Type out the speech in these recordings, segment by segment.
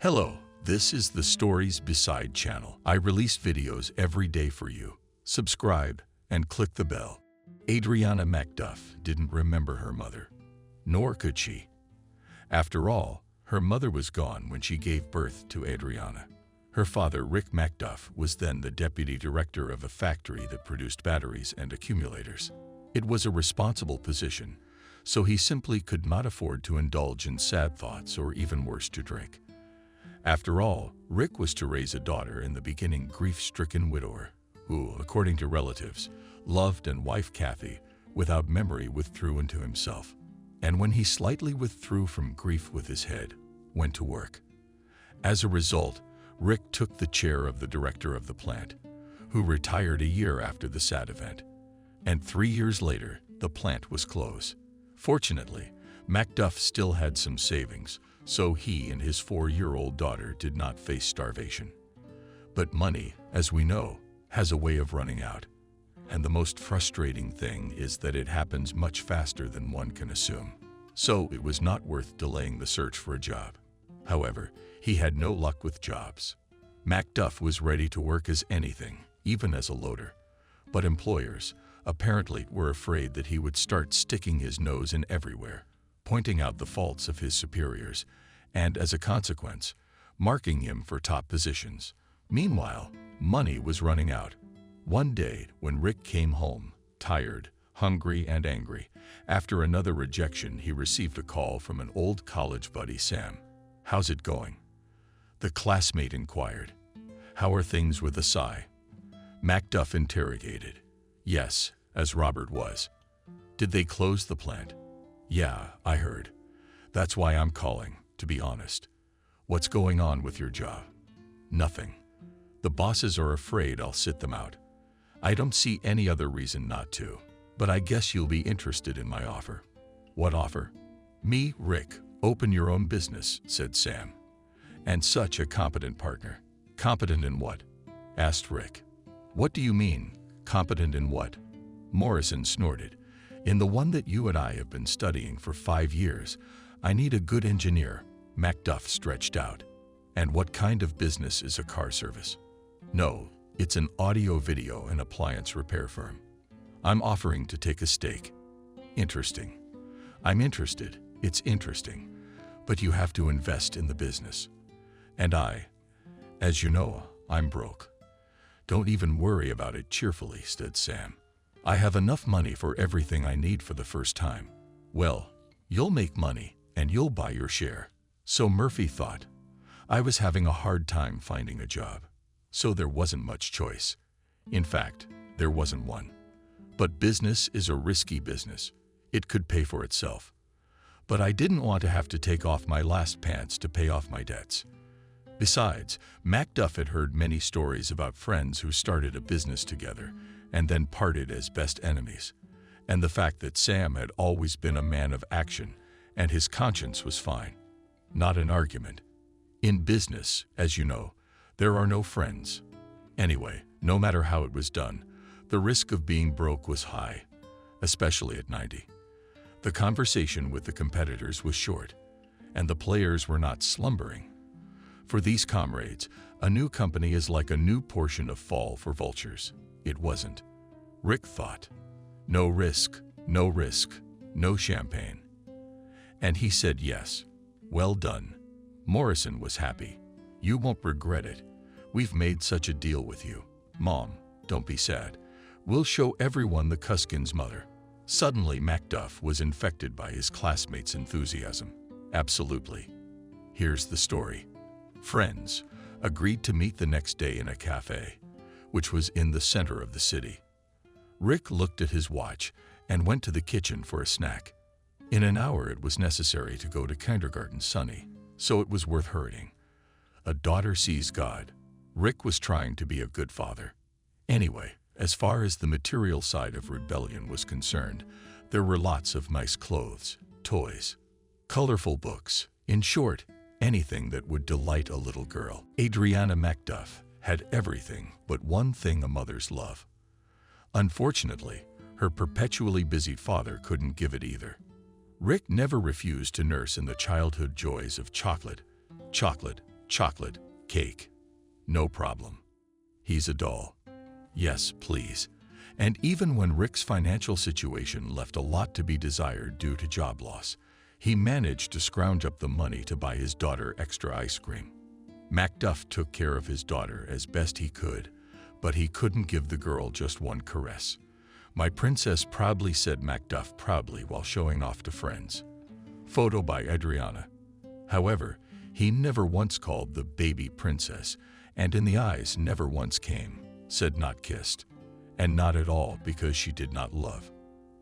Hello, this is the Stories Beside channel. I release videos every day for you. Subscribe and click the bell. Adriana Macduff didn't remember her mother, nor could she. After all, her mother was gone when she gave birth to Adriana. Her father, Rick Macduff, was then the deputy director of a factory that produced batteries and accumulators. It was a responsible position, so he simply could not afford to indulge in sad thoughts or even worse, to drink. After all, Rick was to raise a daughter, in the beginning grief-stricken widower, who, according to relatives, loved and wife Kathy, without memory withdrew into himself. And when he slightly withdrew from grief with his head, went to work. As a result, Rick took the chair of the director of the plant, who retired a year after the sad event. And 3 years later, the plant was closed. Fortunately, Macduff still had some savings, so he and his 4-year-old daughter did not face starvation. But money, as we know, has a way of running out. And the most frustrating thing is that it happens much faster than one can assume. So it was not worth delaying the search for a job. However, he had no luck with jobs. Macduff was ready to work as anything, even as a loader. But employers, apparently, were afraid that he would start sticking his nose in everywhere, pointing out the faults of his superiors, and as a consequence, marking him for top positions. Meanwhile, money was running out. One day, when Rick came home, tired, hungry, and angry, after another rejection, he received a call from an old college buddy, Sam. "How's it going?" the classmate inquired. "How are things?" with a sigh. Macduff interrogated. "Yes," as Robert was. "Did they close the plant?" "Yeah, I heard. That's why I'm calling, to be honest. What's going on with your job?" "Nothing. The bosses are afraid I'll sit them out. I don't see any other reason not to, but I guess you'll be interested in my offer." "What offer?" "Me, Rick, open your own business," said Sam. "And such a competent partner." "Competent in what?" asked Rick. "What do you mean, competent in what?" Morrison snorted. "In the one that you and I have been studying for 5 years. I need a good engineer." Macduff stretched out. "And what kind of business is a car service?" "No, it's an audio, video, and appliance repair firm. I'm offering to take a stake." "Interesting. I'm interested. It's interesting. But you have to invest in the business. And as you know, I'm broke." "Don't even worry about it," cheerfully said Sam. "I have enough money for everything I need for the first time." "Well, you'll make money, and you'll buy your share." So Murphy thought. I was having a hard time finding a job, so there wasn't much choice. In fact, there wasn't one. But business is a risky business. It could pay for itself. But I didn't want to have to take off my last pants to pay off my debts. Besides, Macduff had heard many stories about friends who started a business together and then parted as best enemies. And the fact that Sam had always been a man of action and his conscience was fine. Not an argument. In business, as you know, there are no friends. Anyway, no matter how it was done, the risk of being broke was high, especially at 90. The conversation with the competitors was short, and the players were not slumbering. For these comrades, a new company is like a new portion of fall for vultures. It wasn't. Rick thought. No risk, no risk, no champagne. And he said yes. Well done. Morrison was happy. "You won't regret it. We've made such a deal with you. Mom, don't be sad. We'll show everyone the Cuskin's mother." Suddenly, Macduff was infected by his classmates' enthusiasm. "Absolutely. Here's the story." Friends agreed to meet the next day in a cafe, which was in the center of the city. Rick looked at his watch and went to the kitchen for a snack. In an hour it was necessary to go to kindergarten Sunny, so it was worth hurrying. A daughter sees God. Rick was trying to be a good father. Anyway, as far as the material side of rebellion was concerned, there were lots of nice clothes, toys, colorful books, in short, anything that would delight a little girl. Adriana Macduff had everything but one thing a mother's love. Unfortunately, her perpetually busy father couldn't give it either. Rick never refused to nurse in the childhood joys of chocolate, chocolate, Chocolate, cake. No problem. He's a doll. Yes, please. And even when Rick's financial situation left a lot to be desired due to job loss, he managed to scrounge up the money to buy his daughter extra ice cream. Macduff took care of his daughter as best he could, but he couldn't give the girl just one caress. "My princess," proudly said Macduff proudly while showing off to friends. Photo by Adriana. However, he never once called the baby princess, and in the eyes never once came, said not kissed, and not at all because she did not love.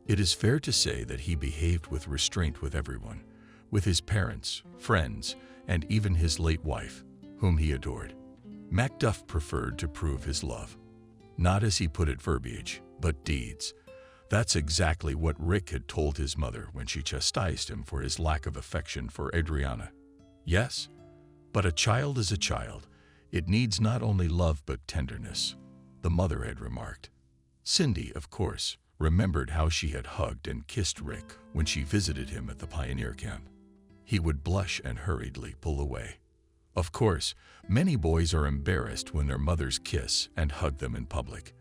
It is fair to say that he behaved with restraint with everyone, with his parents, friends, and even his late wife, whom he adored. Macduff preferred to prove his love. Not, as he put it, verbiage, but deeds. That's exactly what Rick had told his mother when she chastised him for his lack of affection for Adriana. Yes, but a child is a child. It needs not only love but tenderness, the mother had remarked. Cindy, of course, remembered how she had hugged and kissed Rick when she visited him at the pioneer camp. He would blush and hurriedly pull away. Of course, many boys are embarrassed when their mothers kiss and hug them in public.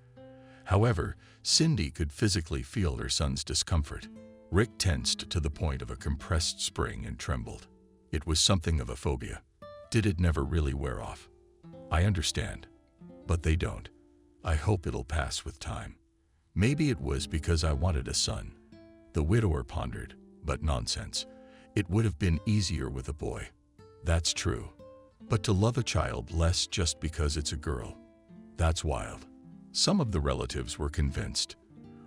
However, Cindy could physically feel her son's discomfort. Rick tensed to the point of a compressed spring and trembled. It was something of a phobia. Did it never really wear off? I understand, but they don't. I hope it'll pass with time. Maybe it was because I wanted a son. The widower pondered, but nonsense. It would have been easier with a boy. That's true. But to love a child less just because it's a girl, that's wild. Some of the relatives were convinced.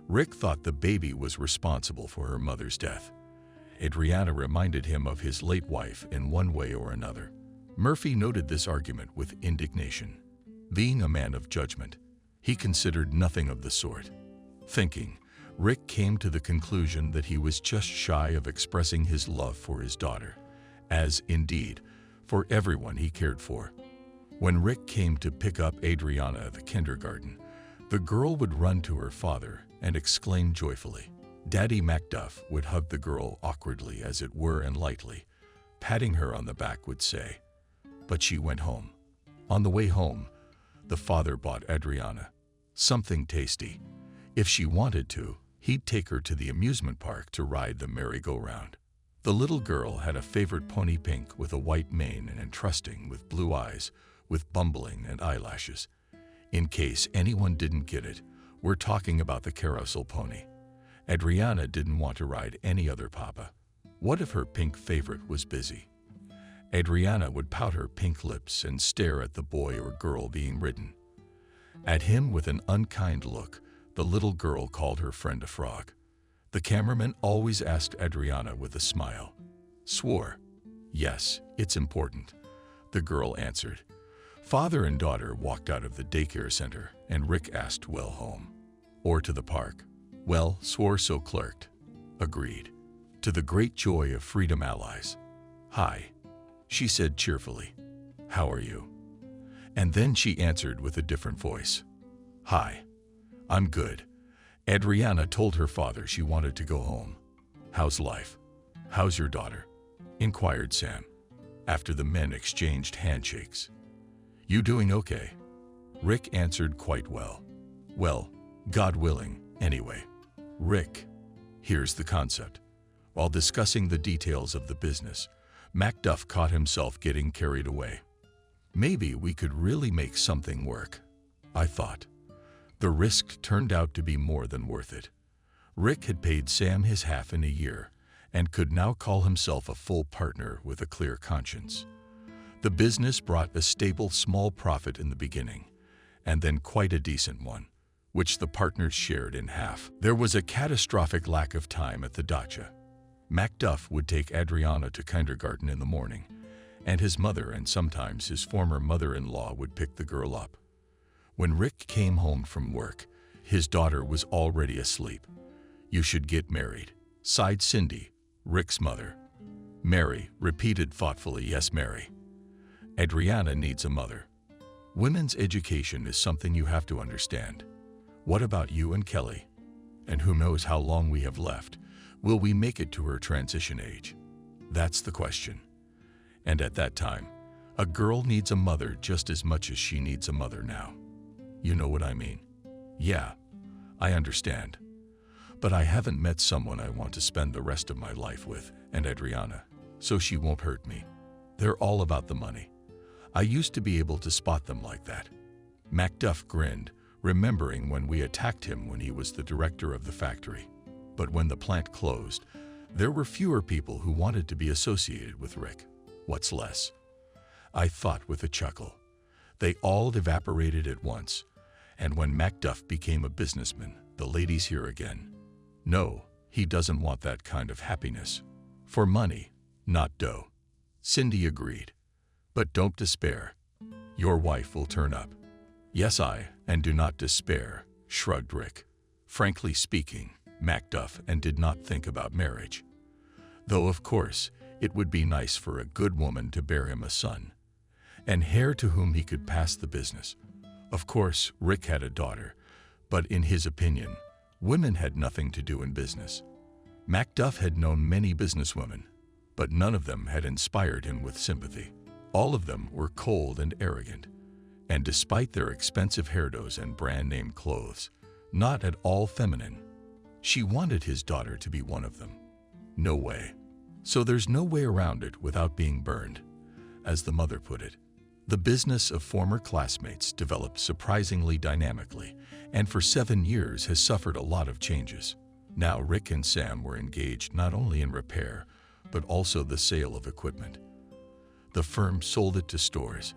Rick thought the baby was responsible for her mother's death. Adriana reminded him of his late wife in one way or another. Murphy noted this argument with indignation. Being a man of judgment, he considered nothing of the sort. Thinking, Rick came to the conclusion that he was just shy of expressing his love for his daughter, as, indeed, for everyone he cared for. When Rick came to pick up Adriana at the kindergarten, the girl would run to her father and exclaim joyfully. Daddy Macduff would hug the girl awkwardly, as it were, and lightly, patting her on the back, would say, "But she went home." On the way home, the father bought Adriana something tasty. If she wanted to, he'd take her to the amusement park to ride the merry-go-round. The little girl had a favorite pony, pink with a white mane and entrusting with blue eyes, with bumbling and eyelashes. In case anyone didn't get it, we're talking about the carousel pony. Adriana didn't want to ride any other papa. What if her pink favorite was busy? Adriana would pout her pink lips and stare at the boy or girl being ridden. At him with an unkind look, the little girl called her friend a frog. The cameraman always asked Adriana with a smile. Swore. Yes, it's important, the girl answered. Father and daughter walked out of the daycare center, and Rick asked, "Well, home? Or to the park?" "Well," swore, so clerked. Agreed. To the great joy of Freedom allies. "Hi," she said cheerfully. "How are you?" And then she answered with a different voice. "Hi. I'm good." Adriana told her father she wanted to go home. "How's life? How's your daughter?" inquired Sam, after the men exchanged handshakes. "You doing okay?" Rick answered, "Quite well. Well, God willing, anyway." Rick, here's the concept. While discussing the details of the business, Macduff caught himself getting carried away. Maybe we could really make something work, I thought. The risk turned out to be more than worth it. Rick had paid Sam his half in a year and could now call himself a full partner with a clear conscience. The business brought a stable small profit in the beginning, and then quite a decent one, which the partners shared in half. There was a catastrophic lack of time at the dacha. Macduff would take Adriana to kindergarten in the morning, and his mother and sometimes his former mother-in-law would pick the girl up. When Rick came home from work, his daughter was already asleep. "You should get married," sighed Cindy, Rick's mother. Mary repeated thoughtfully, "Yes, Mary. Adriana needs a mother. Women's education is something you have to understand. What about you and Kelly? And who knows how long we have left? Will we make it to her transition age? That's the question." And at that time, A girl needs a mother just as much as she needs a mother now. You know what I mean? Yeah, I understand. But I haven't met someone I want to spend the rest of my life with, and Adriana, so she won't hurt me. They're all about the money. I used to be able to spot them like that. Macduff grinned, remembering when we attacked him when he was the director of the factory. But when the plant closed, there were fewer people who wanted to be associated with Rick. What's less? I thought with a chuckle. They all evaporated at once, and when Macduff became a businessman, the ladies here again. No, he doesn't want that kind of happiness. For money, not dough. Cindy agreed. But don't despair. Your wife will turn up. Yes, and do not despair, shrugged Rick. Frankly speaking, Macduff and did not think about marriage. Though, of course, it would be nice for a good woman to bear him a son, and heir to whom he could pass the business. Of course, Rick had a daughter, but in his opinion, women had nothing to do in business. Macduff had known many businesswomen, but none of them had inspired him with sympathy. All of them were cold and arrogant, and despite their expensive hairdos and brand-name clothes, not at all feminine. She wanted his daughter to be one of them. No way. So there's no way around it without being burned, as the mother put it. The business of former classmates developed surprisingly dynamically, and for 7 years has suffered a lot of changes. Now Rick and Sam were engaged not only in repair, but also the sale of equipment. The firm sold it to stores,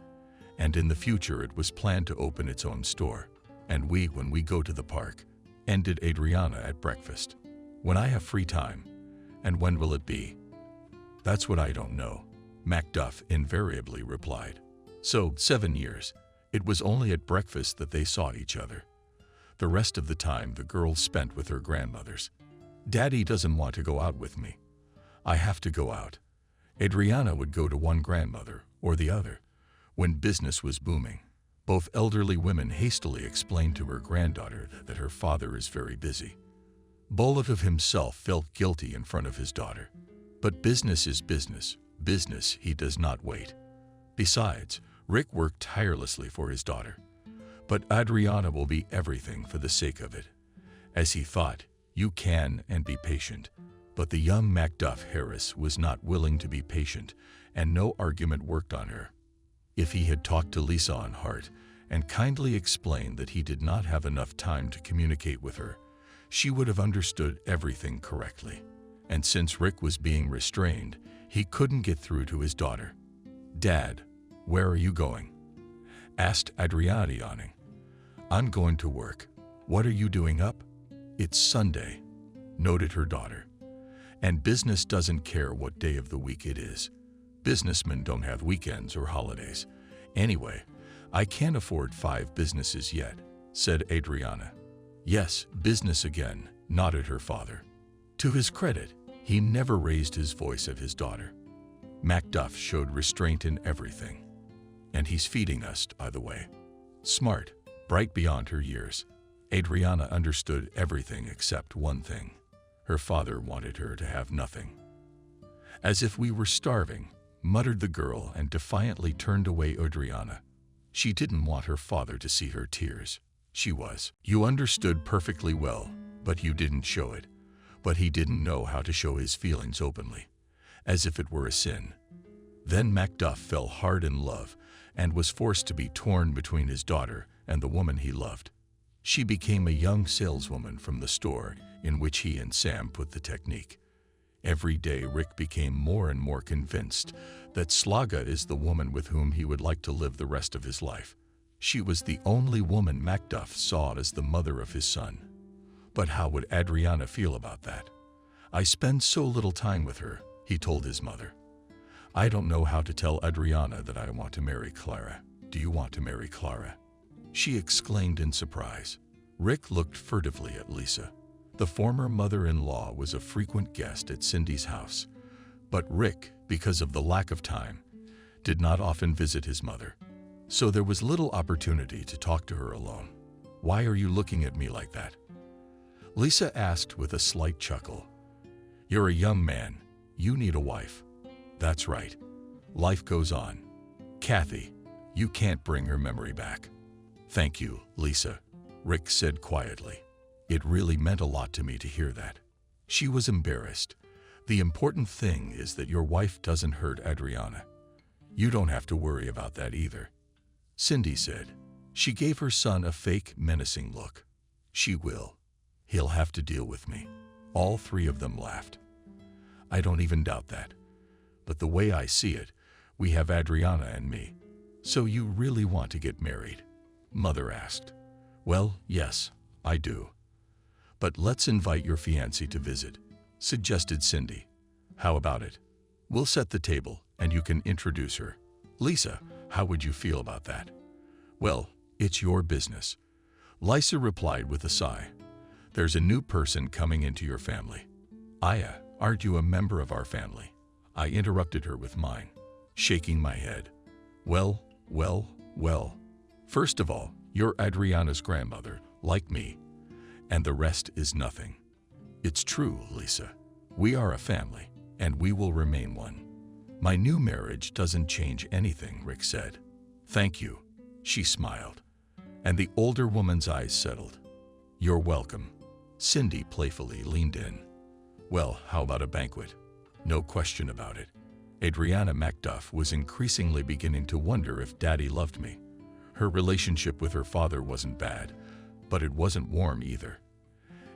and in the future it was planned to open its own store. And when we go to the park, ended Adriana at breakfast. When I have free time, and when will it be? That's what I don't know, Macduff invariably replied. So, 7 years. It was only at breakfast that they saw each other. The rest of the time the girl spent with her grandmothers. Daddy doesn't want to go out with me. I have to go out. Adriana would go to one grandmother or the other. When business was booming, both elderly women hastily explained to her granddaughter that her father is very busy. Bolotov himself felt guilty in front of his daughter. But business is business. Business, he does not wait. Besides, Rick worked tirelessly for his daughter. But Adriana will be everything for the sake of it. As he thought, you can and be patient. But the young Macduff Harris was not willing to be patient, and no argument worked on her. If he had talked to Lisa on Heart and kindly explained that he did not have enough time to communicate with her, she would have understood everything correctly. And since Rick was being restrained, he couldn't get through to his daughter. Dad, where are you going? Asked Adriana, yawning. I'm going to work. What are you doing up? It's Sunday, noted her daughter. And business doesn't care what day of the week it is. Businessmen don't have weekends or holidays. Anyway, I can't afford 5 businesses yet, said Adriana. Yes, business again, nodded her father. To his credit, he never raised his voice at his daughter. Macduff showed restraint in everything. And he's feeding us, by the way. Smart, bright beyond her years. Adriana understood everything except one thing. Her father wanted her to have nothing. As if we were starving, muttered the girl and defiantly turned away Adriana. She didn't want her father to see her tears. She was. You understood perfectly well, but you didn't show it. But he didn't know how to show his feelings openly, as if it were a sin. Then Macduff fell hard in love and was forced to be torn between his daughter and the woman he loved. She became a young saleswoman from the store in which he and Sam put the technique. Every day Rick became more and more convinced that Slaga is the woman with whom he would like to live the rest of his life. She was the only woman Macduff saw as the mother of his son. But how would Adriana feel about that? I spend so little time with her, he told his mother. I don't know how to tell Adriana that I want to marry Clara. Do you want to marry Clara? She exclaimed in surprise. Rick looked furtively at Lisa. The former mother-in-law was a frequent guest at Cindy's house, but Rick, because of the lack of time, did not often visit his mother. So there was little opportunity to talk to her alone. Why are you looking at me like that? Lisa asked with a slight chuckle. You're a young man. You need a wife. That's right. Life goes on. Kathy, you can't bring her memory back. Thank you, Lisa, Rick said quietly. It really meant a lot to me to hear that. She was embarrassed. The important thing is that your wife doesn't hurt Adriana. You don't have to worry about that either, Cindy said. She gave her son a fake, menacing look. She will. He'll have to deal with me. All three of them laughed. I don't even doubt that. But the way I see it, we have Adriana and me. So you really want to get married? Mother asked. Well, yes, I do. But let's invite your fiancé to visit, suggested Cindy. How about it? We'll set the table and you can introduce her. Lisa, how would you feel about that? Well, it's your business. Lisa replied with a sigh. There's a new person coming into your family. Aya, aren't you a member of our family? I interrupted her with mine, shaking my head. Well. First of all, you're Adriana's grandmother, like me, and the rest is nothing. It's true, Lisa. We are a family, and we will remain one. My new marriage doesn't change anything, Rick said. Thank you, she smiled, and the older woman's eyes settled. You're welcome. Cindy playfully leaned in. Well, how about a banquet? No question about it. Adriana Macduff was increasingly beginning to wonder if Daddy loved me. Her relationship with her father wasn't bad, but it wasn't warm either.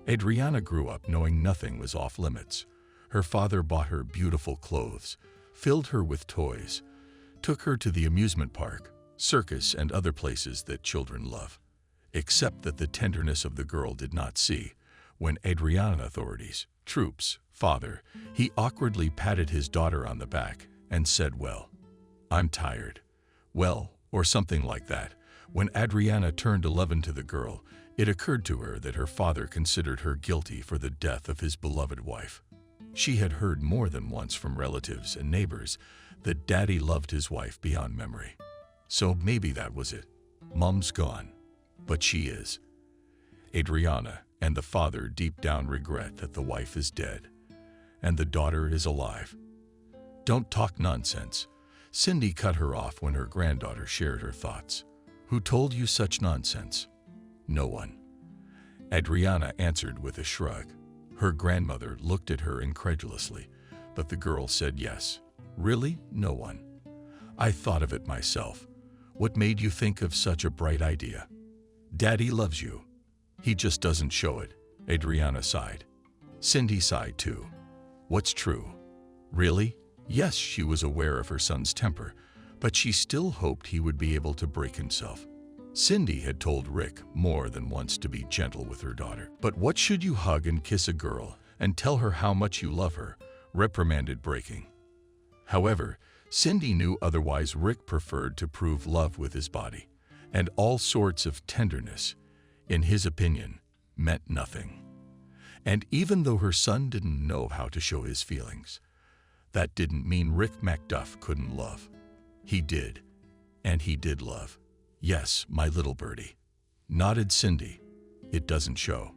Adriana grew up knowing nothing was off limits. Her father bought her beautiful clothes, filled her with toys, took her to the amusement park, circus, and other places that children love. Except that the tenderness of the girl did not see. When Adriana authorities, troops, father, he awkwardly patted his daughter on the back and said, well, I'm tired. Well, or something like that. When Adriana turned 11 to the girl, it occurred to her that her father considered her guilty for the death of his beloved wife. She had heard more than once from relatives and neighbors that Daddy loved his wife beyond memory. So maybe that was it. Mom's gone, but she is. Adriana and the father deep down regret that the wife is dead and the daughter is alive. Don't talk nonsense. Cindy cut her off when her granddaughter shared her thoughts. Who told you such nonsense? No one. Adriana answered with a shrug. Her grandmother looked at her incredulously, but the girl said yes. Really? No one. I thought of it myself. What made you think of such a bright idea? Daddy loves you. He just doesn't show it. Adriana sighed. Cindy sighed too. What's true? Really? Yes, she was aware of her son's temper, but she still hoped he would be able to break himself. Cindy had told Rick more than once to be gentle with her daughter. But what should you hug and kiss a girl and tell her how much you love her? Reprimanded Breaking. However, Cindy knew otherwise. Rick preferred to prove love with his body, and all sorts of tenderness, in his opinion, meant nothing. And even though her son didn't know how to show his feelings, that didn't mean Rick Macduff couldn't love. He did, and he did love. Yes, my little birdie, nodded Cindy. It doesn't show.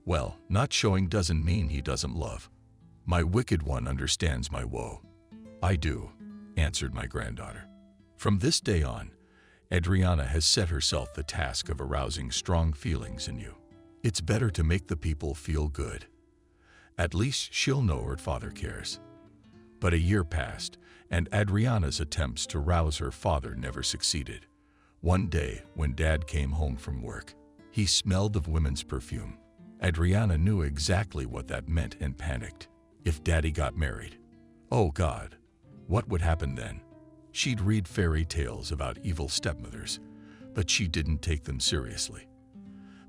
Well, not showing doesn't mean he doesn't love. My wicked one understands my woe. I do, answered my granddaughter. From this day on, Adriana has set herself the task of arousing strong feelings in you. It's better to make the people feel good. At least she'll know her father cares. But a year passed, and Adriana's attempts to rouse her father never succeeded. One day, when Dad came home from work, he smelled of women's perfume. Adriana knew exactly what that meant and panicked. If Daddy got married, oh God, what would happen then? She'd read fairy tales about evil stepmothers, but she didn't take them seriously.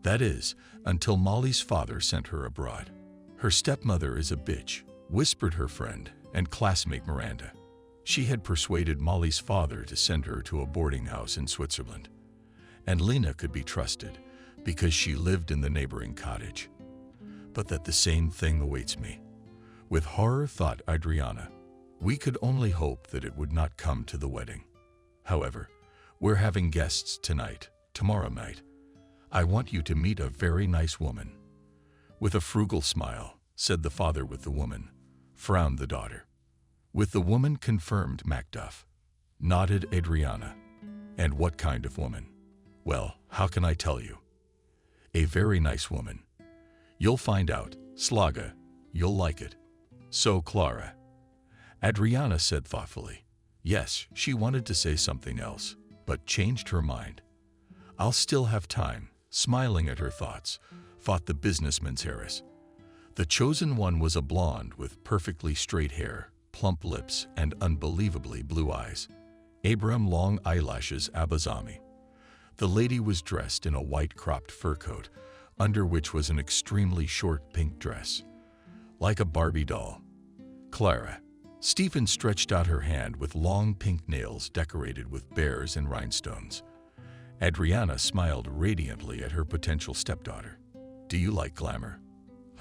That is, until Molly's father sent her abroad. Her stepmother is a bitch, whispered her friend and classmate Miranda. She had persuaded Molly's father to send her to a boarding house in Switzerland. And Lena could be trusted because she lived in the neighboring cottage. But that the same thing awaits me. With horror thought Adriana, we could only hope that it would not come to the wedding. However, we're having guests tonight, tomorrow night. I want you to meet a very nice woman. With a frugal smile, said the father with the woman, frowned the daughter. With the woman, confirmed Macduff. nodded Adriana. And what kind of woman? Well, how can I tell you? A very nice woman. You'll find out, Slaga. You'll like it. So, Clara. Adriana said thoughtfully. Yes, she wanted to say something else, but changed her mind. I'll still have time, smiling at her thoughts, thought the businessman's heiress. The chosen one was a blonde with perfectly straight hair, plump lips, and unbelievably blue eyes. Abram long eyelashes Abazami. The lady was dressed in a white cropped fur coat, under which was an extremely short pink dress. Like a Barbie doll. Clara. Stephen stretched out her hand with long pink nails decorated with bears and rhinestones. Adriana smiled radiantly at her potential stepdaughter. Do you like glamour?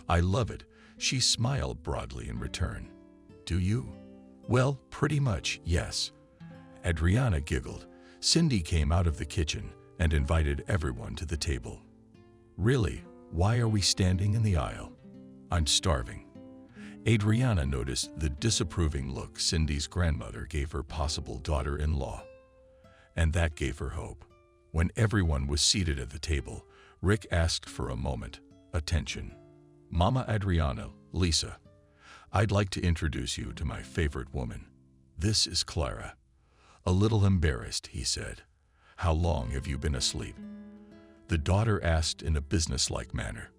I love it. She smiled broadly in return. Do you? Well, pretty much, yes. Adriana giggled. Cindy came out of the kitchen and invited everyone to the table. Really? Why are we standing in the aisle? I'm starving. Adriana noticed the disapproving look Cindy's grandmother gave her possible daughter-in-law. And that gave her hope. When everyone was seated at the table, Rick asked for a moment. Attention. Mama Adriana, Lisa, I'd like to introduce you to my favorite woman. This is Clara. A little embarrassed, he said. How long have you been asleep? The daughter asked in a businesslike manner.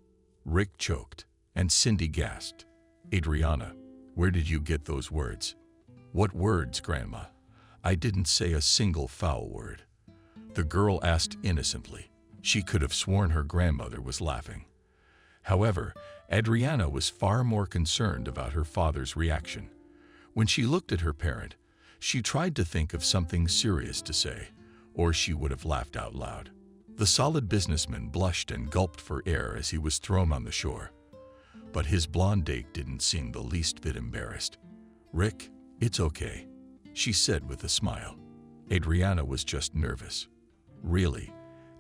Rick choked, and Cindy gasped. Adriana, where did you get those words? What words, Grandma? I didn't say a single foul word. The girl asked innocently. She could have sworn her grandmother was laughing. However, Adriana was far more concerned about her father's reaction. When she looked at her parent, she tried to think of something serious to say, or she would have laughed out loud. The solid businessman blushed and gulped for air as he was thrown on the shore. But his blonde date didn't seem the least bit embarrassed. Rick, it's okay, she said with a smile. Adriana was just nervous. Really?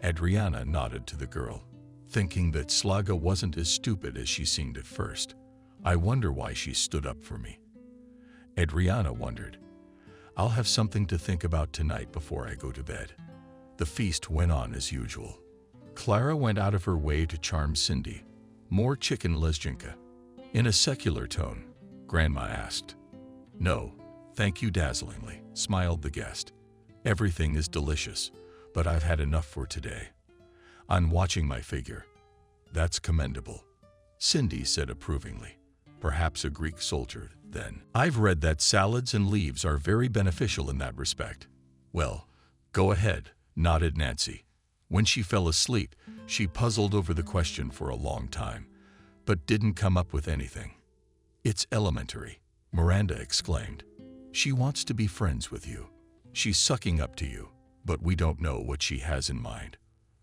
Adriana nodded to the girl, thinking that Slaga wasn't as stupid as she seemed at first. I wonder why she stood up for me. Adriana wondered. I'll have something to think about tonight before I go to bed. The feast went on as usual. Clara went out of her way to charm Cindy. More chicken lezginka. In a secular tone, Grandma asked. No, thank you dazzlingly, smiled the guest. Everything is delicious, but I've had enough for today. I'm watching my figure. That's commendable, Cindy said approvingly. Perhaps a Greek soldier, then. I've read that salads and leaves are very beneficial in that respect. Well, go ahead, nodded Nancy. When she fell asleep, she puzzled over the question for a long time, but didn't come up with anything. It's elementary, Miranda exclaimed. She wants to be friends with you. She's sucking up to you, but we don't know what she has in mind.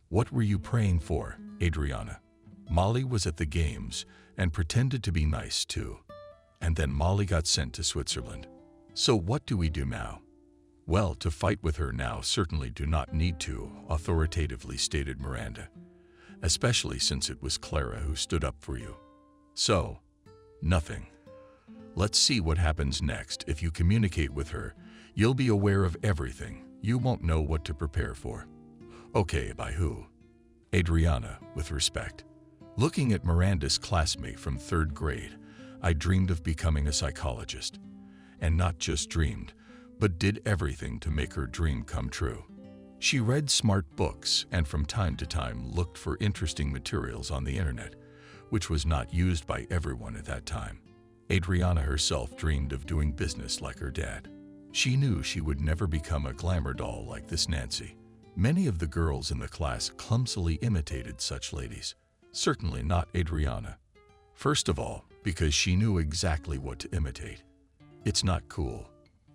What were you praying for, Adriana? Molly was at the games and pretended to be nice too. And then Molly got sent to Switzerland. So what do we do now? Well, to fight with her now certainly do not need to, authoritatively stated Miranda, especially since it was Clara who stood up for you. So, nothing. Let's see what happens next. If you communicate with her, you'll be aware of everything. You won't know what to prepare for. Okay, by who? Adriana, with respect. Looking at Miranda's classmate from 3rd grade, I dreamed of becoming a psychologist. And not just dreamed, but did everything to make her dream come true. She read smart books and from time to time looked for interesting materials on the internet, which was not used by everyone at that time. Adriana herself dreamed of doing business like her dad. She knew she would never become a glamour doll like this Nancy. Many of the girls in the class clumsily imitated such ladies. Certainly not Adriana. First of all, because she knew exactly what to imitate. It's not cool.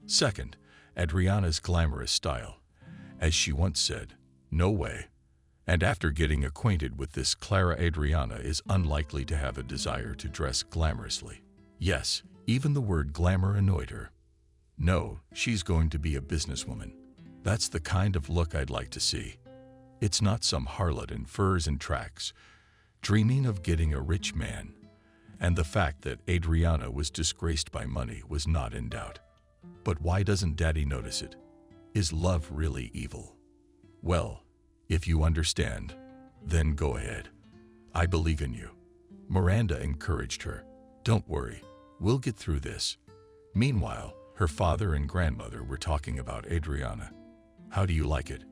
Second, Adriana's glamorous style. As she once said, no way. And after getting acquainted with this Clara, Adriana is unlikely to have a desire to dress glamorously. Yes, even the word glamour annoyed her. No, she's going to be a businesswoman. That's the kind of look I'd like to see. It's not some harlot in furs and tracks, dreaming of getting a rich man. And the fact that Adriana was disgraced by money was not in doubt. But why doesn't Daddy notice it? Is love really evil? Well, if you understand, then go ahead. I believe in you. Miranda encouraged her. Don't worry, we'll get through this. Meanwhile, her father and grandmother were talking about Adriana. How do you like it?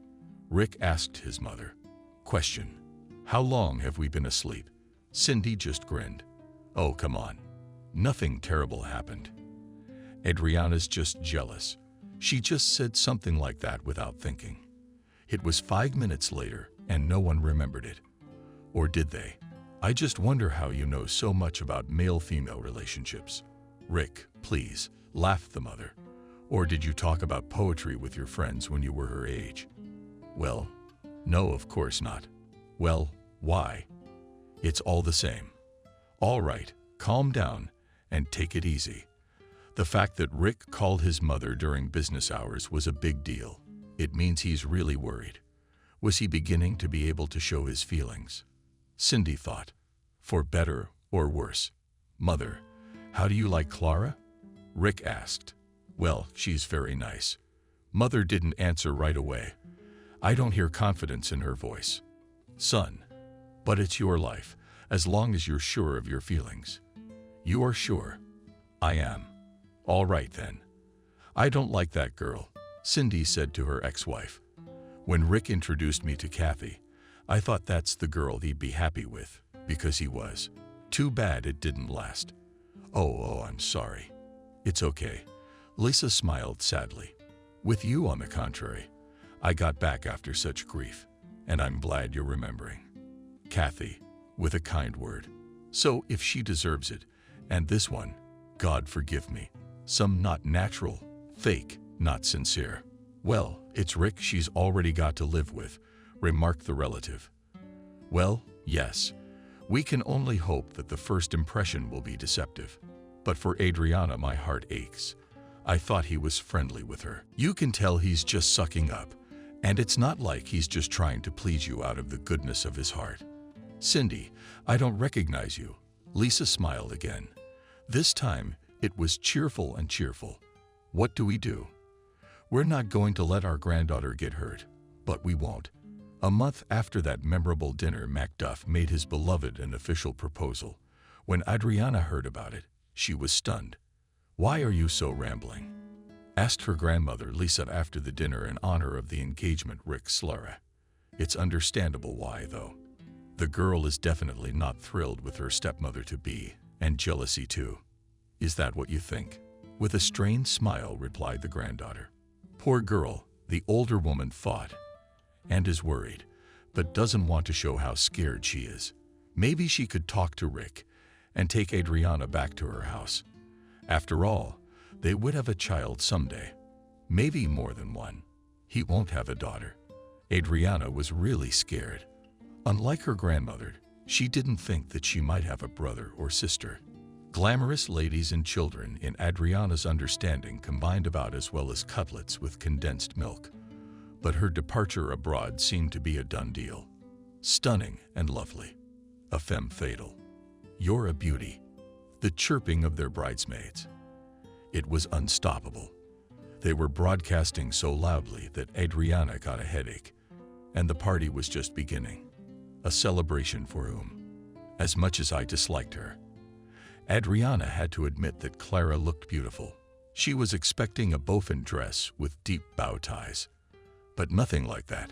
Rick asked his mother. Question. How long have we been asleep? Cindy just grinned. Oh, come on. Nothing terrible happened. Adriana's just jealous. She just said something like that without thinking. It was 5 minutes later, and no one remembered it. Or did they? I just wonder how you know so much about male-female relationships. Rick, please, laughed the mother. Or did you talk about poetry with your friends when you were her age? Well, no, of course not. Well, why? It's all the same. All right, calm down and take it easy. The fact that Rick called his mother during business hours was a big deal. It means he's really worried. Was he beginning to be able to show his feelings? Cindy thought, for better or worse. Mother, how do you like Clara? Rick asked. Well, she's very nice. Mother didn't answer right away. I don't hear confidence in her voice. Son, but it's your life, as long as you're sure of your feelings. You are sure? I am. All right then. I don't like that girl, Cindy said to her ex-wife. When Rick introduced me to Kathy, I thought that's the girl he'd be happy with, because he was. Too bad it didn't last. Oh, I'm sorry. It's okay. Lisa smiled sadly. With you, on the contrary, I got back after such grief, and I'm glad you're remembering. Kathy, with a kind word. So if she deserves it, and this one, God forgive me, some not natural, fake, not sincere. Well, it's Rick she's already got to live with, remarked the relative. Well, yes, we can only hope that the first impression will be deceptive. But for Adriana, my heart aches. I thought he was friendly with her. You can tell he's just sucking up, and it's not like he's just trying to please you out of the goodness of his heart. Cindy, I don't recognize you. Lisa smiled again. This time, it was cheerful and cheerful. What do we do? We're not going to let our granddaughter get hurt, but we won't. A month after that memorable dinner, Macduff made his beloved an official proposal. When Adriana heard about it, she was stunned. Why are you so rambling? Asked her grandmother Lisa after the dinner in honor of the engagement Rick Clara. It's understandable why, though. The girl is definitely not thrilled with her stepmother-to-be, and jealousy too. Is that what you think? With a strained smile replied the granddaughter. Poor girl, the older woman thought, and is worried, but doesn't want to show how scared she is. Maybe she could talk to Rick and take Adriana back to her house. After all, they would have a child someday. Maybe more than one. He won't have a daughter. Adriana was really scared. Unlike her grandmother, she didn't think that she might have a brother or sister. Glamorous ladies and children, in Adriana's understanding, combined about as well as cutlets with condensed milk. But her departure abroad seemed to be a done deal. Stunning and lovely. A femme fatale. You're a beauty. The chirping of their bridesmaids. It was unstoppable. They were broadcasting so loudly that Adriana got a headache, and the party was just beginning. A celebration for whom? As much as I disliked her. Adriana had to admit that Clara looked beautiful. She was expecting a boffin dress with deep bow ties. But nothing like that.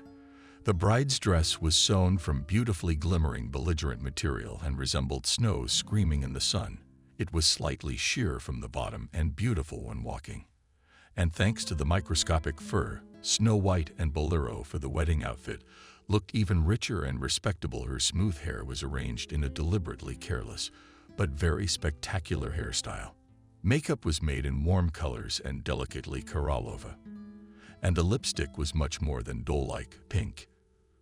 The bride's dress was sewn from beautifully glimmering belligerent material and resembled snow screaming in the sun. It was slightly sheer from the bottom and beautiful when walking. And thanks to the microscopic fur, Snow White and Bolero for the wedding outfit looked even richer and respectable. Her smooth hair was arranged in a deliberately careless, but very spectacular hairstyle. Makeup was made in warm colors and delicately Karolova. And the lipstick was much more than doll-like pink.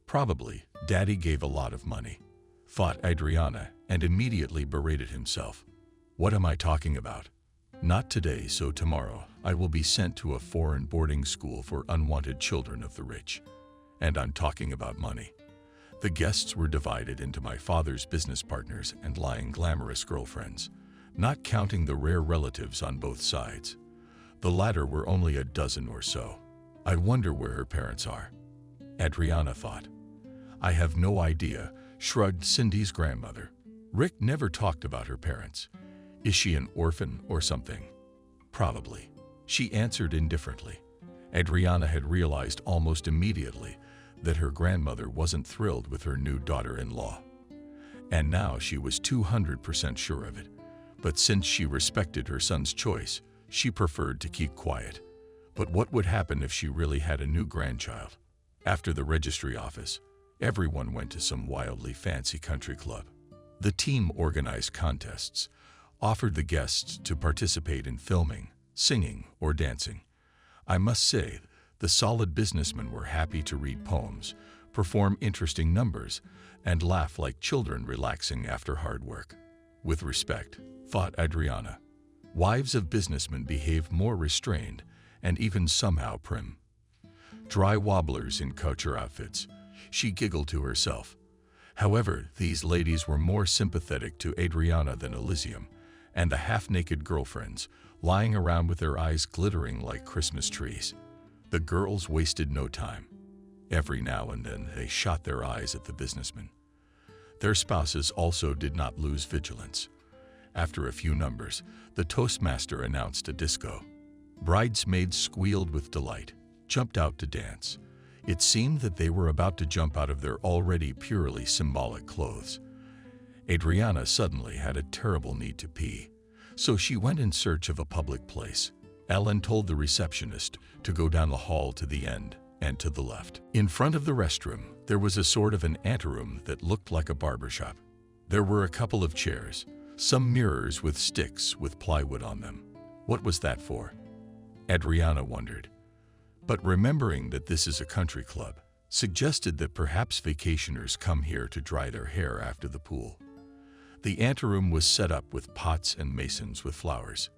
Probably, Daddy gave a lot of money, thought Adriana, and immediately berated himself. What am I talking about? Not today, so tomorrow I will be sent to a foreign boarding school for unwanted children of the rich. And I'm talking about money. The guests were divided into my father's business partners and lying glamorous girlfriends, not counting the rare relatives on both sides. The latter were only a dozen or so. I wonder where her parents are, Adriana thought. I have no idea, shrugged Cindy's grandmother. Rick never talked about her parents. Is she an orphan or something? Probably, she answered indifferently. Adriana had realized almost immediately that her grandmother wasn't thrilled with her new daughter-in-law. And now she was 200% sure of it. But since she respected her son's choice, she preferred to keep quiet. But what would happen if she really had a new grandchild? After the registry office, everyone went to some wildly fancy country club. The team organized contests, offered the guests to participate in filming, singing, or dancing. I must say, the solid businessmen were happy to read poems, perform interesting numbers, and laugh like children relaxing after hard work. With respect, thought Adriana, wives of businessmen behave more restrained and even somehow prim. Dry wobblers in couture outfits, she giggled to herself. However, these ladies were more sympathetic to Adriana than Elysium, and the half-naked girlfriends, lying around with their eyes glittering like Christmas trees. The girls wasted no time. Every now and then they shot their eyes at the businessmen. Their spouses also did not lose vigilance. After a few numbers, the toastmaster announced a disco. Bridesmaids squealed with delight, jumped out to dance. It seemed that they were about to jump out of their already purely symbolic clothes. Adriana suddenly had a terrible need to pee, so she went in search of a public place. Ellen told the receptionist to go down the hall to the end and to the left. In front of the restroom, there was a sort of an anteroom that looked like a barbershop. There were a couple of chairs, some mirrors with sticks with plywood on them. What was that for? Adriana wondered. But remembering that this is a country club, suggested that perhaps vacationers come here to dry their hair after the pool. The anteroom was set up with pots and masons with flowers.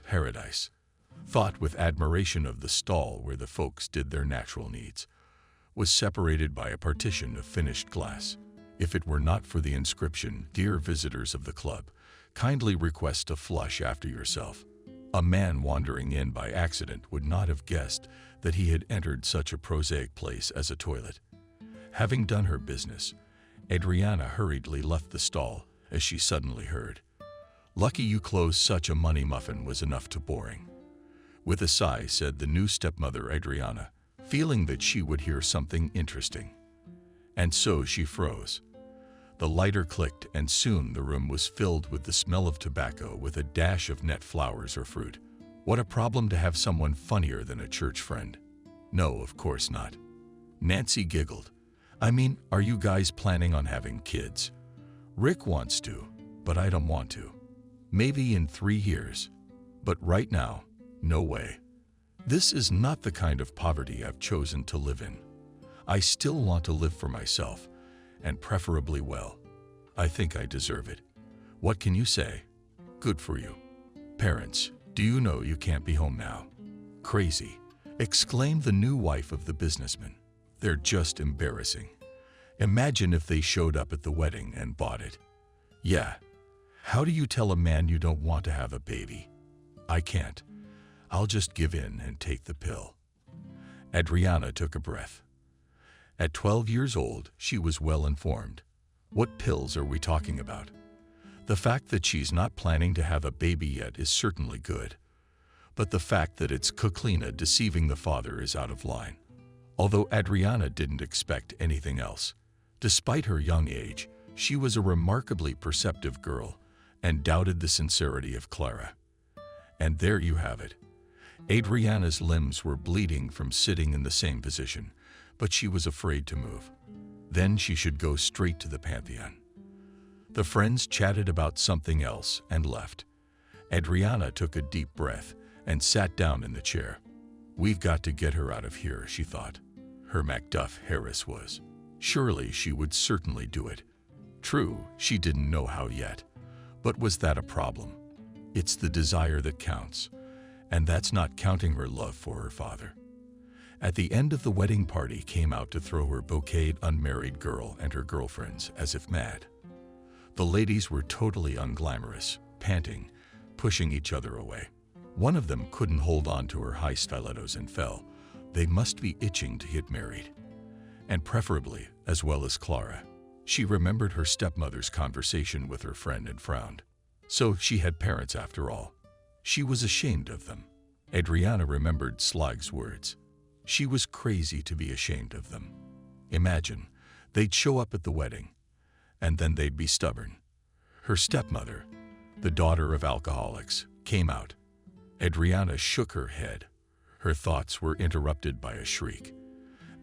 Paradise, thought with admiration of the stall where the folks did their natural needs, was separated by a partition of finished glass. If it were not for the inscription, "Dear visitors of the club, kindly request a flush after yourself," a man wandering in by accident would not have guessed that he had entered such a prosaic place as a toilet. Having done her business, Adriana hurriedly left the stall as she suddenly heard, "Lucky you closed, such a money muffin was enough to boring." With a sigh, said the new stepmother Adriana, feeling that she would hear something interesting. And so she froze. The lighter clicked, and soon the room was filled with the smell of tobacco with a dash of net flowers or fruit. What a problem to have someone funnier than a church friend. No, of course not. Nancy giggled. I mean, are you guys planning on having kids? Rick wants to, but I don't want to. Maybe in 3 years. But right now, no way. This is not the kind of poverty I've chosen to live in. I still want to live for myself, and preferably well. I think I deserve it. What can you say? Good for you. Parents, do you know you can't be home now? Crazy, exclaimed the new wife of the businessman. They're just embarrassing. Imagine if they showed up at the wedding and bought it. Yeah. How do you tell a man you don't want to have a baby? I can't. I'll just give in and take the pill. Adriana took a breath. At 12 years old, she was well informed. What pills are we talking about? The fact that she's not planning to have a baby yet is certainly good. But the fact that it's Kuklina deceiving the father is out of line. Although Adriana didn't expect anything else. Despite her young age, she was a remarkably perceptive girl and doubted the sincerity of Clara. And there you have it. Adriana's limbs were bleeding from sitting in the same position, but she was afraid to move. Then she should go straight to the Pantheon. The friends chatted about something else and left. Adriana took a deep breath and sat down in the chair. We've got to get her out of here, she thought. Her Macduff Harris was. Surely she would certainly do it. True, she didn't know how yet. But was that a problem? It's the desire that counts, and that's not counting her love for her father. At the end of the wedding party came out to throw her bouquet unmarried girl and her girlfriends as if mad. The ladies were totally unglamorous, panting, pushing each other away. One of them couldn't hold on to her high stilettos and fell, They must be itching to get married, and preferably as well as Clara. She remembered her stepmother's conversation with her friend and frowned. So she had parents after all. She was ashamed of them. Adriana remembered Slag's words. She was crazy to be ashamed of them. Imagine, they'd show up at the wedding, and then they'd be stubborn. Her stepmother, the daughter of alcoholics, came out. Adriana shook her head. Her thoughts were interrupted by a shriek.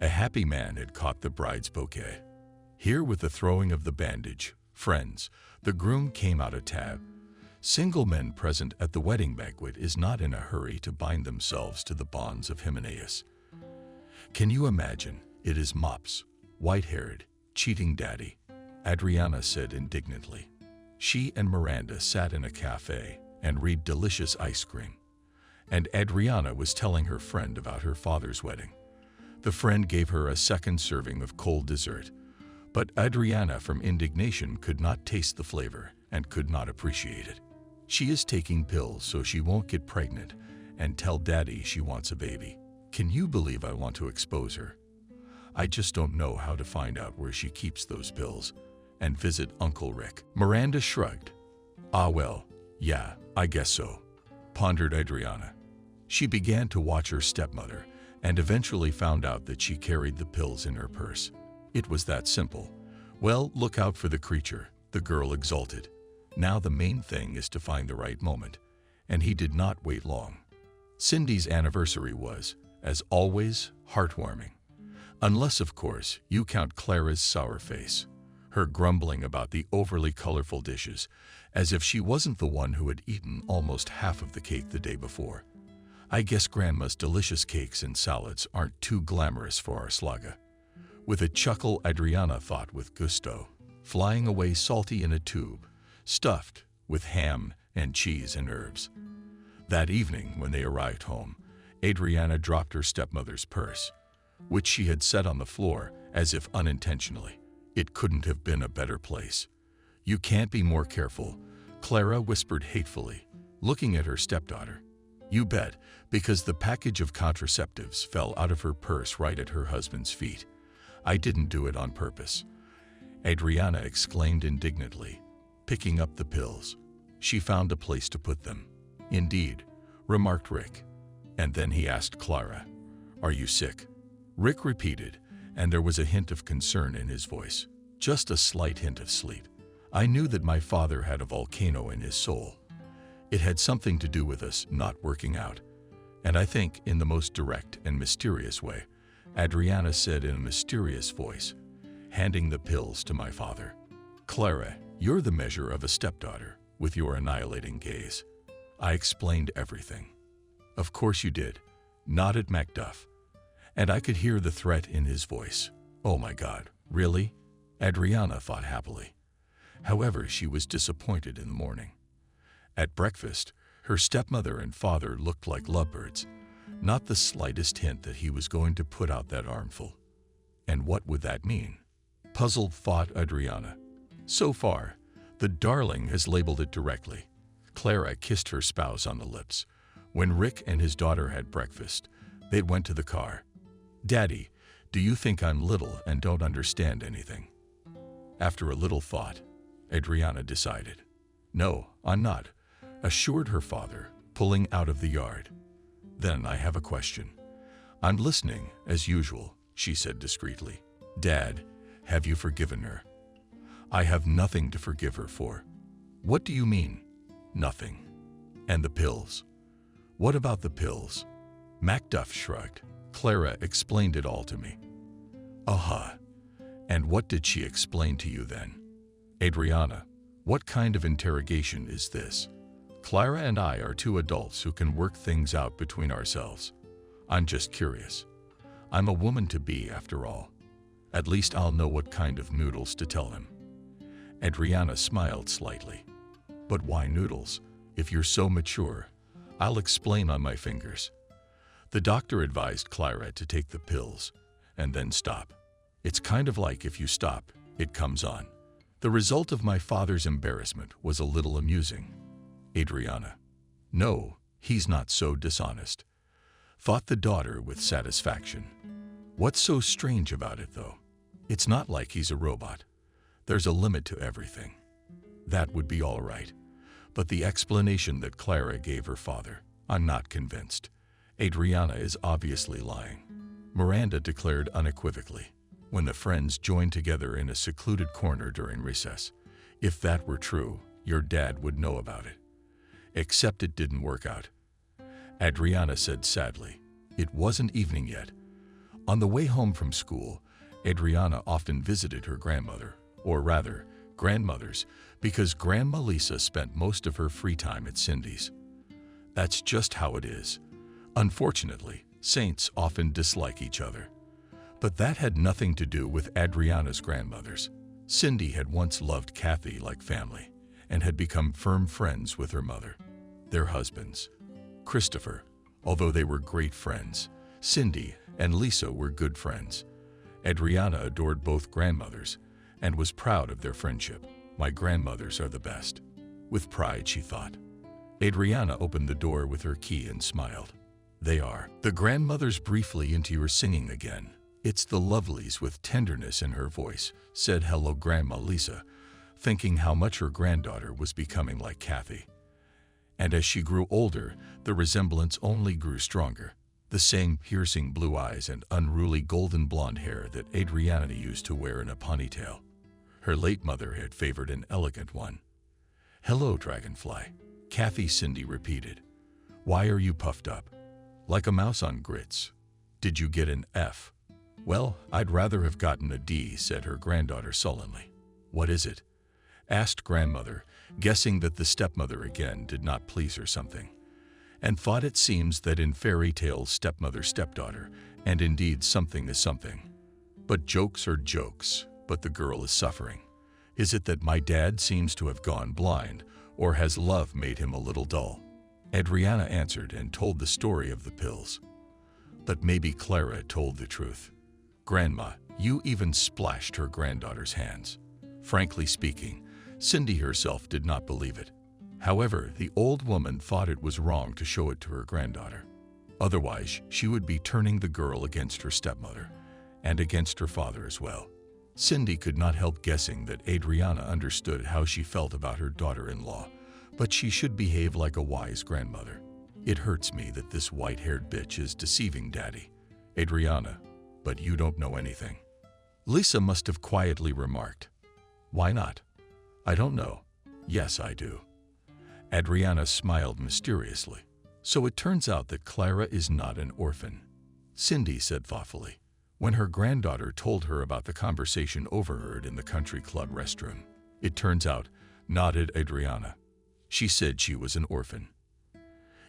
A happy man had caught the bride's bouquet. Here, with the throwing of the bandage, friends, the groom came out of tab. Single men present at the wedding banquet is not in a hurry to bind themselves to the bonds of Hymenaeus. Can you imagine? It is Mops, white-haired, cheating daddy, Adriana said indignantly. She and Miranda sat in a cafe and read delicious ice cream. And Adriana was telling her friend about her father's wedding. The friend gave her a second serving of cold dessert, but Adriana, from indignation, could not taste the flavor and could not appreciate it. She is taking pills so she won't get pregnant and tell daddy she wants a baby. Can you believe I want to expose her? I just don't know how to find out where she keeps those pills and visit Uncle Rick. Miranda shrugged. Ah well, yeah, I guess so, pondered Adriana. She began to watch her stepmother and eventually found out that she carried the pills in her purse. It was that simple. Well, look out for the creature, the girl exulted. Now the main thing is to find the right moment, and he did not wait long. Cindy's anniversary was, as always, heartwarming. Unless, of course, you count Clara's sour face, her grumbling about the overly colorful dishes, as if she wasn't the one who had eaten almost half of the cake the day before. I guess Grandma's delicious cakes and salads aren't too glamorous for our Slaga. With a chuckle, Adriana thought with gusto, flying away salty in a tube, stuffed with ham and cheese and herbs. That evening, when they arrived home, Adriana dropped her stepmother's purse, which she had set on the floor as if unintentionally. It couldn't have been a better place. You can't be more careful, Clara whispered hatefully, looking at her stepdaughter. You bet, because the package of contraceptives fell out of her purse right at her husband's feet. I didn't do it on purpose, Adriana exclaimed indignantly, picking up the pills. She found a place to put them. Indeed, remarked Rick. And then he asked Clara, "Are you sick?" Rick repeated, and there was a hint of concern in his voice, just a slight hint of sleep. I knew that my father had a volcano in his soul. It had something to do with us not working out. And I think, in the most direct and mysterious way, Adriana said in a mysterious voice, handing the pills to my father, "Clara, you're the measure of a stepdaughter, with your annihilating gaze." I explained everything. Of course you did, nodded Macduff. And I could hear the threat in his voice. Oh my God, really? Adriana thought happily. However, she was disappointed in the morning. At breakfast, her stepmother and father looked like lovebirds, not the slightest hint that he was going to put out that armful. And what would that mean? Puzzled thought Adriana. So far, the darling has labeled it directly. Clara kissed her spouse on the lips. When Rick and his daughter had breakfast, they went to the car. "Daddy, do you think I'm little and don't understand anything?" After a little thought, Adriana decided. "No, I'm not," assured her father, pulling out of the yard. "Then I have a question." "I'm listening, as usual," she said discreetly. "Dad, have you forgiven her?" "I have nothing to forgive her for." "What do you mean?" "Nothing." "And the pills?" "What about the pills?" Macduff shrugged. "Clara explained it all to me." "Aha. And what did she explain to you then?" "Adriana, what kind of interrogation is this? Clara and I are two adults who can work things out between ourselves. I'm just curious. I'm a woman-to-be, after all. At least I'll know what kind of noodles to tell him." Adriana smiled slightly. "But why noodles? If you're so mature, I'll explain on my fingers." The doctor advised Clara to take the pills and then stop. It's kind of like if you stop, it comes on. The result of my father's embarrassment was a little amusing. Adriana. No, he's not so dishonest. thought the daughter with satisfaction. What's so strange about it, though? It's not like he's a robot. There's a limit to everything. That would be all right. But the explanation that Clara gave her father, I'm not convinced. Adriana is obviously lying. Miranda declared unequivocally, when the friends joined together in a secluded corner during recess. If that were true, your dad would know about it. Except it didn't work out. Adriana said sadly. It wasn't evening yet. On the way home from school, Adriana often visited her grandmother, or rather, grandmothers, because Grandma Lisa spent most of her free time at Cindy's. That's just how it is. Unfortunately, saints often dislike each other. But that had nothing to do with Adriana's grandmothers. Cindy had once loved Kathy like family and had become firm friends with her mother. Their husbands, Christopher, although they were great friends, Cindy and Lisa were good friends. Adriana adored both grandmothers and was proud of their friendship. My grandmothers are the best. With pride, she thought. Adriana opened the door with her key and smiled. They are. The grandmothers briefly into your singing again. It's the Lovelies with tenderness in her voice, said hello Grandma Lisa, thinking how much her granddaughter was becoming like Kathy. And as she grew older, the resemblance only grew stronger. The same piercing blue eyes and unruly golden blonde hair that Adriana used to wear in a ponytail. Her late mother had favored an elegant one. Hello, Dragonfly, Kathy, Cindy repeated. Why are you puffed up? Like a mouse on grits. Did you get an F? Well, I'd rather have gotten a D, said her granddaughter sullenly. What is it? Asked grandmother, guessing that the stepmother again did not please her something, and thought it seems that in fairy tales stepmother-stepdaughter, and indeed something is something. But jokes are jokes, but the girl is suffering. Is it that my dad seems to have gone blind, or has love made him a little dull? Adriana answered and told the story of the pills. But maybe Clara told the truth. Grandma, you even splashed her granddaughter's hands. Frankly speaking, Cindy herself did not believe it. However, the old woman thought it was wrong to show it to her granddaughter. Otherwise, she would be turning the girl against her stepmother, and against her father as well. Cindy could not help guessing that Adriana understood how she felt about her daughter-in-law, but she should behave like a wise grandmother. It hurts me that this white-haired bitch is deceiving Daddy. Adriana, but you don't know anything. Lisa must have quietly remarked. Why not? I don't know. Yes, I do. Adriana smiled mysteriously. So it turns out that Clara is not an orphan. Cindy said thoughtfully, when her granddaughter told her about the conversation overheard in the country club restroom. It turns out, nodded Adriana. She said she was an orphan.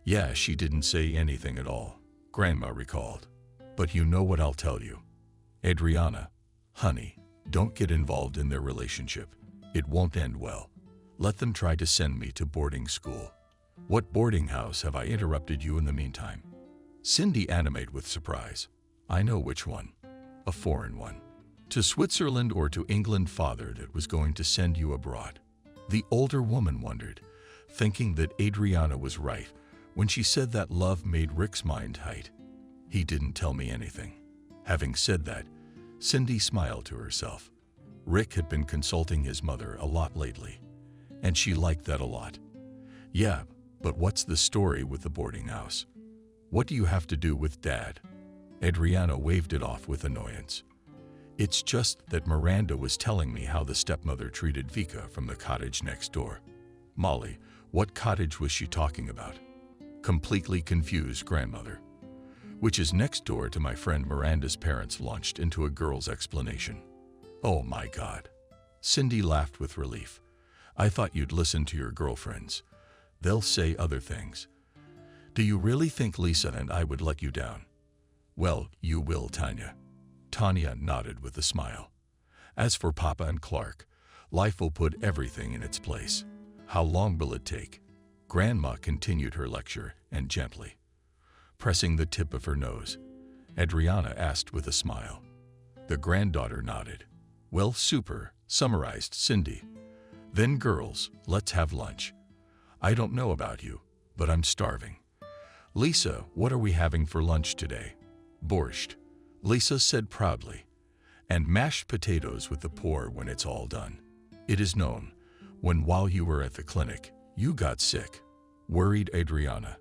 Yeah, she didn't say anything at all, Grandma recalled. But you know what I'll tell you. Adriana, honey, don't get involved in their relationship. It won't end well. Let them try to send me to boarding school. What boarding house have I interrupted you in the meantime? Cindy animated with surprise. I know which one. A foreign one. To Switzerland or to England, father that was going to send you abroad. The older woman wondered, thinking that Adriana was right when she said that love made Rick's mind tight. He didn't tell me anything. Having said that, Cindy smiled to herself. Rick had been consulting his mother a lot lately, and she liked that a lot. Yeah, but what's the story with the boarding house? What do you have to do with Dad? Adriana waved it off with annoyance. It's just that Miranda was telling me how the stepmother treated Vika from the cottage next door. Molly, what cottage was she talking about? Completely confused grandmother. Which is next door to my friend Miranda's parents, launched into a girl's explanation. Oh my God. Cindy laughed with relief. I thought you'd listen to your girlfriends. They'll say other things. Do you really think Lisa and I would let you down? Well, you will, Tanya. Tanya nodded with a smile. As for Papa and Clark, life will put everything in its place. How long will it take? Grandma continued her lecture, and gently, pressing the tip of her nose, Adriana asked with a smile. The granddaughter nodded. Well, super, summarized Cindy. Then girls, let's have lunch. I don't know about you, but I'm starving. "Lisa, what are we having for lunch today?" "Borscht," Lisa said proudly, "and mashed potatoes with the pour when it's all done. It is known, when while you were at the clinic, you got sick," worried Adriana,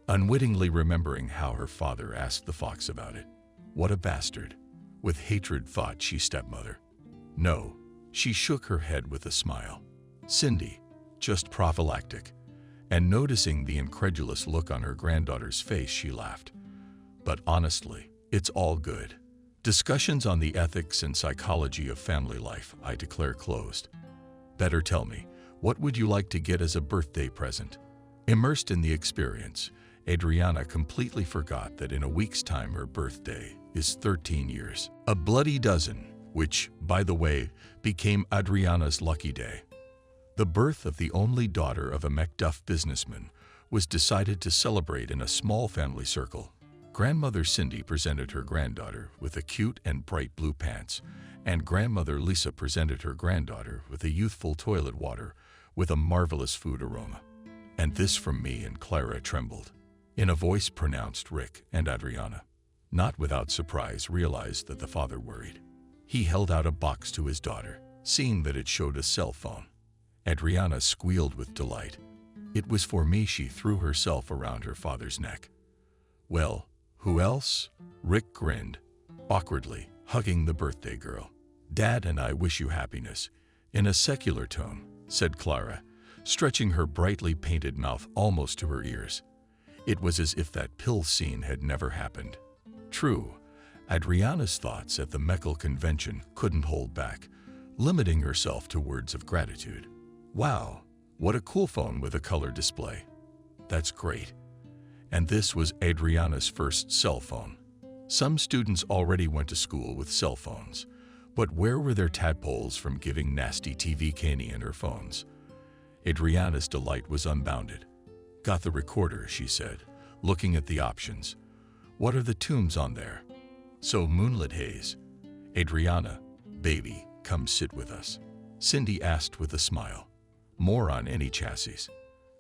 unwittingly remembering how her father asked the fox about it. What a bastard, with hatred thought she stepmother. No, she shook her head with a smile. Cindy, just prophylactic. And noticing the incredulous look on her granddaughter's face, she laughed. "But honestly, it's all good. Discussions on the ethics and psychology of family life, I declare closed. Better tell me, what would you like to get as a birthday present?" Immersed in the experience, Adriana completely forgot that in a week's time her birthday is 13 years. A bloody dozen, which, by the way, became Adriana's lucky day. The birth of the only daughter of a Macduff businessman was decided to celebrate in a small family circle. Grandmother Cindy presented her granddaughter with a cute and bright blue pants, and Grandmother Lisa presented her granddaughter with a youthful toilet water with a marvelous food aroma. "And this from me," and Clara trembled. In a voice pronounced Rick and Adriana, not without surprise, realized that the father worried. He held out a box to his daughter, seeing that it showed a cell phone. Adriana squealed with delight. "It was for me," she threw herself around her father's neck. "Well, who else?" Rick grinned, awkwardly, hugging the birthday girl. "Dad and I wish you happiness," in a secular tone, said Clara, stretching her brightly painted mouth almost to her ears. It was as if that pill scene had never happened. True, Adriana's thoughts at the Meckel convention couldn't hold back, limiting herself to words of gratitude. "Wow, what a cool phone with a color display. That's great." And this was Adriana's first cell phone. Some students already went to school with cell phones, but where were their tadpoles from giving nasty TV Caney in her phones? Adriana's delight was unbounded. "Got the recorder," she said, looking at the options. "What are the tunes on there?" "So Moonlit Haze." "Adriana, baby, come sit with us," Cindy asked with a smile. "More on any chassis."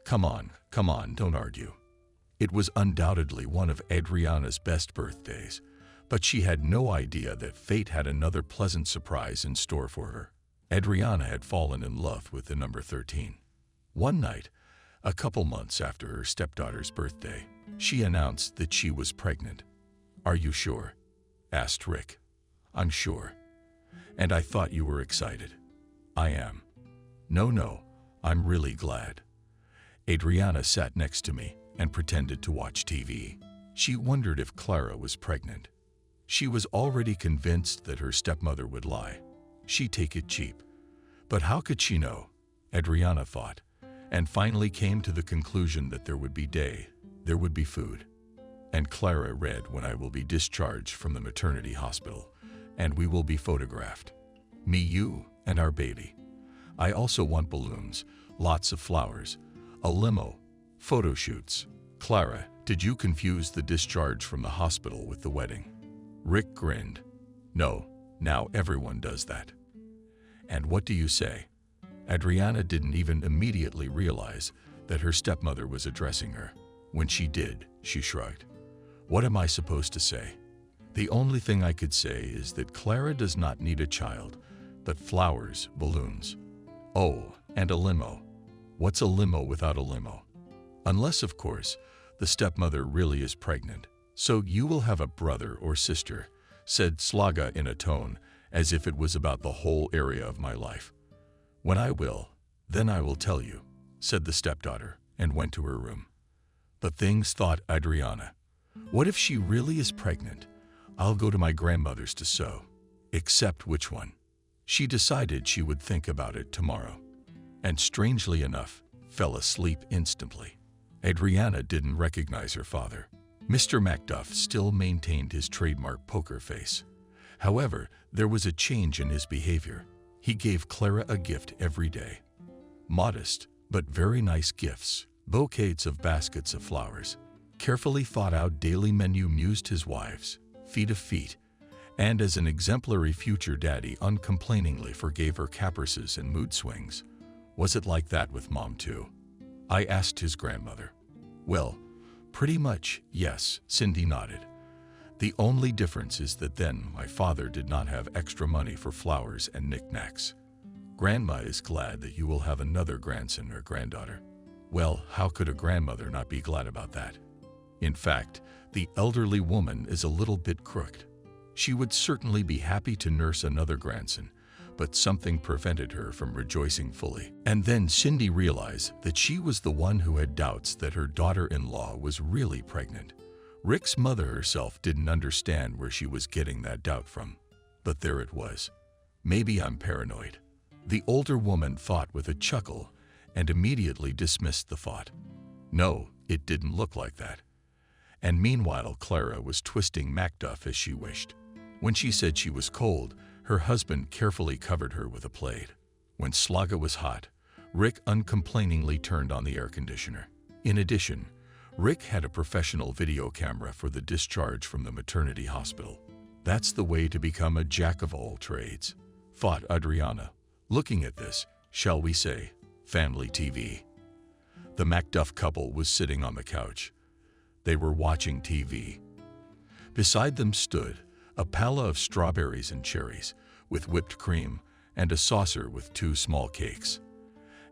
Come on, don't argue." It was undoubtedly one of Adriana's best birthdays, but she had no idea that fate had another pleasant surprise in store for her. Adriana had fallen in love with the number 13. One night, a couple months after her stepdaughter's birthday, she announced that she was pregnant. "Are you sure?" asked Rick. "I'm sure. And I thought you were excited." "I am." No, I'm really glad." Adriana sat next to me and pretended to watch TV. She wondered if Clara was pregnant. She was already convinced that her stepmother would lie. She'd take it cheap. But how could she know? Adriana thought, and finally came to the conclusion that there would be food. And Clara read when I will be discharged from the maternity hospital, and we will be photographed. Me, you, and our baby. I also want balloons, lots of flowers, a limo, photo shoots. Clara, did you confuse the discharge from the hospital with the wedding? Rick grinned. No, now everyone does that. And what do you say? Adriana didn't even immediately realize that her stepmother was addressing her. When she did, she shrugged. What am I supposed to say? The only thing I could say is that Clara does not need a child, but flowers, balloons. Oh, and a limo. What's a limo without a limo? Unless, of course, the stepmother really is pregnant. So you will have a brother or sister, said Slaga in a tone as if it was about the whole area of my life. When I will, then I will tell you, said the stepdaughter, and went to her room. But things, thought Adriana. What if she really is pregnant? I'll go to my grandmother's to sew. Except which one? She decided she would think about it tomorrow. And strangely enough, fell asleep instantly. Adriana didn't recognize her father. Mr. Macduff still maintained his trademark poker face. However, there was a change in his behavior. He gave Clara a gift every day. Modest, but very nice gifts, bouquets of baskets of flowers. Carefully thought out daily menu mused his wives, feet of feet, and as an exemplary future daddy uncomplainingly forgave her caprices and mood swings. Was it like that with Mom too? I asked his grandmother. Well, Pretty much, yes, Cindy nodded. The only difference is that then my father did not have extra money for flowers and knickknacks. Grandma is glad that you will have another grandson or granddaughter. Well, how could a grandmother not be glad about that? In fact, the elderly woman is a little bit crooked. She would certainly be happy to nurse another grandson, but something prevented her from rejoicing fully. And then Cindy realized that she was the one who had doubts that her daughter-in-law was really pregnant. Rick's mother herself didn't understand where she was getting that doubt from. But there it was. Maybe I'm paranoid. The older woman thought with a chuckle and immediately dismissed the thought. No, it didn't look like that. And meanwhile, Clara was twisting Macduff as she wished. When she said she was cold, her husband carefully covered her with a plaid. When Slaga was hot, Rick uncomplainingly turned on the air conditioner. In addition, Rick had a professional video camera for the discharge from the maternity hospital. That's the way to become a jack of all trades, thought Adriana, looking at this, shall we say, family TV. The Macduff couple was sitting on the couch. They were watching TV. Beside them stood a palla of strawberries and cherries with whipped cream and a saucer with 2 small cakes.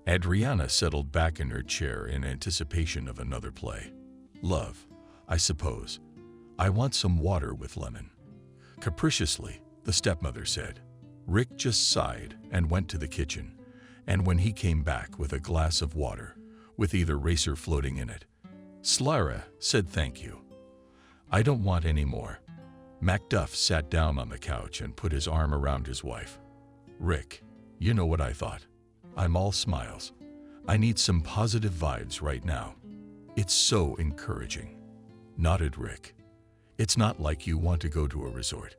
Adriana settled back in her chair in anticipation of another play. Love, I suppose. I want some water with lemon. Capriciously, the stepmother said. Rick just sighed and went to the kitchen, and when he came back with a glass of water, with either racer floating in it, Slara said thank you. I don't want any more. Macduff sat down on the couch and put his arm around his wife. Rick, you know what I thought. I'm all smiles. I need some positive vibes right now. It's so encouraging. Nodded Rick. It's not like you want to go to a resort.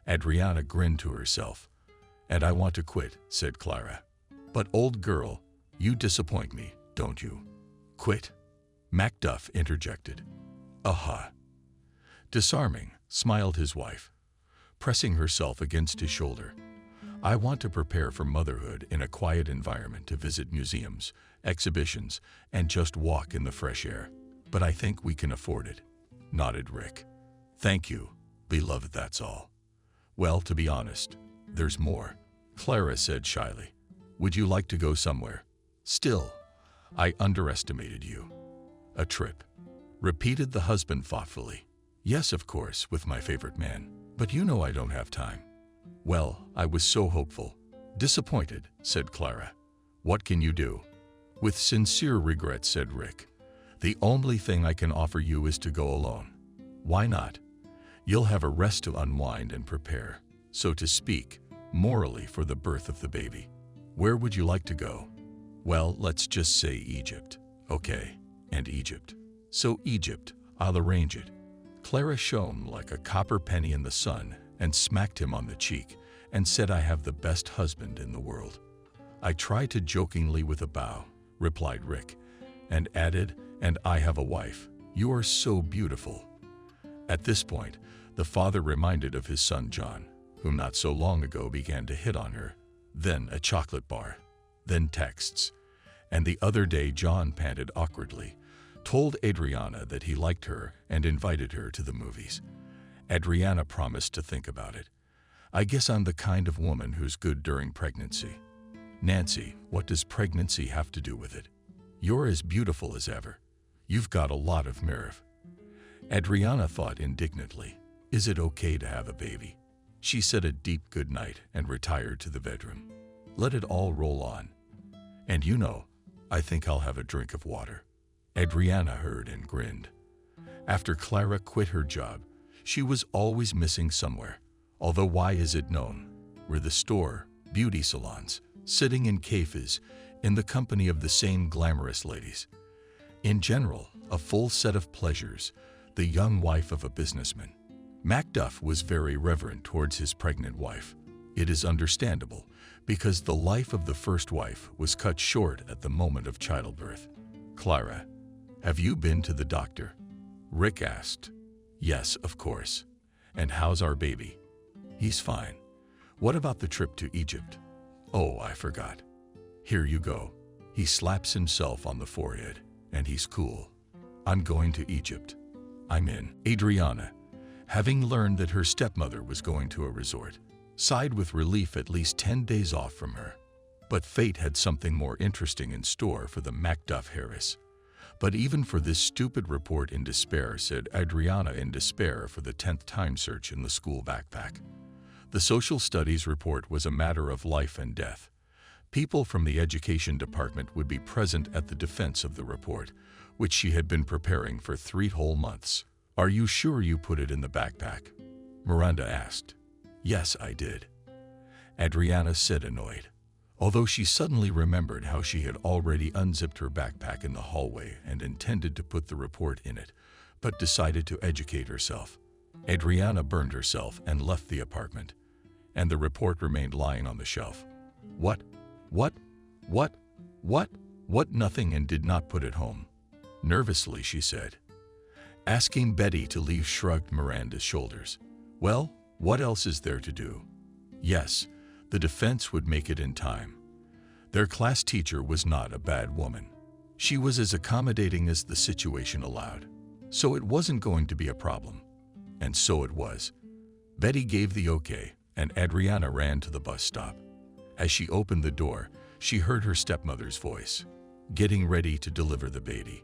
Adriana grinned to herself. And I want to quit, said Clara. But old girl, you disappoint me, don't you? Quit? Macduff interjected. Aha. Disarming, smiled his wife, pressing herself against his shoulder. I want to prepare for motherhood in a quiet environment to visit museums, exhibitions, and just walk in the fresh air. But I think we can afford it, nodded Rick. Thank you, beloved, that's all. Well, to be honest, there's more, Clara said shyly. Would you like to go somewhere? Still, I underestimated you. A trip, repeated the husband thoughtfully. Yes, of course, with my favorite man, but you know I don't have time. Well, I was so hopeful. Disappointed, said Clara. What can you do? With sincere regret, said Rick. The only thing I can offer you is to go alone. Why not? You'll have a rest to unwind and prepare, so to speak, morally for the birth of the baby. Where would you like to go? Well, let's just say Egypt. Okay, and Egypt. So Egypt, I'll arrange it. Clara shone like a copper penny in the sun and smacked him on the cheek and said, I have the best husband in the world. I tried to jokingly with a bow, replied Rick, and added, and I have a wife. You are so beautiful. At this point, the father reminded of his son John, whom not so long ago began to hit on her, then a chocolate bar, then texts, and the other day John panted awkwardly, told Adriana that he liked her and invited her to the movies. Adriana promised to think about it. I guess I'm the kind of woman who's good during pregnancy. Nancy, what does pregnancy have to do with it? You're as beautiful as ever. You've got a lot of nerve. Adriana thought indignantly, is it okay to have a baby? She said a deep goodnight and retired to the bedroom. Let it all roll on. And you know, I think I'll have a drink of water. Adriana heard and grinned. After Clara quit her job, she was always missing somewhere, although why is it known? Were the store, beauty salons, sitting in cafes, in the company of the same glamorous ladies. In general, a full set of pleasures, the young wife of a businessman. Macduff was very reverent towards his pregnant wife. It is understandable, because the life of the first wife was cut short at the moment of childbirth. Clara, have you been to the doctor? Rick asked. Yes, of course. And how's our baby? He's fine. What about the trip to Egypt? Oh, I forgot. Here you go. He slaps himself on the forehead, and he's cool. I'm going to Egypt. I'm in. Adriana, having learned that her stepmother was going to a resort, sighed with relief at least 10 days off from her. But fate had something more interesting in store for the Macduff Harris. But even for this stupid report in despair, said Adriana in despair for the 10th time search in the school backpack. The social studies report was a matter of life and death. People from the education department would be present at the defense of the report, which she had been preparing for 3 whole months. Are you sure you put it in the backpack? Miranda asked. Yes, I did. Adriana said, annoyed, although she suddenly remembered how she had already unzipped her backpack in the hallway and intended to put the report in it, but decided to educate herself. Adriana burned herself and left the apartment, and the report remained lying on the shelf. What? Nothing, and did not put it home. Nervously, she said. Asking Betty to leave shrugged Miranda's shoulders. Well, what else is there to do? Yes, the defense would make it in time. Their class teacher was not a bad woman. She was as accommodating as the situation allowed, so it wasn't going to be a problem. And so it was. Betty gave the okay, and Adriana ran to the bus stop. As she opened the door, she heard her stepmother's voice, getting ready to deliver the baby.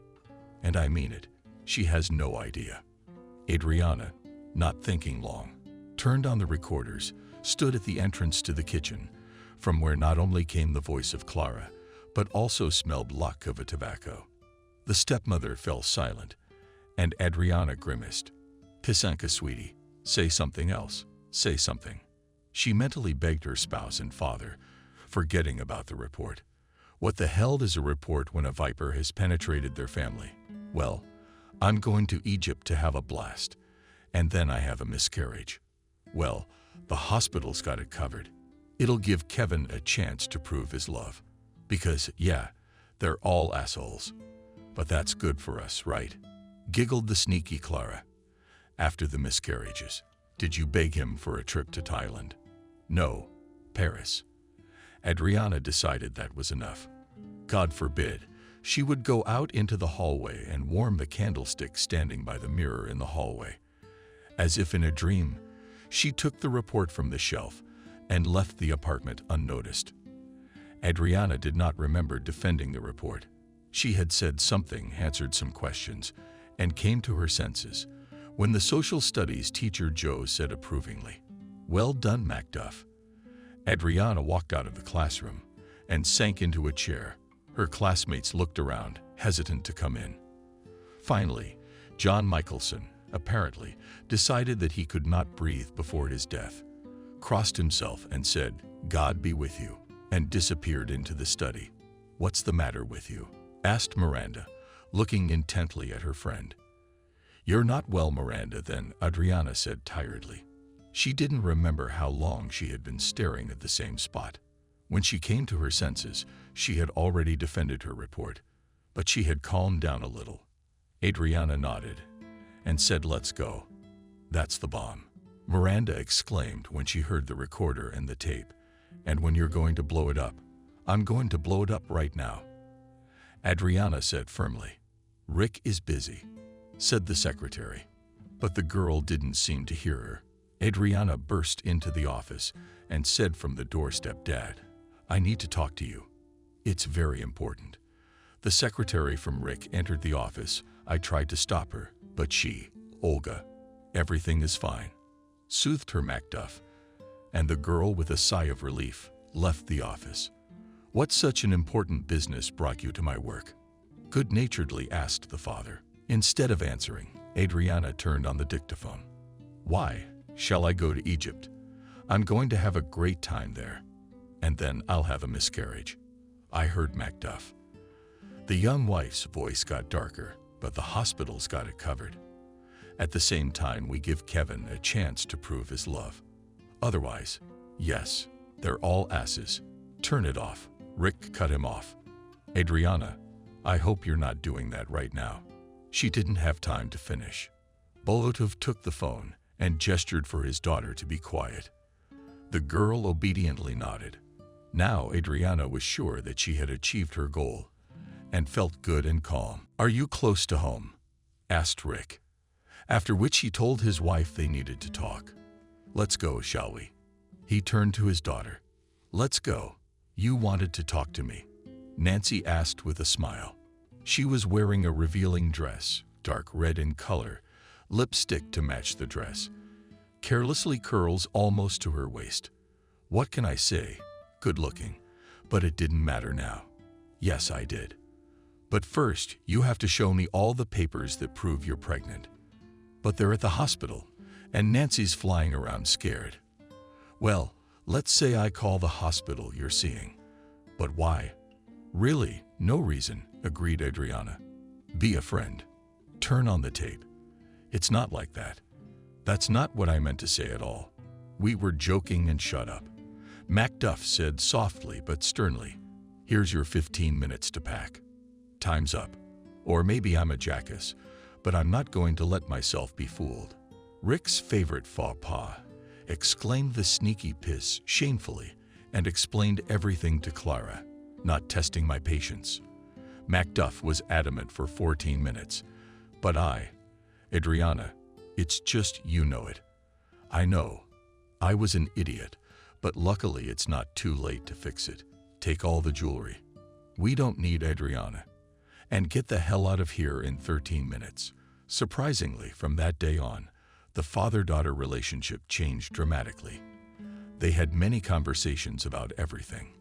And I mean it, she has no idea. Adriana, not thinking long, turned on the recorders, stood at the entrance to the kitchen, from where not only came the voice of Clara, but also smelled like of a tobacco. The stepmother fell silent, and Adriana grimaced. Pisanka, sweetie, say something else, say something. She mentally begged her spouse and father, forgetting about the report. What the hell does a report when a viper has penetrated their family? Well, I'm going to Egypt to have a blast, and then I have a miscarriage. Well, the hospital's got it covered. It'll give Kevin a chance to prove his love. Because, yeah, they're all assholes. But that's good for us, right? Giggled the sneaky Clara. After the miscarriages, did you beg him for a trip to Thailand? No, Paris. Adriana decided that was enough. God forbid, she would go out into the hallway and warm the candlestick standing by the mirror in the hallway. As if in a dream, she took the report from the shelf and left the apartment unnoticed. Adriana did not remember defending the report. She had said something, answered some questions, and came to her senses when the social studies teacher Joe said approvingly, "Well done, Macduff." Adriana walked out of the classroom and sank into a chair. Her classmates looked around, hesitant to come in. Finally, John Michelson, apparently, decided that he could not breathe before his death, crossed himself and said, "God be with you," and disappeared into the study. "What's the matter with you?" asked Miranda, looking intently at her friend. "You're not well, Miranda, then," Adriana said tiredly. She didn't remember how long she had been staring at the same spot. When she came to her senses, she had already defended her report, but she had calmed down a little. Adriana nodded and said, "Let's go." "That's the bomb," Miranda exclaimed when she heard the recorder and the tape. "And when you're going to blow it up?" "I'm going to blow it up right now," Adriana said firmly. "Rick is busy," said the secretary. But the girl didn't seem to hear her. Adriana burst into the office and said from the doorstep, "Dad, I need to talk to you. It's very important." The secretary from Rick entered the office. I tried to stop her, but she, Olga, "Everything is fine," soothed her Macduff, and the girl, with a sigh of relief, left the office. "What such an important business brought you to my work?" good-naturedly asked the father. Instead of answering, Adriana turned on the dictaphone. "Why? Shall I go to Egypt? I'm going to have a great time there. And then I'll have a miscarriage. I heard Macduff." The young wife's voice got darker, but the hospital's got it covered. "At the same time, we give Kevin a chance to prove his love. Otherwise, yes, they're all asses. Turn it off." Rick cut him off. "Adriana, I hope you're not doing that right now." She didn't have time to finish. Bolotov took the phone and gestured for his daughter to be quiet. The girl obediently nodded. Now Adriana was sure that she had achieved her goal and felt good and calm. "Are you close to home?" asked Rick, after which he told his wife they needed to talk. Let's go, shall we? He turned to his daughter. Let's go. You wanted to talk to me, Nancy asked with a smile. She was wearing a revealing dress, dark red in color, lipstick to match the dress, carelessly curls almost to her waist. What can I say? Good looking. But it didn't matter now. Yes, I did. But first, you have to show me all the papers that prove you're pregnant. But they're at the hospital, and Nancy's flying around scared. Well, let's say I call the hospital you're seeing. But why? Really, no reason, agreed Adriana. Be a friend. Turn on the tape. It's not like that. That's not what I meant to say at all. We were joking, and shut up. Macduff said softly but sternly, here's your 15 minutes to pack. Time's up. Or maybe I'm a jackass, but I'm not going to let myself be fooled. Rick's favorite faux pas, exclaimed the sneaky piss shamefully, and explained everything to Clara, not testing my patience. Macduff was adamant for 14 minutes, but Adriana, it's just you know it. I know. I was an idiot, but luckily it's not too late to fix it. Take all the jewelry. We don't need Adriana. And get the hell out of here in 13 minutes. Surprisingly, from that day on, the father-daughter relationship changed dramatically. They had many conversations about everything.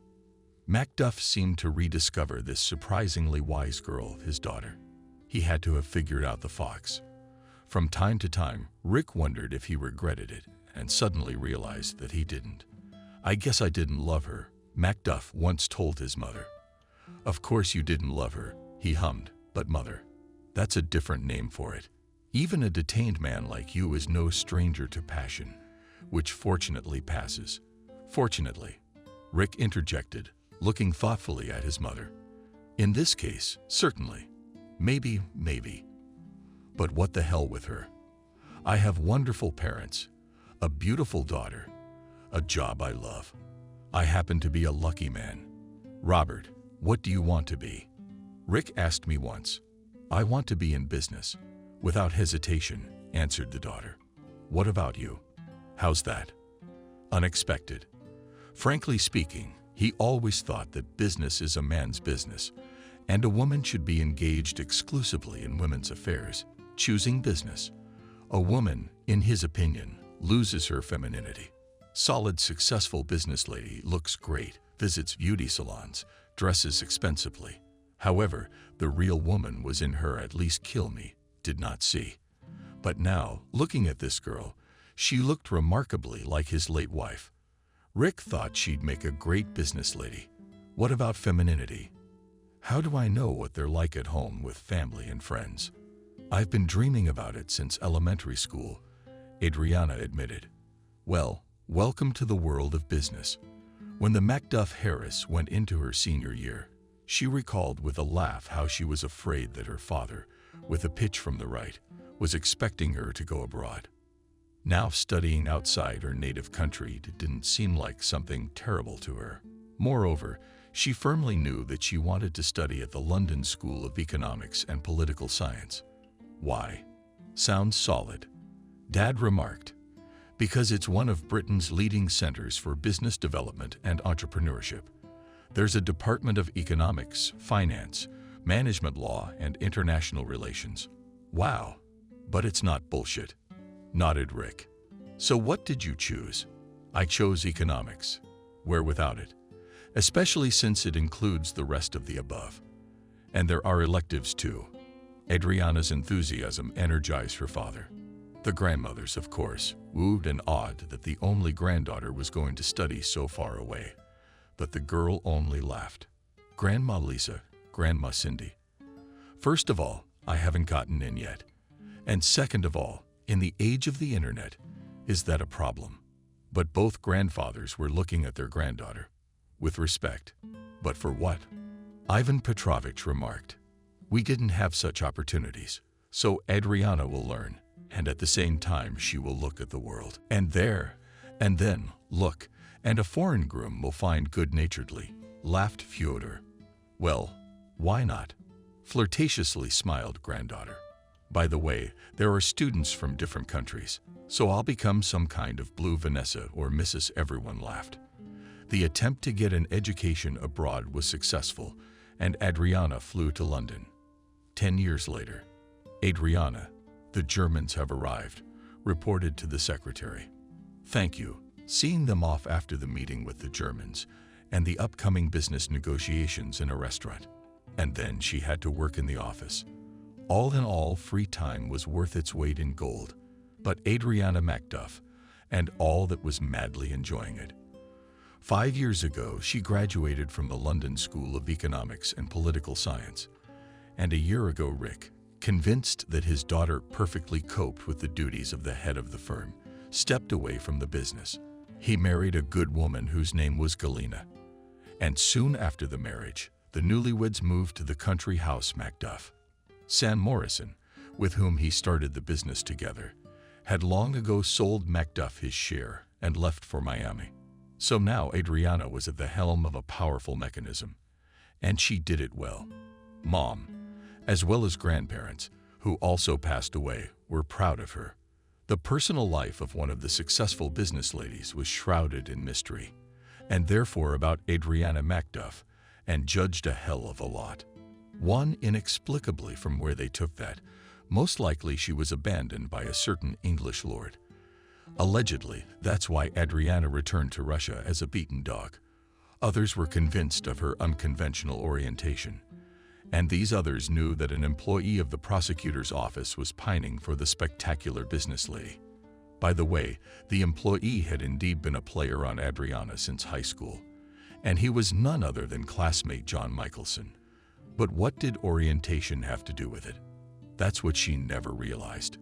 Macduff seemed to rediscover this surprisingly wise girl, his daughter. He had to have figured out the fox. From time to time, Rick wondered if he regretted it, and suddenly realized that he didn't. I guess I didn't love her, Macduff once told his mother. Of course you didn't love her, he hummed, but mother, that's a different name for it. Even a detained man like you is no stranger to passion, which fortunately passes. Fortunately, Rick interjected, looking thoughtfully at his mother. In this case, certainly. Maybe. But what the hell with her? I have wonderful parents, a beautiful daughter, a job I love. I happen to be a lucky man. Robert, what do you want to be? Rick asked me once. I want to be in business. Without hesitation, answered the daughter. What about you? How's that? Unexpected. Frankly speaking, he always thought that business is a man's business, and a woman should be engaged exclusively in women's affairs, choosing business. A woman, in his opinion, loses her femininity. Solid, successful business lady looks great, visits beauty salons, dresses expensively. However, the real woman was in her at least kill me, did not see. But now, looking at this girl, she looked remarkably like his late wife. Rick thought she'd make a great business lady. What about femininity? How do I know what they're like at home with family and friends? I've been dreaming about it since elementary school, Adriana admitted. Well, welcome to the world of business. When the Macduff Harris went into her senior year, she recalled with a laugh how she was afraid that her father, with a pitch from the right, was expecting her to go abroad. Now studying outside her native country didn't seem like something terrible to her. Moreover, she firmly knew that she wanted to study at the London School of Economics and Political Science. Why? Sounds solid. Dad remarked. Because it's one of Britain's leading centers for business development and entrepreneurship. There's a Department of Economics, Finance, Management Law, and International Relations. Wow, but it's not bullshit, nodded Rick. So what did you choose? I chose economics. Where without it? Especially since it includes the rest of the above. And there are electives too. Adriana's enthusiasm energized her father. The grandmothers, of course, wooed and awed that the only granddaughter was going to study so far away. But the girl only laughed. Grandma Lisa, Grandma Cindy. First of all, I haven't gotten in yet. And second of all, in the age of the internet, is that a problem? But both grandfathers were looking at their granddaughter. With respect. But for what? Ivan Petrovich remarked. We didn't have such opportunities, so Adriana will learn, and at the same time she will look at the world. And then, look, and a foreign groom will find good-naturedly, laughed Fyodor. Well, why not? Flirtatiously smiled granddaughter. By the way, there are students from different countries, so I'll become some kind of blue Vanessa or Mrs. Everyone laughed. The attempt to get an education abroad was successful, and Adriana flew to London. 10 years later, Adriana, the Germans have arrived, reported to the secretary. Thank you. Seeing them off after the meeting with the Germans and the upcoming business negotiations in a restaurant. And then she had to work in the office. All in all, free time was worth its weight in gold. But Adriana Macduff, and all that was madly enjoying it. 5 years ago, she graduated from the London School of Economics and Political Science. And a year ago, Rick, convinced that his daughter perfectly coped with the duties of the head of the firm, stepped away from the business. He married a good woman whose name was Galena. And soon after the marriage, the newlyweds moved to the country house Macduff. Sam Morrison, with whom he started the business together, had long ago sold Macduff his share and left for Miami. So now Adriana was at the helm of a powerful mechanism, and she did it well. Mom, as well as grandparents, who also passed away, were proud of her. The personal life of one of the successful business ladies was shrouded in mystery, and therefore about Adriana Macduff, and judged a hell of a lot. One, inexplicably from where they took that, most likely she was abandoned by a certain English lord. Allegedly, that's why Adriana returned to Russia as a beaten dog. Others were convinced of her unconventional orientation, and these others knew that an employee of the prosecutor's office was pining for the spectacular business lady. By the way, the employee had indeed been a player on Adriana since high school, and he was none other than classmate John Michelson. But what did orientation have to do with it? That's what she never realized.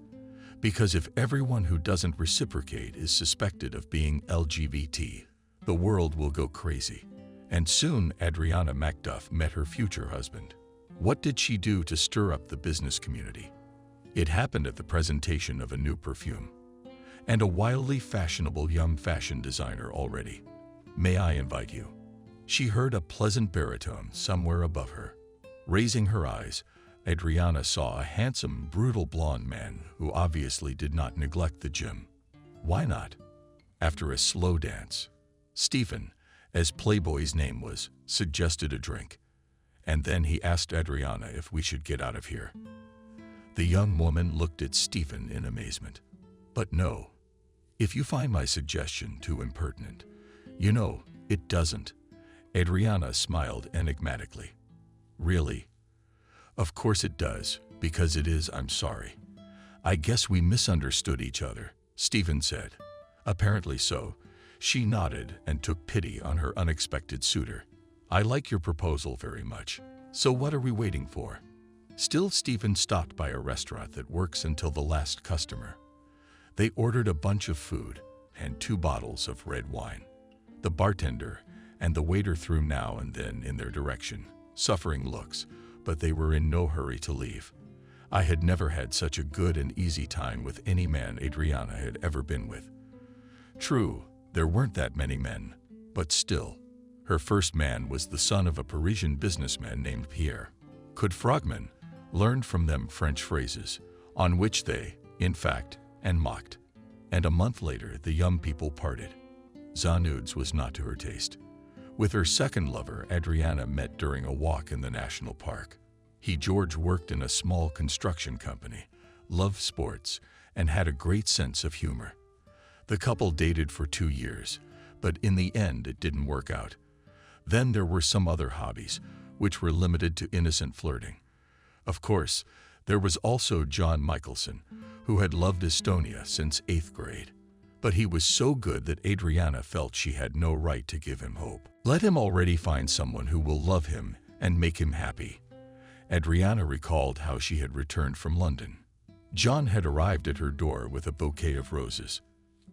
Because if everyone who doesn't reciprocate is suspected of being LGBT, the world will go crazy. And soon Adriana Macduff met her future husband. What did she do to stir up the business community? It happened at the presentation of a new perfume, and a wildly fashionable young fashion designer already. May I invite you? She heard a pleasant baritone somewhere above her. Raising her eyes, Adriana saw a handsome, brutal blonde man who obviously did not neglect the gym. Why not? After a slow dance, Stephen, as Playboy's name was, suggested a drink, and then he asked Adriana if we should get out of here. The young woman looked at Stephen in amazement. But no, if you find my suggestion too impertinent, you know, it doesn't. Adriana smiled enigmatically. Really? Of course it does, because it is. I'm sorry. I guess we misunderstood each other, Stephen said. Apparently so. She nodded and took pity on her unexpected suitor. I like your proposal very much. So what are we waiting for? Still, Stephen stopped by a restaurant that works until the last customer. They ordered a bunch of food and 2 bottles of red wine. The bartender and the waiter threw now and then in their direction, suffering looks, but they were in no hurry to leave. I had never had such a good and easy time with any man Adriana had ever been with. True, there weren't that many men, but still, her first man was the son of a Parisian businessman named Pierre. Could Frogman learned from them French phrases, on which they, in fact, and mocked. And a month later, the young people parted. Zanuds was not to her taste. With her second lover, Adriana met during a walk in the national park. George worked in a small construction company, loved sports, and had a great sense of humor. The couple dated for 2 years, but in the end it didn't work out. Then there were some other hobbies, which were limited to innocent flirting. Of course, there was also John Michelson, who had loved Estonia since 8th grade. But he was so good that Adriana felt she had no right to give him hope. Let him already find someone who will love him and make him happy. Adriana recalled how she had returned from London. John had arrived at her door with a bouquet of roses.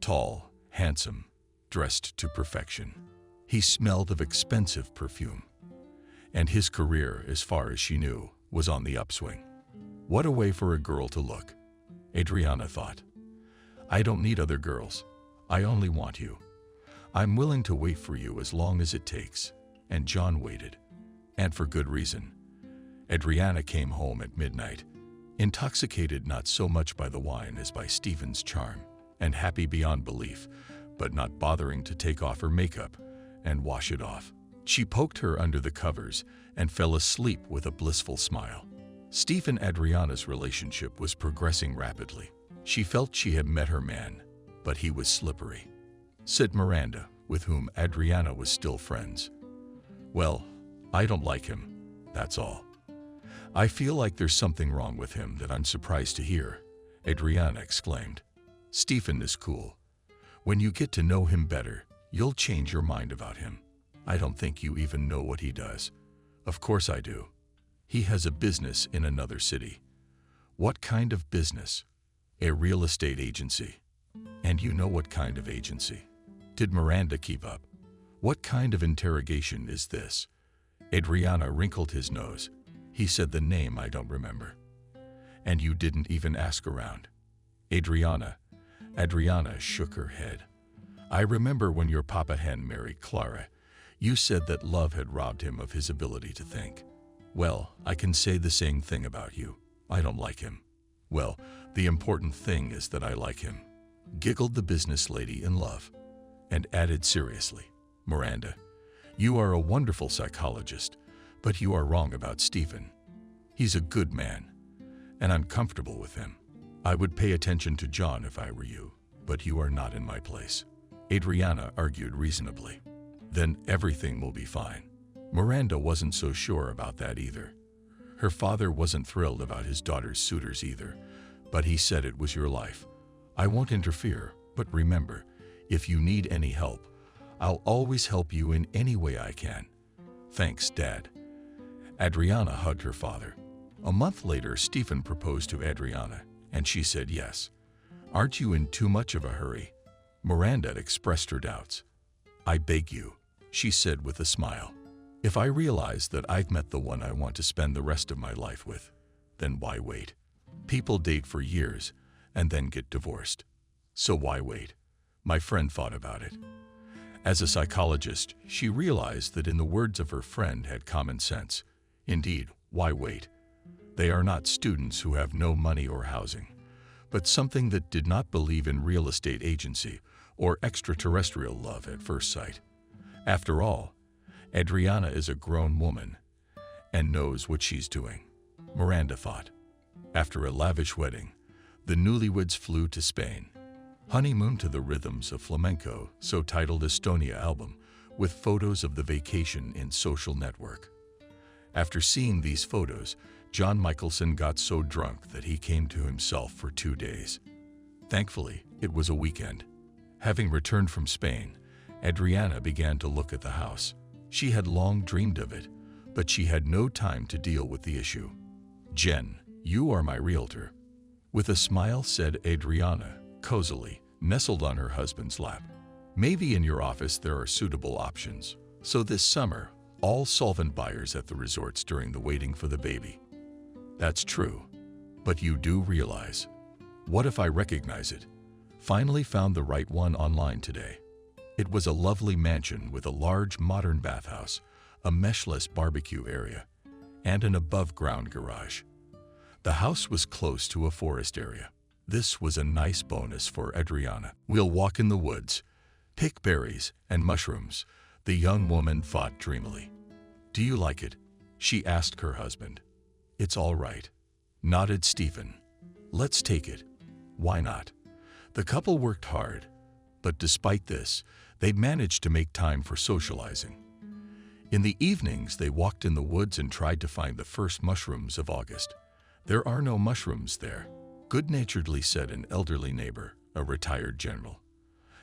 Tall, handsome, dressed to perfection. He smelled of expensive perfume. And his career, as far as she knew, was on the upswing. What a way for a girl to look, Adriana thought. I don't need other girls. I only want you. I'm willing to wait for you as long as it takes. And John waited. And for good reason. Adriana came home at midnight. intoxicated not so much by the wine as by Stephen's charm, and happy beyond belief, but not bothering to take off her makeup and wash it off. She poked her under the covers and fell asleep with a blissful smile. Stephen Adriana's relationship was progressing rapidly. She felt she had met her man, but he was slippery, said Miranda, with whom Adriana was still friends. Well, I don't like him, that's all. I feel like there's something wrong with him that I'm surprised to hear, Adriana exclaimed. Stephen is cool. When you get to know him better, you'll change your mind about him. I don't think you even know what he does. Of course I do. He has a business in another city. What kind of business? A real estate agency. And you know what kind of agency? Did Miranda keep up? What kind of interrogation is this? Adriana wrinkled his nose. He said the name I don't remember. And you didn't even ask around. Adriana shook her head. I remember when your papa hen married Clara, you said that love had robbed him of his ability to think. Well, I can say the same thing about you. I don't like him. Well, the important thing is that I like him, giggled the business lady in love, and added seriously, Miranda, you are a wonderful psychologist, but you are wrong about Stephen. He's a good man, and I'm comfortable with him. I would pay attention to John if I were you, but you are not in my place. Adriana argued reasonably. Then everything will be fine. Miranda wasn't so sure about that either. Her father wasn't thrilled about his daughter's suitors either, but he said it was your life. I won't interfere, but remember, if you need any help, I'll always help you in any way I can. Thanks, Dad. Adriana hugged her father. A month later, Stephen proposed to Adriana, and she said yes. Aren't you in too much of a hurry? Miranda expressed her doubts. I beg you, she said with a smile. If I realize that I've met the one I want to spend the rest of my life with, then why wait? People date for years and then get divorced. So why wait? My friend thought about it. As a psychologist, she realized that in the words of her friend had common sense. Indeed, why wait? They are not students who have no money or housing, but something that did not believe in real estate agency or extraterrestrial love at first sight. After all, Adriana is a grown woman and knows what she's doing, Miranda thought. After a lavish wedding, the newlyweds flew to Spain. Honeymoon to the rhythms of flamenco, so titled Estonia album, with photos of the vacation in social network. After seeing these photos, John Michelson got so drunk that he came to himself for 2 days. Thankfully, it was a weekend. Having returned from Spain, Adriana began to look at the house. She had long dreamed of it, but she had no time to deal with the issue. Jen, you are my realtor. With a smile said Adriana, cozily, nestled on her husband's lap. Maybe in your office there are suitable options. So this summer, all solvent buyers at the resorts during the waiting for the baby. That's true, but you do realize. What if I recognize it? Finally found the right one online today. It was a lovely mansion with a large modern bathhouse, a meshless barbecue area, and an above-ground garage. The house was close to a forest area. This was a nice bonus for Adriana. We'll walk in the woods, pick berries and mushrooms, the young woman thought dreamily. Do you like it? She asked her husband. It's all right, nodded Stephen. Let's take it. Why not? The couple worked hard, but despite this, they managed to make time for socializing. In the evenings, they walked in the woods and tried to find the first mushrooms of August. There are no mushrooms there, good-naturedly said an elderly neighbor, a retired general,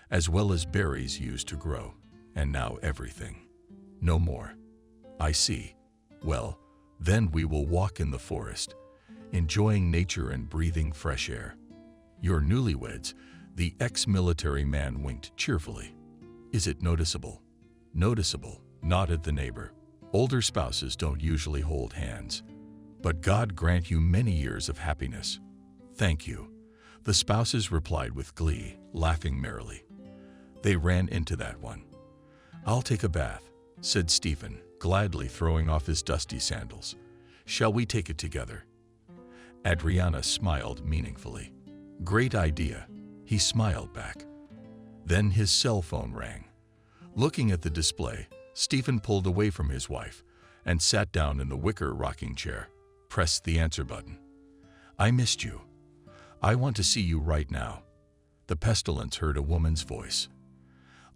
as well as berries used to grow, and now everything. No more. I see. Well, then we will walk in the forest, enjoying nature and breathing fresh air. Your newlyweds, the ex-military man winked cheerfully. Is it noticeable? Noticeable, nodded the neighbor. Older spouses don't usually hold hands. But God grant you many years of happiness. Thank you. The spouses replied with glee, laughing merrily. They ran into that one. I'll take a bath, said Stephen, gladly throwing off his dusty sandals. Shall we take it together? Adriana smiled meaningfully. Great idea, he smiled back. Then his cell phone rang. Looking at the display, Stephen pulled away from his wife and sat down in the wicker rocking chair, pressed the answer button. I missed you. I want to see you right now. The pestilence heard a woman's voice.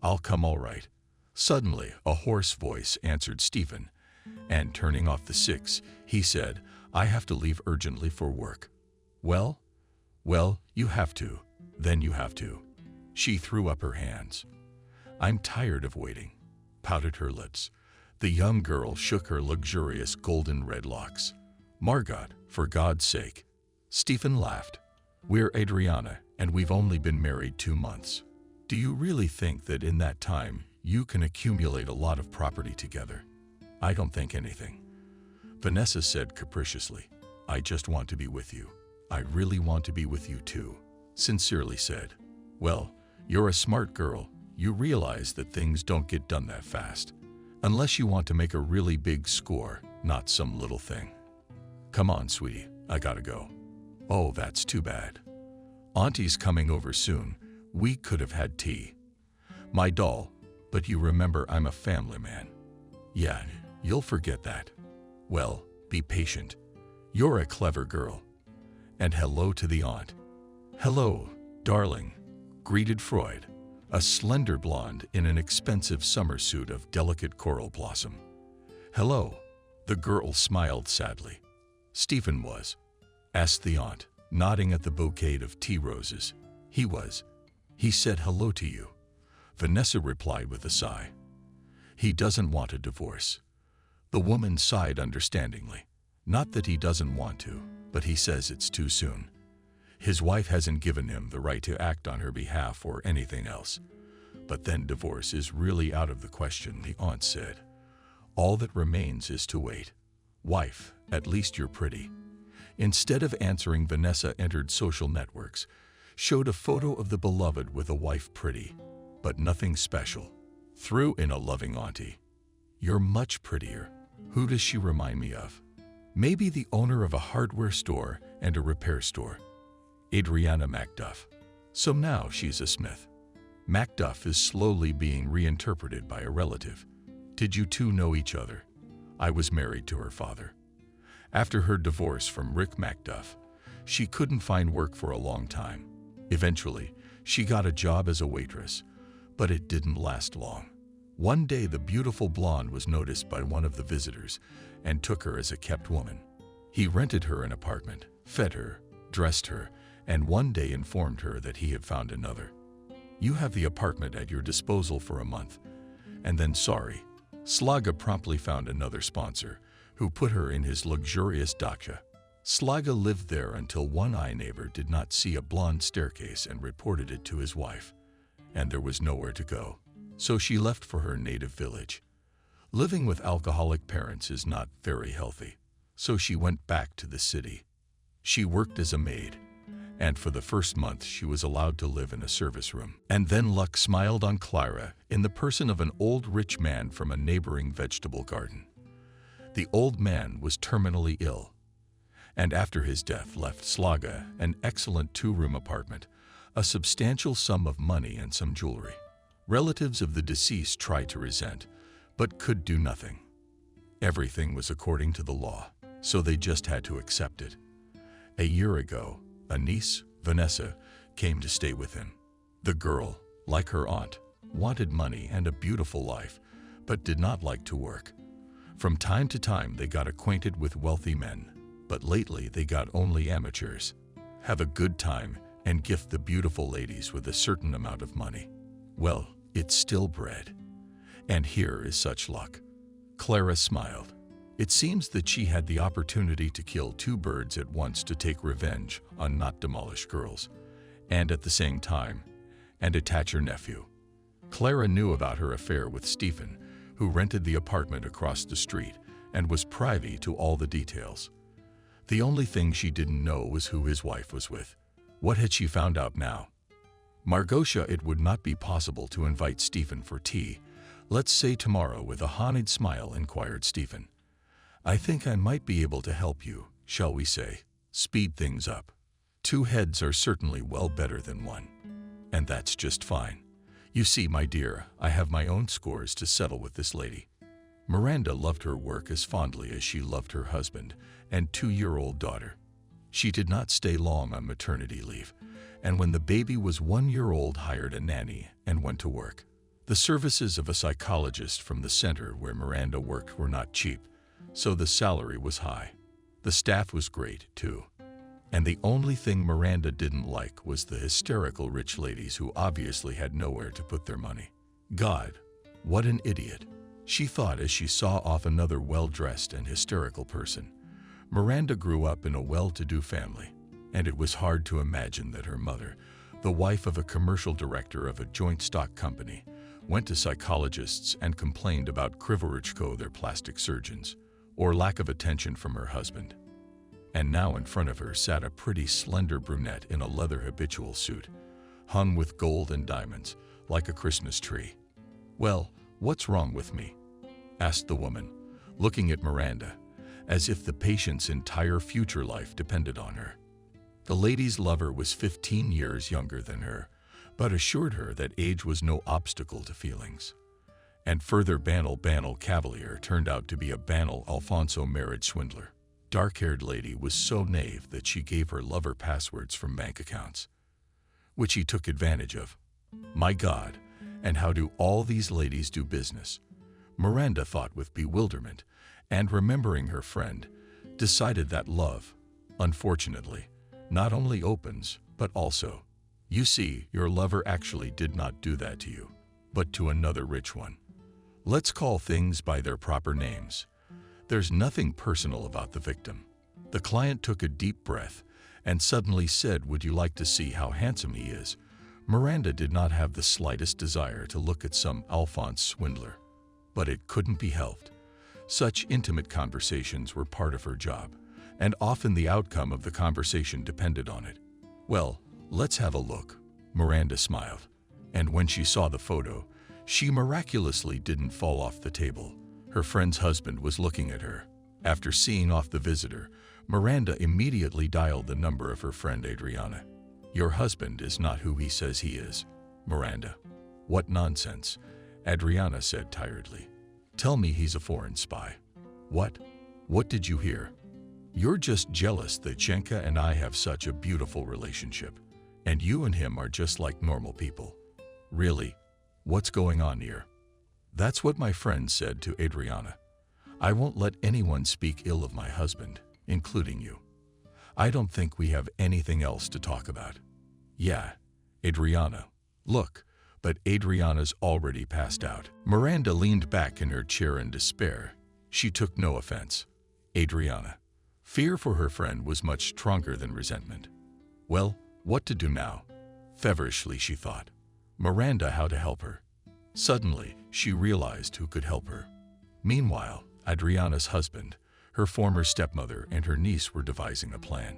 I'll come all right. Suddenly, a hoarse voice answered Stephen, and turning off the 6, he said, I have to leave urgently for work. Well, you have to. Then you have to. She threw up her hands. I'm tired of waiting, pouted her lips. The young girl shook her luxurious golden red locks. Margot, for God's sake. Stephen laughed. We're Adriana, and we've only been married 2 months. Do you really think that in that time you can accumulate a lot of property together? I don't think anything. Vanessa said capriciously. I just want to be with you. I really want to be with you too, sincerely said. Well, you're a smart girl. You realize that things don't get done that fast. Unless you want to make a really big score, not some little thing. Come on, sweetie, I gotta go. Oh, that's too bad. Auntie's coming over soon. We could have had tea. My doll, but you remember I'm a family man. Yeah, you'll forget that. Well, be patient. You're a clever girl. And hello to the aunt. Hello, darling, greeted Freud, a slender blonde in an expensive summer suit of delicate coral blossom. Hello, the girl smiled sadly. Stephen was, asked the aunt, nodding at the bouquet of tea roses. He was. He said hello to you. Vanessa replied with a sigh. He doesn't want a divorce. The woman sighed understandingly. Not that he doesn't want to, but he says it's too soon. His wife hasn't given him the right to act on her behalf or anything else. But then divorce is really out of the question, the aunt said. All that remains is to wait. Wife, at least you're pretty. Instead of answering, Vanessa entered social networks, showed a photo of the beloved with a wife pretty, but nothing special. Threw in a loving auntie. You're much prettier. Who does she remind me of? Maybe the owner of a hardware store and a repair store. Adriana Macduff. So now she's a Smith. Macduff is slowly being reinterpreted by a relative. Did you two know each other? I was married to her father. After her divorce from Rick Macduff, she couldn't find work for a long time. Eventually, she got a job as a waitress, but it didn't last long. One day, the beautiful blonde was noticed by one of the visitors and took her as a kept woman. He rented her an apartment, fed her, dressed her, and one day informed her that he had found another. You have the apartment at your disposal for a month. And then, sorry, Slaga promptly found another sponsor who put her in his luxurious dacha. Slaga lived there until one eye neighbor did not see a blonde staircase and reported it to his wife. And there was nowhere to go. So she left for her native village. Living with alcoholic parents is not very healthy, so she went back to the city. She worked as a maid, and for the first month she was allowed to live in a service room. And then luck smiled on Clara in the person of an old rich man from a neighboring vegetable garden. The old man was terminally ill, and after his death left Slaga an excellent 2-room apartment, a substantial sum of money and some jewelry. Relatives of the deceased tried to resent, but could do nothing. Everything was according to the law, so they just had to accept it. A year ago, a niece, Vanessa, came to stay with him. The girl, like her aunt, wanted money and a beautiful life, but did not like to work. From time to time, they got acquainted with wealthy men, but lately they got only amateurs. Have a good time and gift the beautiful ladies with a certain amount of money. Well, it's still bread. And here is such luck. Clara smiled. It seems that she had the opportunity to kill 2 birds at once to take revenge on not demolished girls, and at the same time, and attach her nephew. Clara knew about her affair with Stephen, who rented the apartment across the street and was privy to all the details. The only thing she didn't know was who his wife was with. What had she found out now? Margosia, it would not be possible to invite Stephen for tea. Let's say tomorrow, with a haunted smile, inquired Stephen. I think I might be able to help you, shall we say? Speed things up. Two heads are certainly well better than one. And that's just fine. You see, my dear, I have my own scores to settle with this lady. Miranda loved her work as fondly as she loved her husband and 2-year-old daughter. She did not stay long on maternity leave, and when the baby was 1 year old, hired a nanny and went to work. The services of a psychologist from the center where Miranda worked were not cheap, so the salary was high. The staff was great, too. And the only thing Miranda didn't like was the hysterical rich ladies who obviously had nowhere to put their money. God, what an idiot, she thought as she saw off another well-dressed and hysterical person. Miranda grew up in a well-to-do family, and it was hard to imagine that her mother, the wife of a commercial director of a joint stock company, went to psychologists and complained about Krivoruchko, their plastic surgeons, or lack of attention from her husband. And now in front of her sat a pretty slender brunette in a leather habitual suit, hung with gold and diamonds, like a Christmas tree. "Well, what's wrong with me?" asked the woman, looking at Miranda, as if the patient's entire future life depended on her. The lady's lover was 15 years younger than her, but assured her that age was no obstacle to feelings. And further, Banal Cavalier turned out to be a Banal Alfonso marriage swindler. Dark-haired lady was so naive that she gave her lover passwords from bank accounts, which he took advantage of. My God, and how do all these ladies do business? Miranda thought with bewilderment, and remembering her friend, decided that love, unfortunately, not only opens, but also. You see, your lover actually did not do that to you, but to another rich one. Let's call things by their proper names. There's nothing personal about the victim. The client took a deep breath and suddenly said, "Would you like to see how handsome he is?" Miranda did not have the slightest desire to look at some Alphonse swindler, but it couldn't be helped. Such intimate conversations were part of her job, and often the outcome of the conversation depended on it. "Well, let's have a look," Miranda smiled, and when she saw the photo, she miraculously didn't fall off the table. Her friend's husband was looking at her. After seeing off the visitor, Miranda immediately dialed the number of her friend Adriana. "Your husband is not who he says he is, Miranda." "What nonsense," Adriana said tiredly. "Tell me he's a foreign spy." "What? What did you hear?" "You're just jealous that Jenka and I have such a beautiful relationship, and you and him are just like normal people." "Really? What's going on here?" "That's what my friend said to Adriana. I won't let anyone speak ill of my husband, including you. I don't think we have anything else to talk about." "Yeah, Adriana. Look." But Adriana's already passed out. Miranda leaned back in her chair in despair. She took no offense. Adriana. Fear for her friend was much stronger than resentment. Well, what to do now? Feverishly she thought. Miranda, how to help her. Suddenly, she realized who could help her. Meanwhile, Adriana's husband, her former stepmother, and her niece were devising a plan.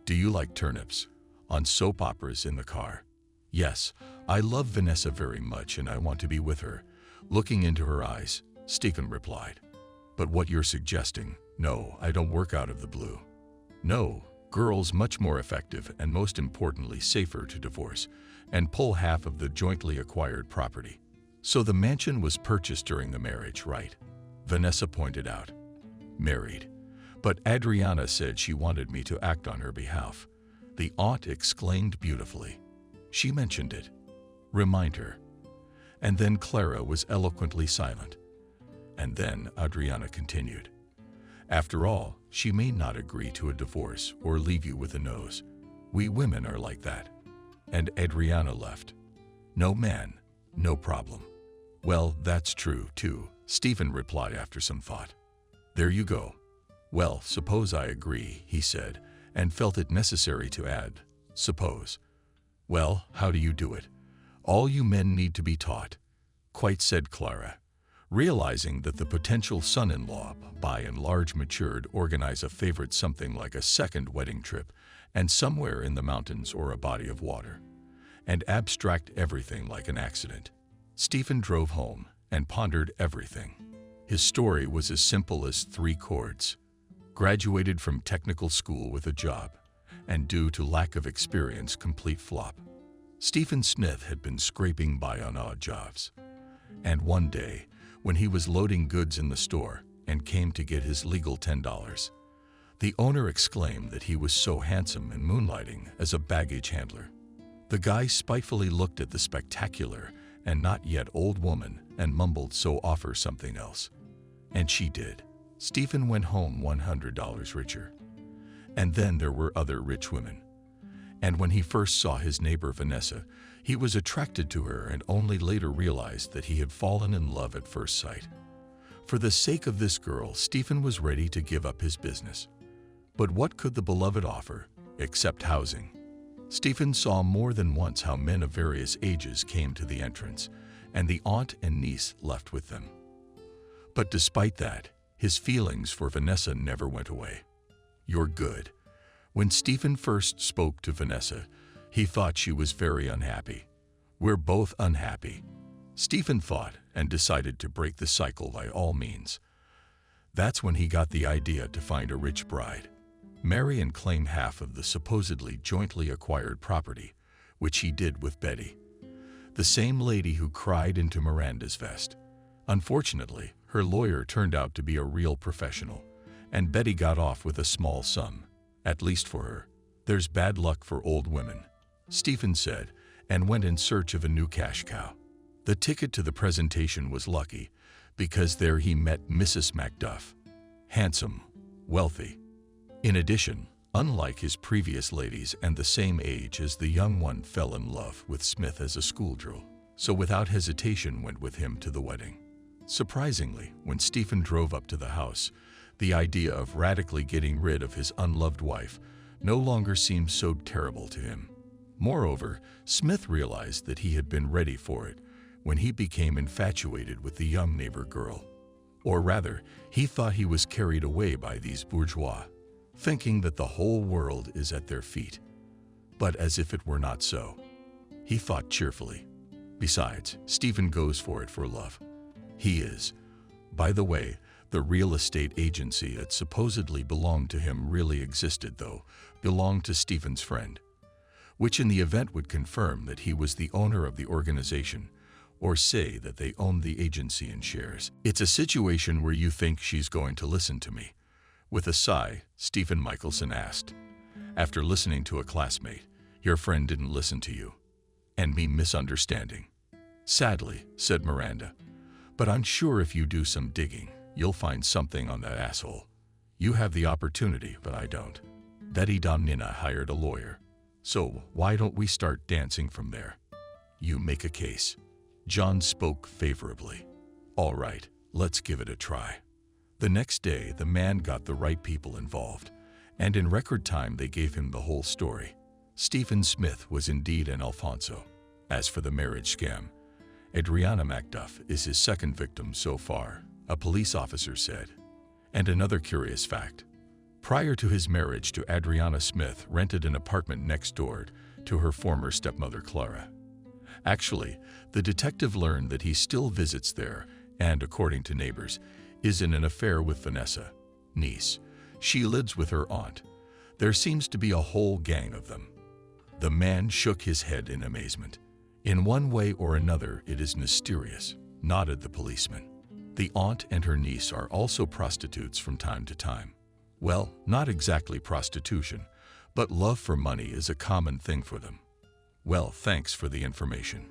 "Do you like turnips? On soap operas in the car?" "Yes, I love Vanessa very much and I want to be with her." Looking into her eyes, Stephen replied. "But what you're suggesting, no, I don't work out of the blue." "No, girls much more effective and most importantly safer to divorce and pull half of the jointly acquired property." "So the mansion was purchased during the marriage, right?" Vanessa pointed out. "Married. But Adriana said she wanted me to act on her behalf." The aunt exclaimed beautifully. "She mentioned it. Remind her." And then Clara was eloquently silent. And then Adriana continued. "After all, she may not agree to a divorce or leave you with a nose. We women are like that." And Adriana left. "No man, no problem." "Well, that's true, too," Stephen replied after some thought. "There you go." "Well, suppose I agree," he said, and felt it necessary to add, "suppose." "Well, how do you do it?" "All you men need to be taught." "Quite," said Clara, realizing that the potential son-in-law, by and large matured, organize a favorite something like a second wedding trip, and somewhere in the mountains or a body of water, and abstract everything like an accident. Stephen drove home and pondered everything. His story was as simple as 3 chords. Graduated from technical school with a job, and due to lack of experience, complete flop. Stephen Smith had been scraping by on odd jobs. And one day, when he was loading goods in the store and came to get his legal $10, the owner exclaimed that he was so handsome and moonlighting as a baggage handler. The guy spitefully looked at the spectacular and not yet old woman and mumbled, "So offer something else." And she did. Stephen went home $100 richer. And then there were other rich women. And when he first saw his neighbor Vanessa, he was attracted to her and only later realized that he had fallen in love at first sight. For the sake of this girl, Stephen was ready to give up his business. But what could the beloved offer, except housing? Stephen saw more than once how men of various ages came to the entrance, and the aunt and niece left with them. But despite that, his feelings for Vanessa never went away. "You're good." When Stephen first spoke to Vanessa, he thought she was very unhappy. "We're both unhappy," Stephen thought, and decided to break the cycle by all means. That's when he got the idea to find a rich bride, marry and claim half of the supposedly jointly acquired property, which he did with Betty, the same lady who cried into Miranda's vest. Unfortunately, her lawyer turned out to be a real professional, and Betty got off with a small sum, at least for her. "There's bad luck for old women," Stephen said, and went in search of a new cash cow. The ticket to the presentation was lucky, because there he met Mrs. Macduff, handsome, wealthy. In addition, unlike his previous ladies and the same age as the young one, fell in love with Smith as a schoolgirl, so without hesitation went with him to the wedding. Surprisingly, when Stephen drove up to the house, the idea of radically getting rid of his unloved wife no longer seemed so terrible to him. Moreover, Smith realized that he had been ready for it when he became infatuated with the young neighbor girl. Or rather, he thought he was carried away by these bourgeois, thinking that the whole world is at their feet. But as if it were not so, he thought cheerfully. Besides, Stephen goes for it for love. He is. By the way, the real estate agency that supposedly belonged to him really existed, though belonged to Stephen's friend, which in the event would confirm that he was the owner of the organization, or say that they owned the agency in shares. "It's a situation where you think she's going to listen to me?" With a sigh, Stephen Michelson asked. "After listening to a classmate, your friend didn't listen to you, and me misunderstanding." "Sadly," said Miranda, "but I'm sure if you do some digging, you'll find something on that asshole. You have the opportunity, but I don't. Betty Domnina hired a lawyer, so why don't we start dancing from there? You make a case." John spoke favorably. "All right, let's give it a try." The next day, the man got the right people involved, and in record time they gave him the whole story. Stephen Smith was indeed an Alfonso. As for the marriage scam, Adriana Macduff is his second victim so far, a police officer said. And another curious fact: prior to his marriage to Adriana, Smith rented an apartment next door to her former stepmother, Clara. Actually, the detective learned that he still visits there and, according to neighbors, is in an affair with Vanessa, niece. She lives with her aunt. There seems to be a whole gang of them. The man shook his head in amazement. "In one way or another, it is mysterious," nodded the policeman. "The aunt and her niece are also prostitutes from time to time. Well, not exactly prostitution, but love for money is a common thing for them." "Well, thanks for the information."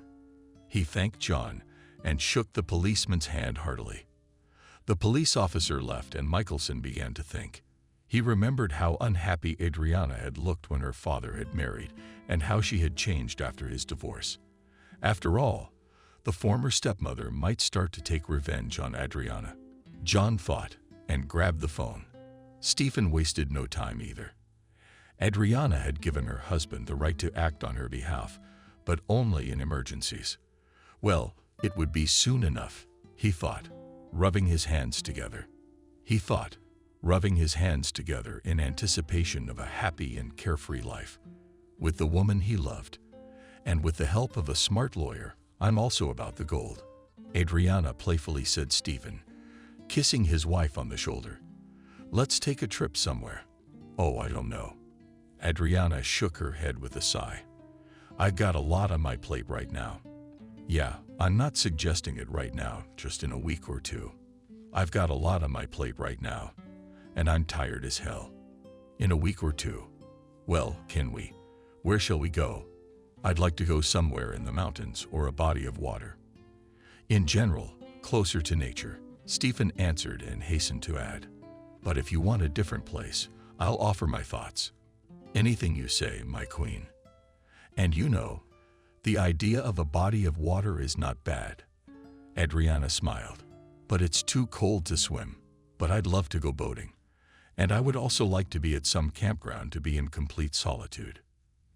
He thanked John and shook the policeman's hand heartily. The police officer left, and Michelson began to think. He remembered how unhappy Adriana had looked when her father had married and how she had changed after his divorce. After all, the former stepmother might start to take revenge on Adriana. John thought and grabbed the phone. Stephen wasted no time either. Adriana had given her husband the right to act on her behalf, but only in emergencies. Well, it would be soon enough, he thought, rubbing his hands together. In anticipation of a happy and carefree life with the woman he loved. And with the help of a smart lawyer, I'm also about the gold, Adriana playfully said Stephen, kissing his wife on the shoulder. Let's take a trip somewhere. Oh, I don't know. Adriana shook her head with a sigh. I've got a lot on my plate right now. Yeah, I'm not suggesting it right now, just in a week or two. I've got a lot on my plate right now, and I'm tired as hell. In a week or two. Well, can we? Where shall we go? I'd like to go somewhere in the mountains or a body of water. In general, closer to nature, Stephen answered and hastened to add. But if you want a different place, I'll offer my thoughts. Anything you say, my queen. And you know, the idea of a body of water is not bad. Adriana smiled. But it's too cold to swim. But I'd love to go boating. And I would also like to be at some campground to be in complete solitude.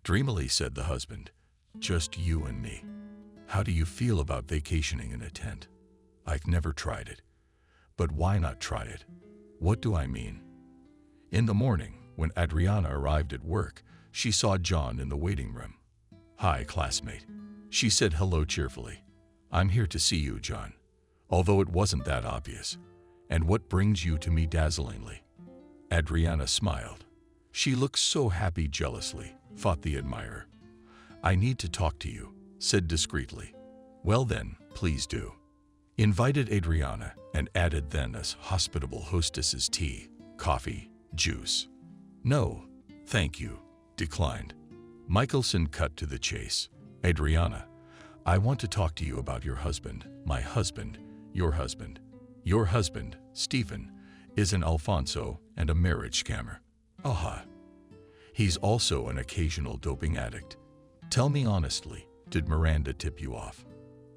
Dreamily said the husband, just you and me. How do you feel about vacationing in a tent? I've never tried it. But why not try it? What do I mean? In the morning, when Adriana arrived at work, she saw John in the waiting room. Hi, classmate. She said hello cheerfully. I'm here to see you, John. Although it wasn't that obvious. And what brings you to me dazzlingly? Adriana smiled. She looked so happy jealously, thought the admirer. I need to talk to you, said discreetly. Well then, please do. Invited Adriana and added then as hospitable hostesses tea, coffee, juice. No, thank you, declined. Michelson cut to the chase. Adriana, I want to talk to you about your husband, my husband, your husband. Your husband, Stephen, is an Alfonso and a marriage scammer. Aha. He's also an occasional doping addict. Tell me honestly, did Miranda tip you off?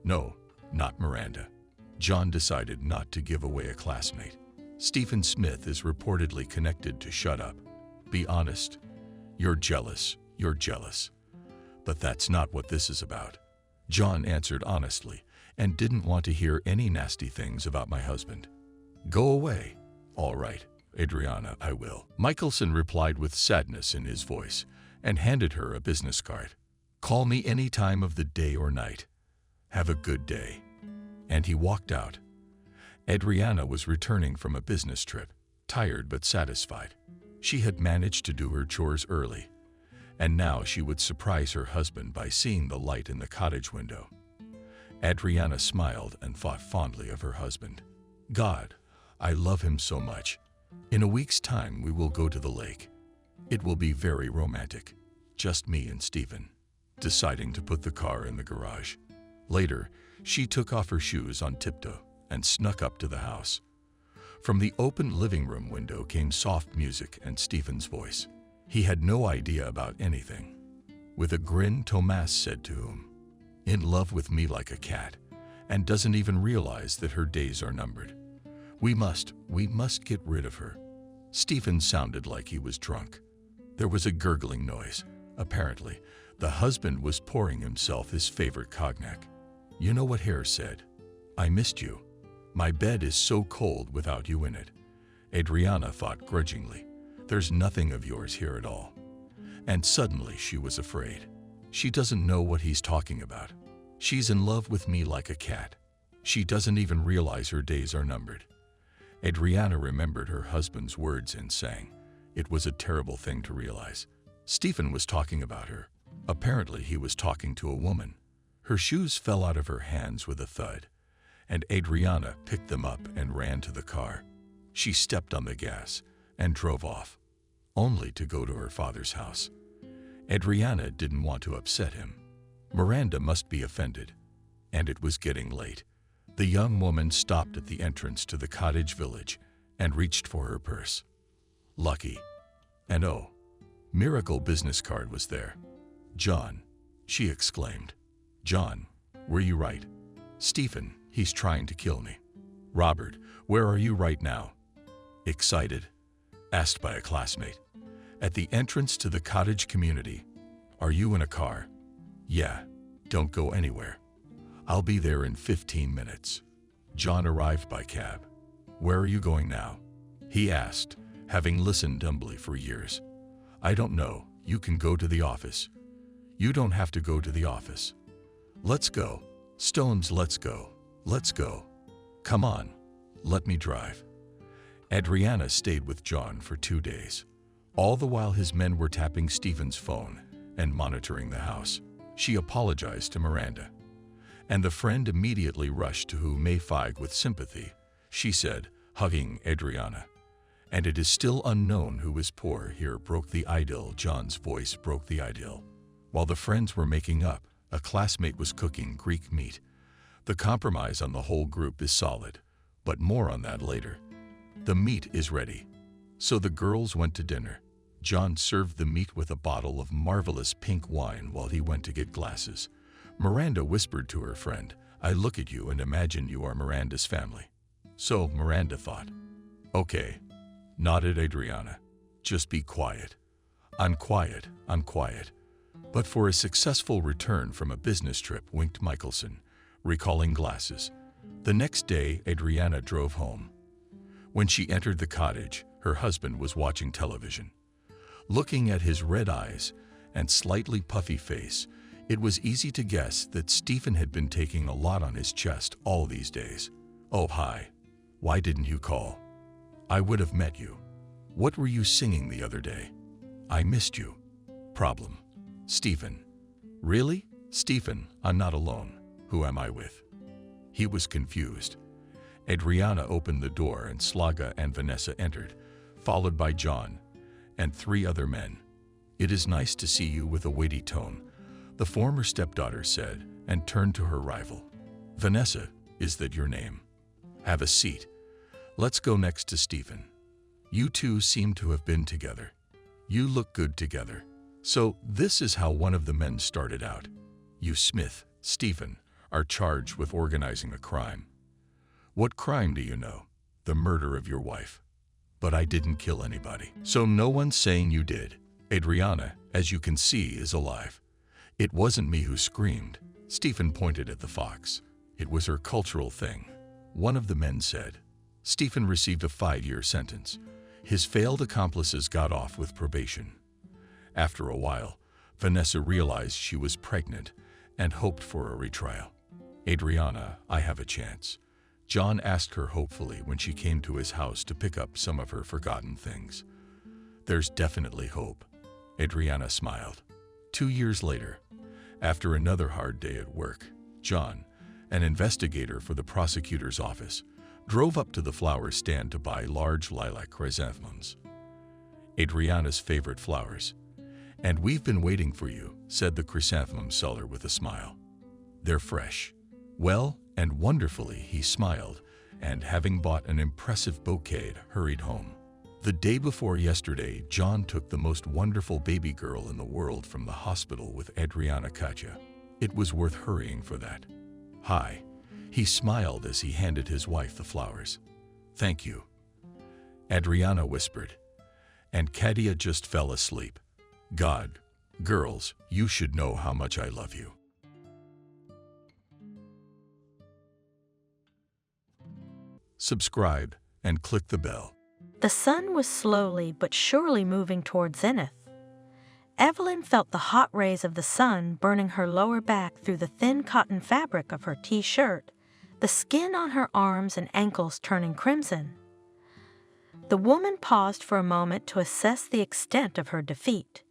No, not Miranda. John decided not to give away a classmate. Stephen Smith is reportedly connected to Shut Up. Be honest. You're jealous. You're jealous. But that's not what this is about. John answered honestly and didn't want to hear any nasty things about my husband. Go away. All right, Adriana, I will. Michelson replied with sadness in his voice and handed her a business card. Call me any time of the day or night. Have a good day. And he walked out. Adriana was returning from a business trip, tired but satisfied. She had managed to do her chores early, and now she would surprise her husband by seeing the light in the cottage window. Adriana smiled and thought fondly of her husband. God, I love him so much. In a week's time we will go to the lake. It will be very romantic. Just me and Stephen. Deciding to put the car in the garage. Later, she took off her shoes on tiptoe and snuck up to the house. From the open living room window came soft music and Stephen's voice. He had no idea about anything. With a grin, Tomas said to him, in love with me like a cat, and doesn't even realize that her days are numbered. We must get rid of her. Stephen sounded like he was drunk. There was a gurgling noise. Apparently, the husband was pouring himself his favorite cognac. You know what Hare said? I missed you. My bed is so cold without you in it. Adriana thought grudgingly. There's nothing of yours here at all. And suddenly she was afraid. She doesn't know what he's talking about. She's in love with me like a cat. She doesn't even realize her days are numbered. Adriana remembered her husband's words and sang. It was a terrible thing to realize. Stephen was talking about her. Apparently he was talking to a woman. Her shoes fell out of her hands with a thud, and Adriana picked them up and ran to the car. She stepped on the gas and drove off, only to go to her father's house. Adriana didn't want to upset him. Miranda must be offended, and it was getting late. The young woman stopped at the entrance to the cottage village and reached for her purse. Lucky. And oh, miracle business card was there. John, she exclaimed. John, were you right? Stephen, he's trying to kill me. Robert, where are you right now? Excited? Asked by a classmate. At the entrance to the cottage community. Are you in a car? Yeah, don't go anywhere. I'll be there in 15 minutes. John arrived by cab. Where are you going now? He asked, having listened dumbly for years. I don't know. You can go to the office. You don't have to go to the office. Let's go. Stones, let's go. Let's go. Come on. Let me drive. Adriana stayed with John for 2 days. All the while his men were tapping Stephen's phone and monitoring the house. She apologized to Miranda, and the friend immediately rushed to May Feig with sympathy. She said, hugging Adriana, "And it is still unknown who is poor here," broke the idyll. John's voice broke the idyll. While the friends were making up, a classmate was cooking Greek meat. The compromise on the whole group is solid, but more on that later. The meat is ready. So the girls went to dinner. John served the meat with a bottle of marvelous pink wine while he went to get glasses. Miranda whispered to her friend, "I look at you and imagine you are Miranda's family." So Miranda thought, "Okay," nodded Adriana. "Just be quiet." I'm quiet. But for a successful return from a business trip, winked Michelson, recalling glasses. The next day, Adriana drove home. When she entered the cottage, her husband was watching television. Looking at his red eyes and slightly puffy face, it was easy to guess that Stephen had been taking a lot on his chest all these days. "Oh, hi. Why didn't you call? I would have met you. What were you singing the other day? I missed you." Problem. Stephen. "Really? Stephen, I'm not alone. Who am I with?" He was confused. Adriana opened the door and Slaga and Vanessa entered, followed by John and 3 other men. "It is nice to see you," with a weighty tone, the former stepdaughter said, and turned to her rival. "Vanessa, is that your name? Have a seat. Let's go next to Stephen. You two seem to have been together. You look good together." So this is how one of the men started out. "You Smith, Stephen, are charged with organizing a crime." "What crime do you know?" "The murder of your wife." "But I didn't kill anybody." "So no one's saying you did." "Adriana, as you can see, is alive. It wasn't me who screamed." Stephen pointed at the fox. "It was her cultural thing," one of the men said. Stephen received a 5-year sentence. His failed accomplices got off with probation. After a while, Vanessa realized she was pregnant and hoped for a retrial. "Adriana, I have a chance." John asked her hopefully when she came to his house to pick up some of her forgotten things. "There's definitely hope." Adriana smiled. 2 years later, after another hard day at work, John, an investigator for the prosecutor's office, drove up to the flower stand to buy large lilac chrysanthemums, Adriana's favorite flowers. "And we've been waiting for you," said the chrysanthemum seller with a smile. "They're fresh." Well and wonderfully, he smiled, and having bought an impressive bouquet, hurried home. The day before yesterday, John took the most wonderful baby girl in the world from the hospital with Adriana Katya. It was worth hurrying for that. "Hi." He smiled as he handed his wife the flowers. "Thank you," Adriana whispered, and Katya just fell asleep. God, girls, you should know how much I love you. Subscribe and click the bell. The sun was slowly but surely moving toward zenith. Evelyn felt the hot rays of the sun burning her lower back through the thin cotton fabric of her t-shirt, the skin on her arms and ankles turning crimson. The woman paused for a moment to assess the extent of her defeat.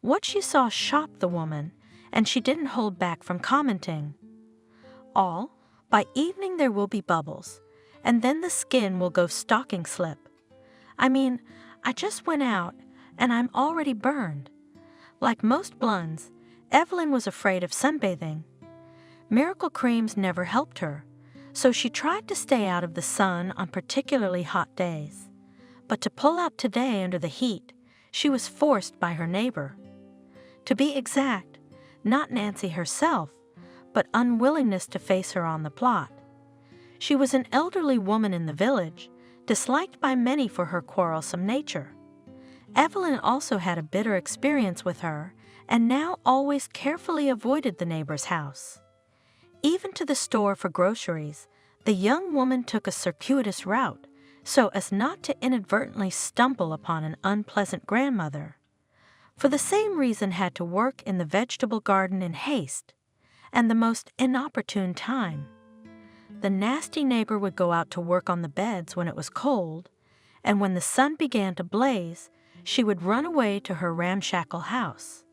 What she saw shocked the woman, and she didn't hold back from commenting. By evening there will be bubbles, and then the skin will go stocking slip. I just went out, and I'm already burned. Like most blondes, Evelyn was afraid of sunbathing. Miracle creams never helped her, so she tried to stay out of the sun on particularly hot days. But to pull out today under the heat, she was forced by her neighbor. To be exact, not Nancy herself, but unwillingness to face her on the plot. She was an elderly woman in the village, disliked by many for her quarrelsome nature. Evelyn also had a bitter experience with her, and now always carefully avoided the neighbor's house. Even to the store for groceries, the young woman took a circuitous route, so as not to inadvertently stumble upon an unpleasant grandmother. For the same reason had to work in the vegetable garden in haste, and the most inopportune time. The nasty neighbor would go out to work on the beds when it was cold, and when the sun began to blaze, she would run away to her ramshackle house.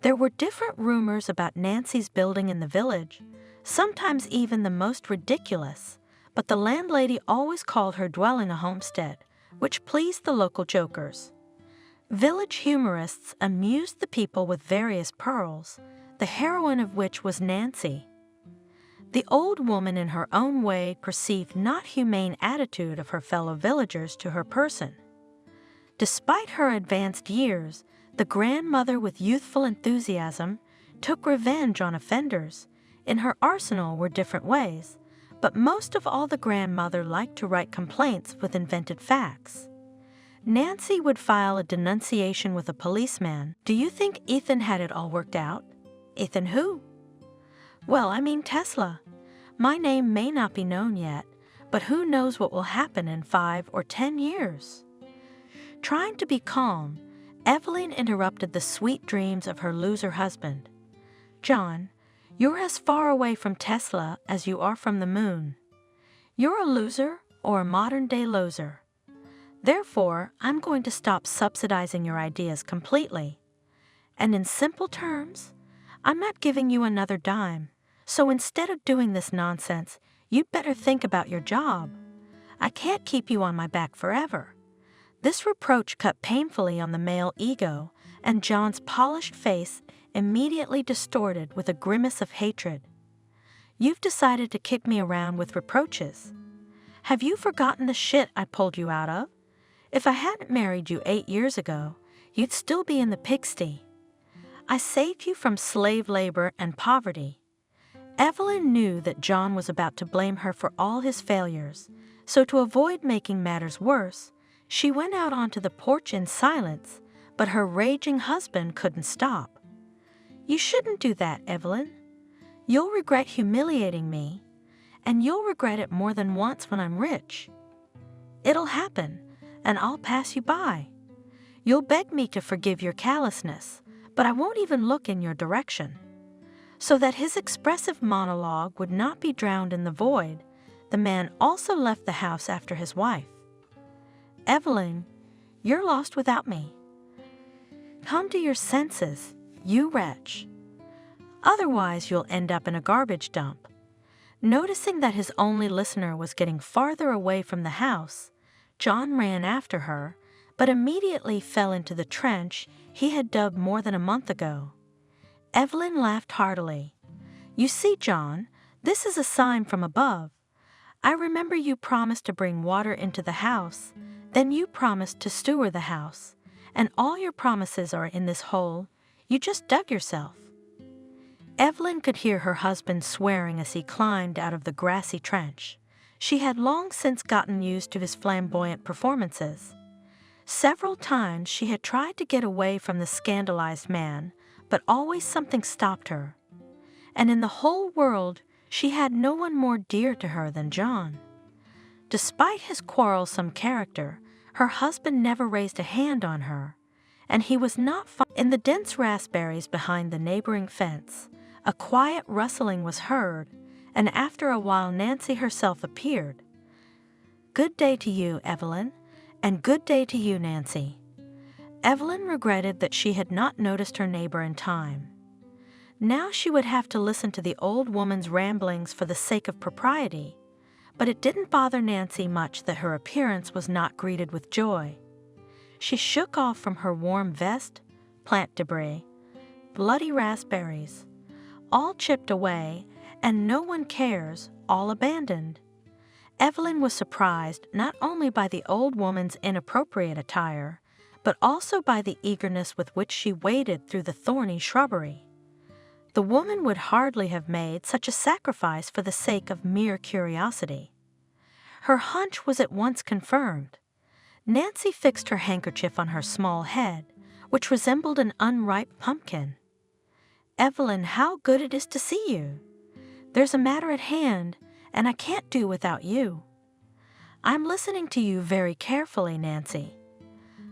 There were different rumors about Nancy's building in the village, sometimes even the most ridiculous, but the landlady always called her dwelling a homestead, which pleased the local jokers. Village humorists amused the people with various pearls, the heroine of which was Nancy. The old woman in her own way perceived not humane attitude of her fellow villagers to her person. Despite her advanced years, the grandmother with youthful enthusiasm took revenge on offenders. In her arsenal were different ways, but most of all the grandmother liked to write complaints with invented facts. Nancy would file a denunciation with a policeman. Do you think Ethan had it all worked out? Ethan who? Well, I mean Tesla. My name may not be known yet, but who knows what will happen in 5 or 10 years? Trying to be calm, Evelyn interrupted the sweet dreams of her loser husband. John, you're as far away from Tesla as you are from the moon. You're a loser or a modern-day loser. Therefore, I'm going to stop subsidizing your ideas completely. And in simple terms, I'm not giving you another dime. So instead of doing this nonsense, you'd better think about your job. I can't keep you on my back forever. This reproach cut painfully on the male ego, and John's polished face immediately distorted with a grimace of hatred. You've decided to kick me around with reproaches. Have you forgotten the shit I pulled you out of? If I hadn't married you 8 years ago, you'd still be in the pigsty. I saved you from slave labor and poverty. Evelyn knew that John was about to blame her for all his failures, so to avoid making matters worse, she went out onto the porch in silence, but her raging husband couldn't stop. You shouldn't do that, Evelyn. You'll regret humiliating me, and you'll regret it more than once when I'm rich. It'll happen, and I'll pass you by. You'll beg me to forgive your callousness, but I won't even look in your direction. So that his expressive monologue would not be drowned in the void, the man also left the house after his wife. Evelyn, you're lost without me. Come to your senses, you wretch. Otherwise, you'll end up in a garbage dump. Noticing that his only listener was getting farther away from the house, John ran after her, but immediately fell into the trench he had dug more than a month ago. Evelyn laughed heartily. You see, John, this is a sign from above. I remember you promised to bring water into the house, then you promised to steward the house, and all your promises are in this hole. You just dug yourself. Evelyn could hear her husband swearing as he climbed out of the grassy trench. She had long since gotten used to his flamboyant performances. Several times she had tried to get away from the scandalized man, but always something stopped her. And in the whole world, she had no one more dear to her than John. Despite his quarrelsome character, her husband never raised a hand on her, and he was not far. In the dense raspberries behind the neighboring fence, a quiet rustling was heard, and after a while Nancy herself appeared. Good day to you, Evelyn, and good day to you, Nancy. Evelyn regretted that she had not noticed her neighbor in time. Now she would have to listen to the old woman's ramblings for the sake of propriety, but it didn't bother Nancy much that her appearance was not greeted with joy. She shook off from her warm vest, plant debris, bloody raspberries, all chipped away, and no one cares, all abandoned. Evelyn was surprised not only by the old woman's inappropriate attire, but also by the eagerness with which she waded through the thorny shrubbery. The woman would hardly have made such a sacrifice for the sake of mere curiosity. Her hunch was at once confirmed. Nancy fixed her handkerchief on her small head, which resembled an unripe pumpkin. Evelyn, how good it is to see you. There's a matter at hand, and I can't do without you. I'm listening to you very carefully, Nancy.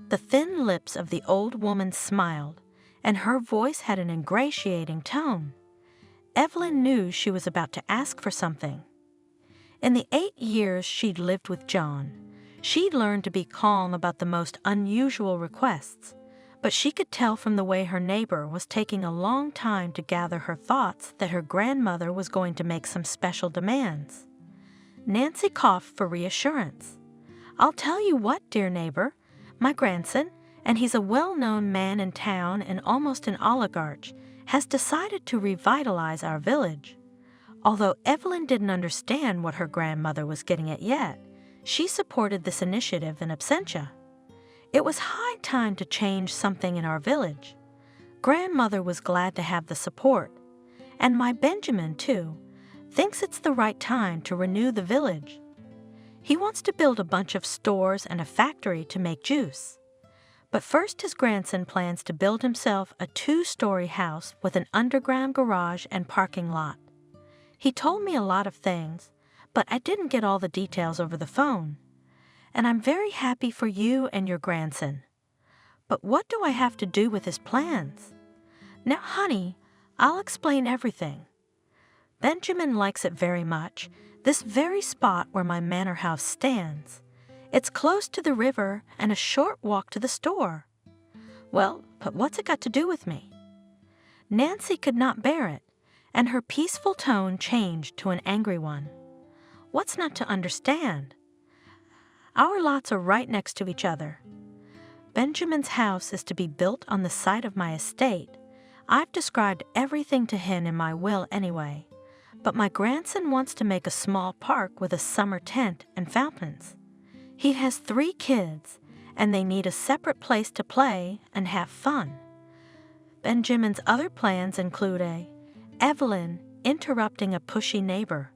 The thin lips of the old woman smiled, and her voice had an ingratiating tone. Evelyn knew she was about to ask for something. In the 8 years she'd lived with John, She'd learned to be calm about the most unusual requests, but she could tell from the way her neighbor was taking a long time to gather her thoughts that her grandmother was going to make some special demands. Nancy coughed for reassurance. "I'll tell you what, dear neighbor, my grandson, and he's a well-known man in town and almost an oligarch, has decided to revitalize our village." Although Evelyn didn't understand what her grandmother was getting at yet, she supported this initiative in absentia. It was high time to change something in our village. Grandmother was glad to have the support, and my Benjamin, too, thinks it's the right time to renew the village. He wants to build a bunch of stores and a factory to make juice. But first his grandson plans to build himself a 2-story house with an underground garage and parking lot. He told me a lot of things, but I didn't get all the details over the phone. And I'm very happy for you and your grandson. But what do I have to do with his plans? Now, honey, I'll explain everything. Benjamin likes it very much, this very spot where my manor house stands. It's close to the river and a short walk to the store. Well, but what's it got to do with me? Nancy could not bear it, and her peaceful tone changed to an angry one. What's not to understand? Our lots are right next to each other. Benjamin's house is to be built on the site of my estate. I've described everything to him in my will anyway. But my grandson wants to make a small park with a summer tent and fountains. He has 3 kids, and they need a separate place to play and have fun. Benjamin's other plans include Evelyn interrupting a pushy neighbor.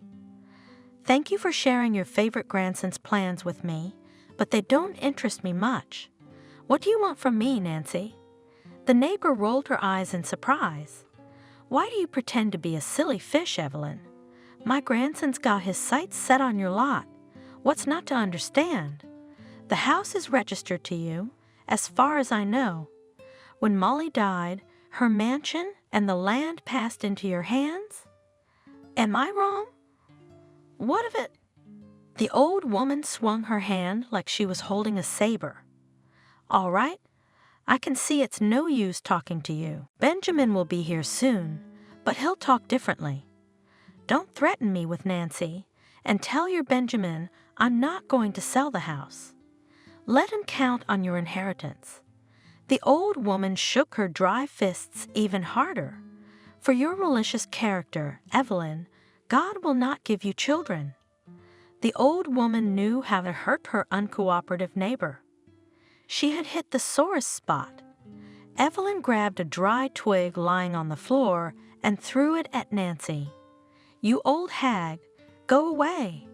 "Thank you for sharing your favorite grandson's plans with me, but they don't interest me much. What do you want from me, Nancy?" The neighbor rolled her eyes in surprise. "Why do you pretend to be a silly fish, Evelyn? My grandson's got his sights set on your lot. What's not to understand? The house is registered to you, as far as I know. When Molly died, her mansion and the land passed into your hands? Am I wrong? What of it?" The old woman swung her hand like she was holding a saber. "All right, I can see it's no use talking to you. Benjamin will be here soon, but he'll talk differently. Don't threaten me with Nancy, and tell your Benjamin I'm not going to sell the house. Let him count on your inheritance." The old woman shook her dry fists even harder. "For your malicious character, Evelyn, God will not give you children." The old woman knew how to hurt her uncooperative neighbor. She had hit the sorest spot. Evelyn grabbed a dry twig lying on the floor and threw it at Nancy. "You old hag, go away."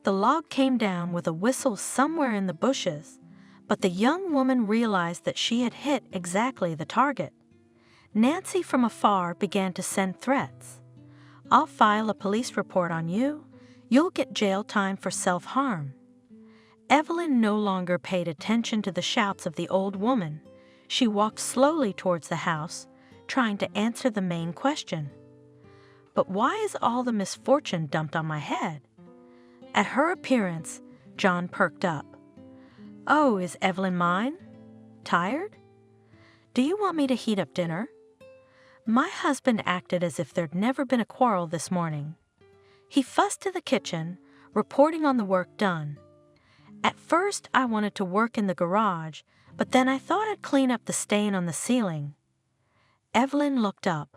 The log came down with a whistle somewhere in the bushes, but the young woman realized that she had hit exactly the target. Nancy from afar began to send threats. "I'll file a police report on you. You'll get jail time for self-harm." Evelyn no longer paid attention to the shouts of the old woman. She walked slowly towards the house, trying to answer the main question. "But why is all the misfortune dumped on my head?" At her appearance, John perked up. "Oh, is Evelyn mine? Tired? Do you want me to heat up dinner?" My husband acted as if there'd never been a quarrel this morning. He fussed to the kitchen, reporting on the work done. At first, I wanted to work in the garage, but then I thought I'd clean up the stain on the ceiling. Evelyn looked up.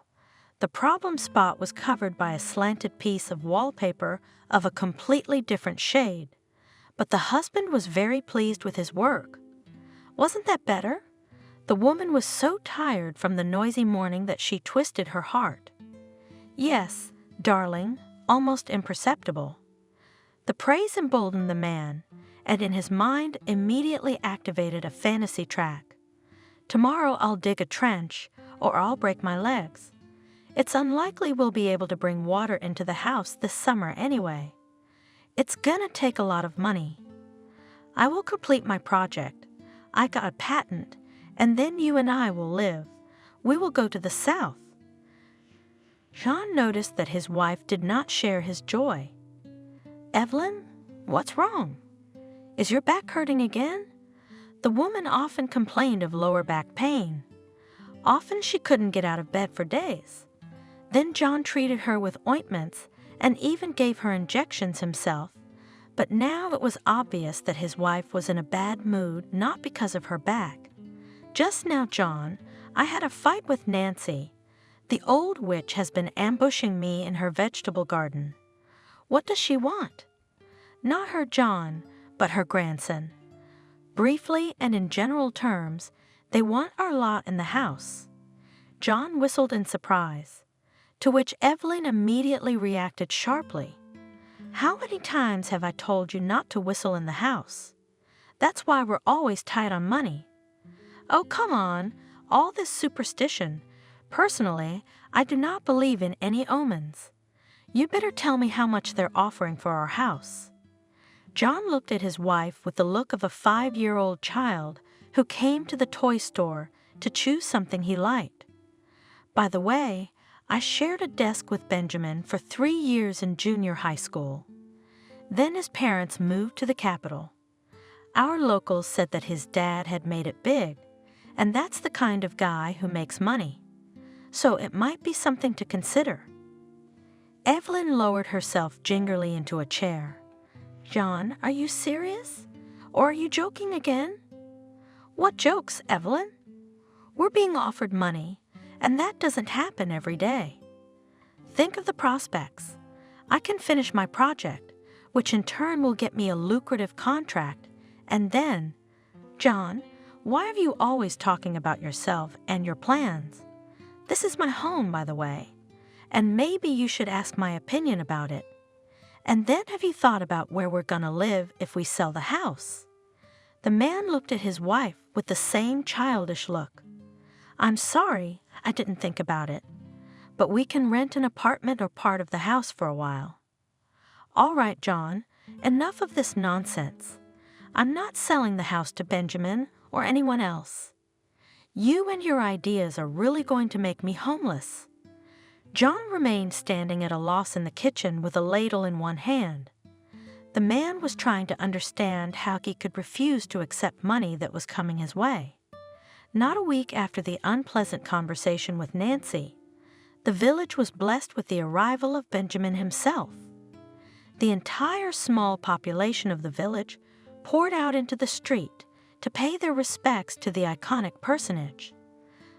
The problem spot was covered by a slanted piece of wallpaper of a completely different shade, but the husband was very pleased with his work. Wasn't that better? The woman was so tired from the noisy morning that she twisted her heart. "Yes, darling," almost imperceptible. The praise emboldened the man, and in his mind immediately activated a fantasy track. "Tomorrow I'll dig a trench, or I'll break my legs. It's unlikely we'll be able to bring water into the house this summer anyway. It's gonna take a lot of money. I will complete my project. I got a patent, and then you and I will live. We will go to the south." Jean noticed that his wife did not share his joy. "Evelyn, what's wrong? Is your back hurting again?" The woman often complained of lower back pain. Often she couldn't get out of bed for days. Then John treated her with ointments and even gave her injections himself. But now it was obvious that his wife was in a bad mood, not because of her back. "Just now, John, I had a fight with Nancy. The old witch has been ambushing me in her vegetable garden." "What does she want?" "Not her John, but her grandson. Briefly and in general terms, they want our lot in the house." John whistled in surprise, to which Evelyn immediately reacted sharply. "How many times have I told you not to whistle in the house? That's why we're always tight on money." "Oh, come on, all this superstition. Personally, I do not believe in any omens. You better tell me how much they're offering for our house." John looked at his wife with the look of a 5-year-old child who came to the toy store to choose something he liked. "By the way, I shared a desk with Benjamin for 3 years in junior high school. Then his parents moved to the capital. Our locals said that his dad had made it big, and that's the kind of guy who makes money. So it might be something to consider." Evelyn lowered herself gingerly into a chair. "John, are you serious? Or are you joking again?" "What jokes, Evelyn? We're being offered money, and that doesn't happen every day. Think of the prospects. I can finish my project, which in turn will get me a lucrative contract, and then—" "John, why are you always talking about yourself and your plans? This is my home, by the way, and maybe you should ask my opinion about it. And then have you thought about where we're gonna live if we sell the house?" The man looked at his wife with the same childish look. "I'm sorry, I didn't think about it. But we can rent an apartment or part of the house for a while." "All right, John, enough of this nonsense. I'm not selling the house to Benjamin or anyone else. You and your ideas are really going to make me homeless." John remained standing at a loss in the kitchen with a ladle in one hand. The man was trying to understand how he could refuse to accept money that was coming his way. Not a week after the unpleasant conversation with Nancy, the village was blessed with the arrival of Benjamin himself. The entire small population of the village poured out into the street to pay their respects to the iconic personage.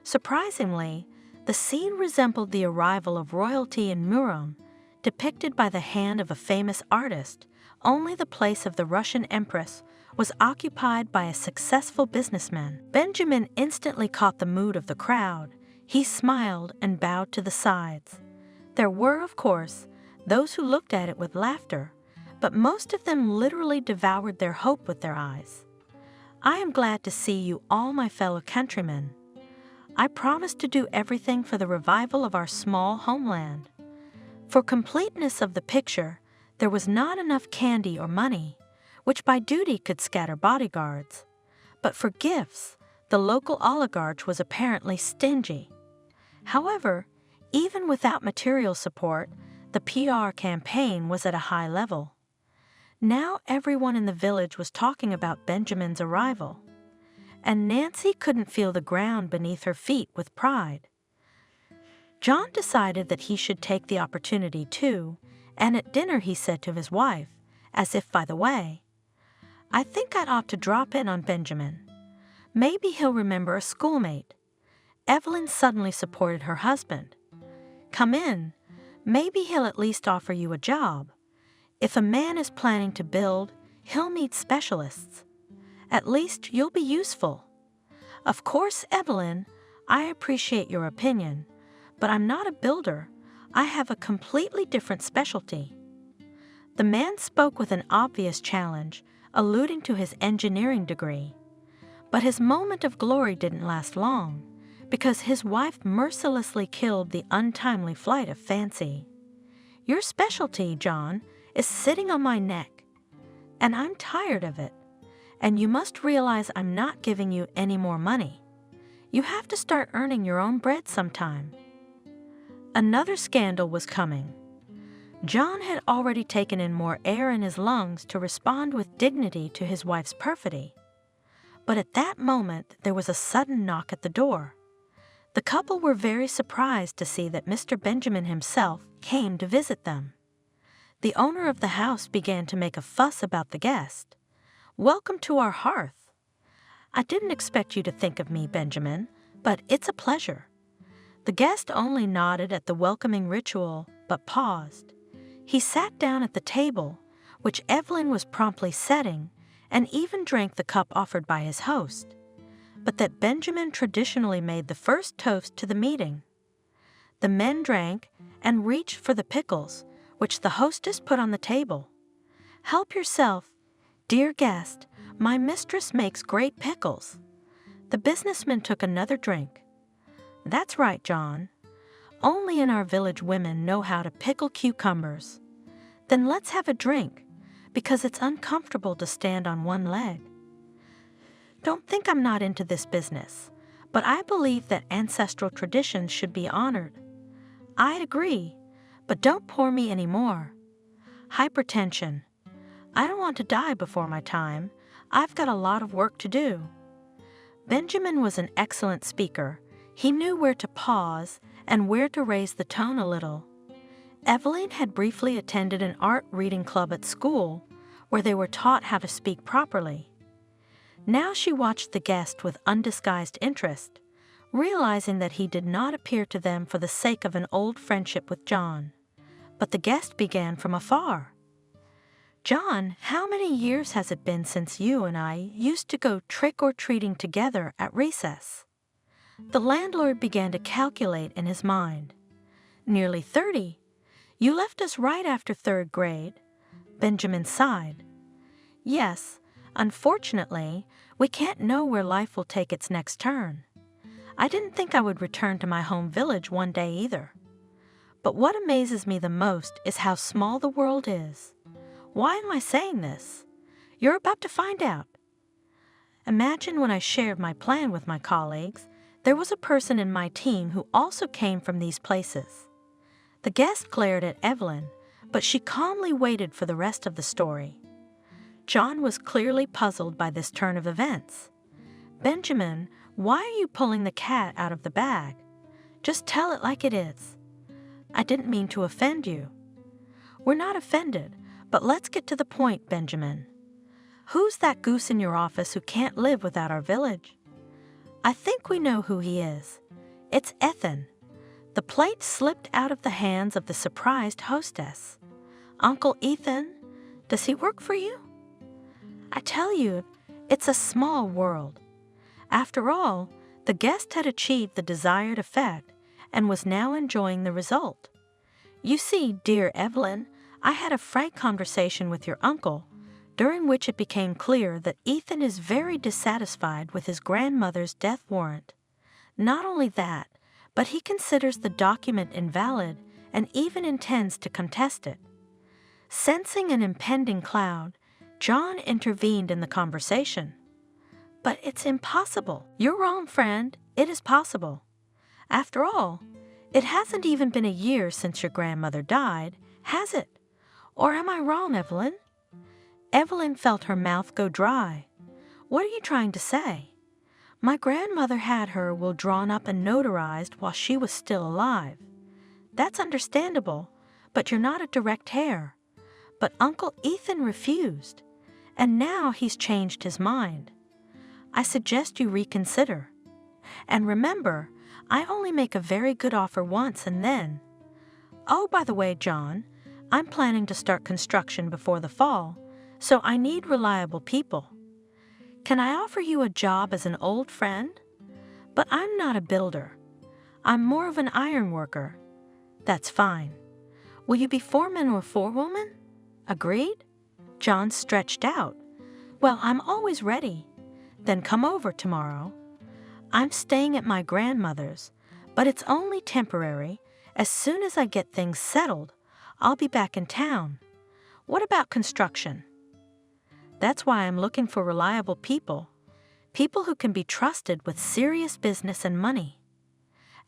Surprisingly, the scene resembled the arrival of royalty in Murom, depicted by the hand of a famous artist, only the place of the Russian empress was occupied by a successful businessman. Benjamin instantly caught the mood of the crowd. He smiled and bowed to the sides. There were, of course, those who looked at it with laughter, but most of them literally devoured their hope with their eyes. "I am glad to see you all, my fellow countrymen. I promise to do everything for the revival of our small homeland." For completeness of the picture, there was not enough candy or money, which by duty could scatter bodyguards. But for gifts, the local oligarch was apparently stingy. However, even without material support, the PR campaign was at a high level. Now everyone in the village was talking about Benjamin's arrival, and Nancy couldn't feel the ground beneath her feet with pride. John decided that he should take the opportunity too, and at dinner he said to his wife, as if by the way, "I think I ought to drop in on Benjamin. Maybe he'll remember a schoolmate." Evelyn suddenly supported her husband. "Come in. Maybe he'll at least offer you a job. If a man is planning to build, he'll need specialists. At least you'll be useful." "Of course, Evelyn, I appreciate your opinion, but I'm not a builder. I have a completely different specialty." The man spoke with an obvious challenge, alluding to his engineering degree. But his moment of glory didn't last long, because his wife mercilessly killed the untimely flight of fancy. "Your specialty, John, is sitting on my neck, and I'm tired of it. And you must realize I'm not giving you any more money. You have to start earning your own bread sometime." Another scandal was coming. John had already taken in more air in his lungs to respond with dignity to his wife's perfidy. But at that moment there was a sudden knock at the door. The couple were very surprised to see that Mr. Benjamin himself came to visit them. The owner of the house began to make a fuss about the guest. "Welcome to our hearth. I didn't expect you to think of me, Benjamin, but it's a pleasure." The guest only nodded at the welcoming ritual, but paused. He sat down at the table, which Evelyn was promptly setting, and even drank the cup offered by his host, but that Benjamin traditionally made the first toast to the meeting. The men drank and reached for the pickles, which the hostess put on the table. "Help yourself, dear guest, my mistress makes great pickles." The businessman took another drink. "That's right, John. Only in our village women know how to pickle cucumbers." "Then let's have a drink, because it's uncomfortable to stand on one leg." "Don't think I'm not into this business, but I believe that ancestral traditions should be honored." "I'd agree, but don't pour me any more." "Hypertension. I don't want to die before my time. I've got a lot of work to do." Benjamin was an excellent speaker. He knew where to pause and where to raise the tone a little. Evelyn had briefly attended an art reading club at school where they were taught how to speak properly. Now she watched the guest with undisguised interest, realizing that he did not appear to them for the sake of an old friendship with John. But the guest began from afar. "John, how many years has it been since you and I used to go trick-or-treating together at recess?" The landlord began to calculate in his mind. "Nearly 30. You left us right after 3rd grade." Benjamin sighed. "Yes, unfortunately, we can't know where life will take its next turn. I didn't think I would return to my home village one day either. But what amazes me the most is how small the world is. Why am I saying this? You're about to find out. Imagine when I shared my plan with my colleagues, there was a person in my team who also came from these places." The guest glared at Evelyn, but she calmly waited for the rest of the story. John was clearly puzzled by this turn of events. "Benjamin, why are you pulling the cat out of the bag? Just tell it like it is." "I didn't mean to offend you." "We're not offended, but let's get to the point, Benjamin. Who's that goose in your office who can't live without our village?" "I think we know who he is. It's Ethan." The plate slipped out of the hands of the surprised hostess. "Uncle Ethan, does he work for you?" I tell you, it's a small world. After all, the guest had achieved the desired effect and was now enjoying the result. "You see, dear Evelyn, I had a frank conversation with your uncle, during which it became clear that Ethan is very dissatisfied with his grandmother's death warrant. Not only that, but he considers the document invalid and even intends to contest it." Sensing an impending cloud, John intervened in the conversation. "But it's impossible." "You're wrong, friend. It is possible. After all, it hasn't even been a year since your grandmother died, has it? Or am I wrong, Evelyn?" Evelyn felt her mouth go dry. "What are you trying to say?" "My grandmother had her will drawn up and notarized while she was still alive." "That's understandable, but you're not a direct heir." "But Uncle Ethan refused, and now he's changed his mind. I suggest you reconsider. And remember, I only make a very good offer once and then. Oh, by the way, John, I'm planning to start construction before the fall, so I need reliable people. Can I offer you a job as an old friend? But I'm not a builder. I'm more of an iron worker." "That's fine. Will you be foreman or forewoman?" "Agreed?" John stretched out. "Well, I'm always ready. Then come over tomorrow. I'm staying at my grandmother's, but it's only temporary. As soon as I get things settled, I'll be back in town. What about construction?" "That's why I'm looking for reliable people. People who can be trusted with serious business and money."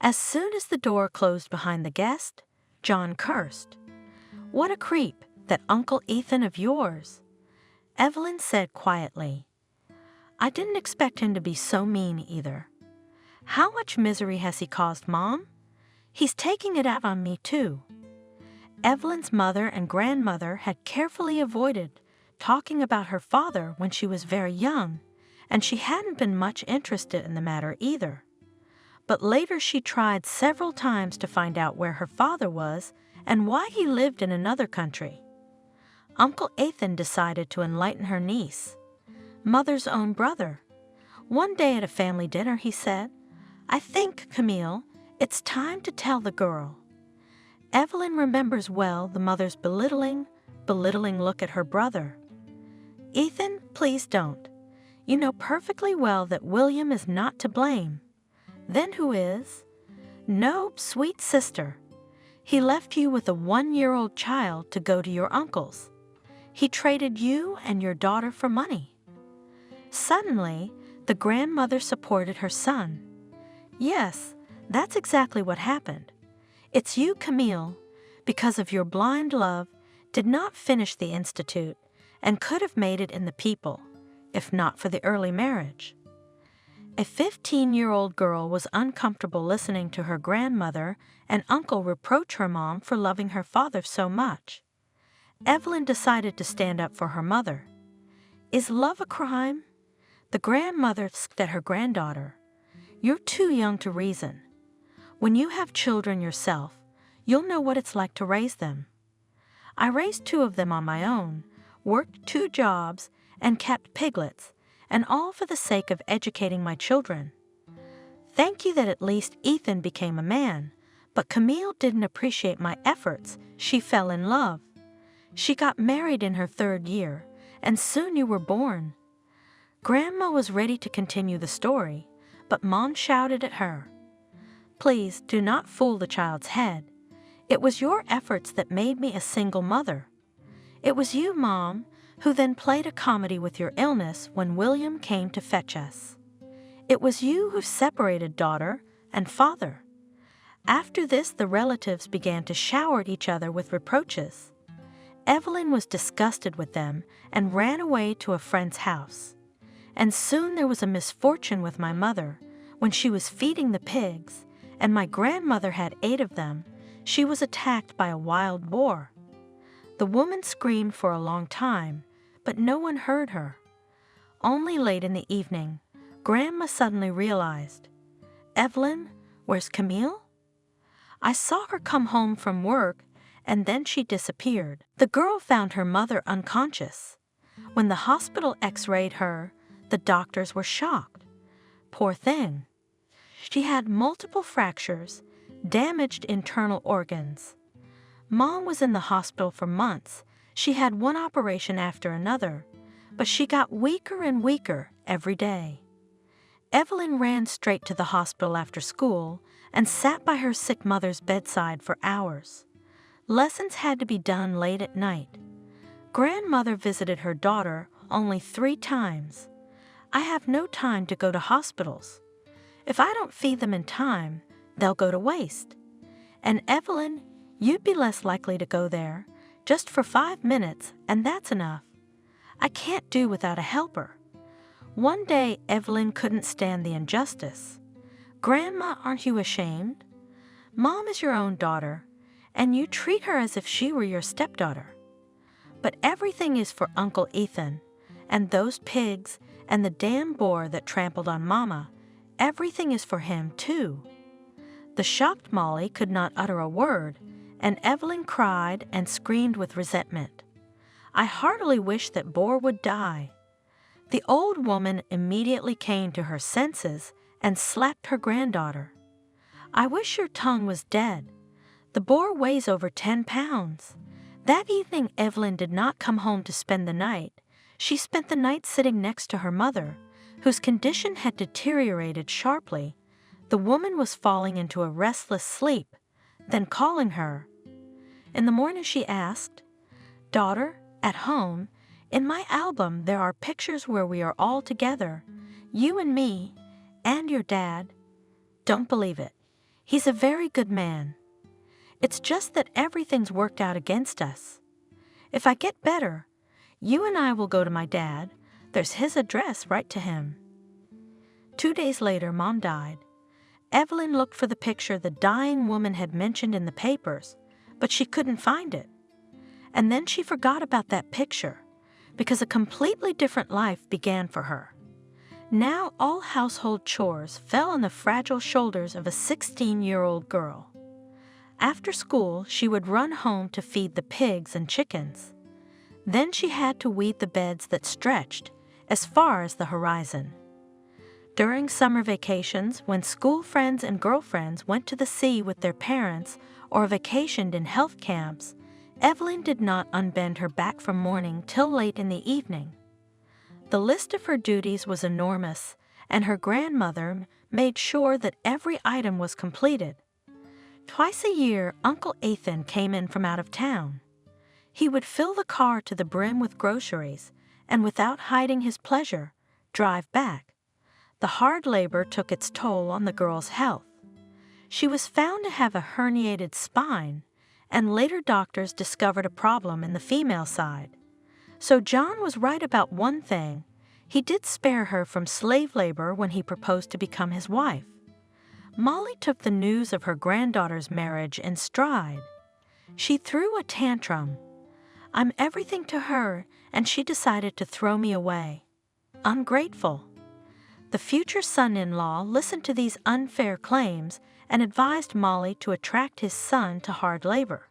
As soon as the door closed behind the guest, John cursed. What a creep, that Uncle Ethan of yours. Evelyn said quietly. I didn't expect him to be so mean either. How much misery has he caused, Mom? He's taking it out on me, too. Evelyn's mother and grandmother had carefully avoided talking about her father when she was very young, and she hadn't been much interested in the matter either. But later she tried several times to find out where her father was and why he lived in another country. Uncle Ethan decided to enlighten her niece, Mother's own brother. One day at a family dinner he said, I think, Camille, it's time to tell the girl. Evelyn remembers well the mother's belittling look at her brother. Ethan, please don't. You know perfectly well that William is not to blame. Then who is? No, sweet sister. He left you with a 1-year-old child to go to your uncle's. He traded you and your daughter for money. Suddenly, the grandmother supported her son. Yes, that's exactly what happened. It's you, Camille, because of your blind love, did not finish the institute and could have made it in the people, if not for the early marriage. A 15-year-old girl was uncomfortable listening to her grandmother and uncle reproach her mom for loving her father so much. Evelyn decided to stand up for her mother. Is love a crime? The grandmother scoffed at her granddaughter. You're too young to reason. When you have children yourself, you'll know what it's like to raise them. I raised 2 of them on my own, worked 2 jobs, and kept piglets, and all for the sake of educating my children. Thank you that at least Ethan became a man, but Camille didn't appreciate my efforts. She fell in love. She got married in her 3rd year, and soon you were born. Grandma was ready to continue the story, but Mom shouted at her. Please do not fool the child's head. It was your efforts that made me a single mother. It was you, Mom, who then played a comedy with your illness when William came to fetch us. It was you who separated daughter and father. After this, the relatives began to shower at each other with reproaches. Evelyn was disgusted with them and ran away to a friend's house. And soon there was a misfortune with my mother. When she was feeding the pigs, and my grandmother had 8 of them, she was attacked by a wild boar. The woman screamed for a long time, but no one heard her. Only late in the evening, Grandma suddenly realized, Evelyn, where's Camille? I saw her come home from work, and then she disappeared. The girl found her mother unconscious. When the hospital x-rayed her, the doctors were shocked. Poor thing. She had multiple fractures, damaged internal organs. Mom was in the hospital for months. She had one operation after another, but she got weaker and weaker every day. Evelyn ran straight to the hospital after school and sat by her sick mother's bedside for hours. Lessons had to be done late at night. Grandmother visited her daughter only 3 times. I have no time to go to hospitals. If I don't feed them in time, they'll go to waste. And Evelyn, you'd be less likely to go there, just for 5 minutes, and that's enough. I can't do without a helper. One day, Evelyn couldn't stand the injustice. Grandma, aren't you ashamed? Mom is your own daughter, and you treat her as if she were your stepdaughter. But everything is for Uncle Ethan, and those pigs, and the damn boar that trampled on Mama. Everything is for him, too. The shocked Molly could not utter a word, and Evelyn cried and screamed with resentment. I heartily wish that boar would die. The old woman immediately came to her senses and slapped her granddaughter. I wish your tongue was dead. The boar weighs over 10 pounds. That evening, Evelyn did not come home to spend the night. She spent the night sitting next to her mother, whose condition had deteriorated sharply. The woman was falling into a restless sleep, then calling her. In the morning she asked, Daughter, at home, in my album there are pictures where we are all together, you and me, and your dad. Don't believe it. He's a very good man. It's just that everything's worked out against us. If I get better, you and I will go to my dad. There's his address right to him." 2 days later, Mom died. Evelyn looked for the picture the dying woman had mentioned in the papers, but she couldn't find it. And then she forgot about that picture, because a completely different life began for her. Now all household chores fell on the fragile shoulders of a 16-year-old girl. After school, she would run home to feed the pigs and chickens. Then she had to weed the beds that stretched as far as the horizon. During summer vacations, when school friends and girlfriends went to the sea with their parents or vacationed in health camps, Evelyn did not unbend her back from morning till late in the evening. The list of her duties was enormous, and her grandmother made sure that every item was completed. Twice a year, Uncle Ethan came in from out of town. He would fill the car to the brim with groceries, and without hiding his pleasure, drive back. The hard labor took its toll on the girl's health. She was found to have a herniated spine, and later doctors discovered a problem in the female side. So John was right about one thing. He did spare her from slave labor when he proposed to become his wife. Molly took the news of her granddaughter's marriage in stride. She threw a tantrum. I'm everything to her, and she decided to throw me away. Ungrateful. The future son-in-law listened to these unfair claims and advised Molly to attract his son to hard labor.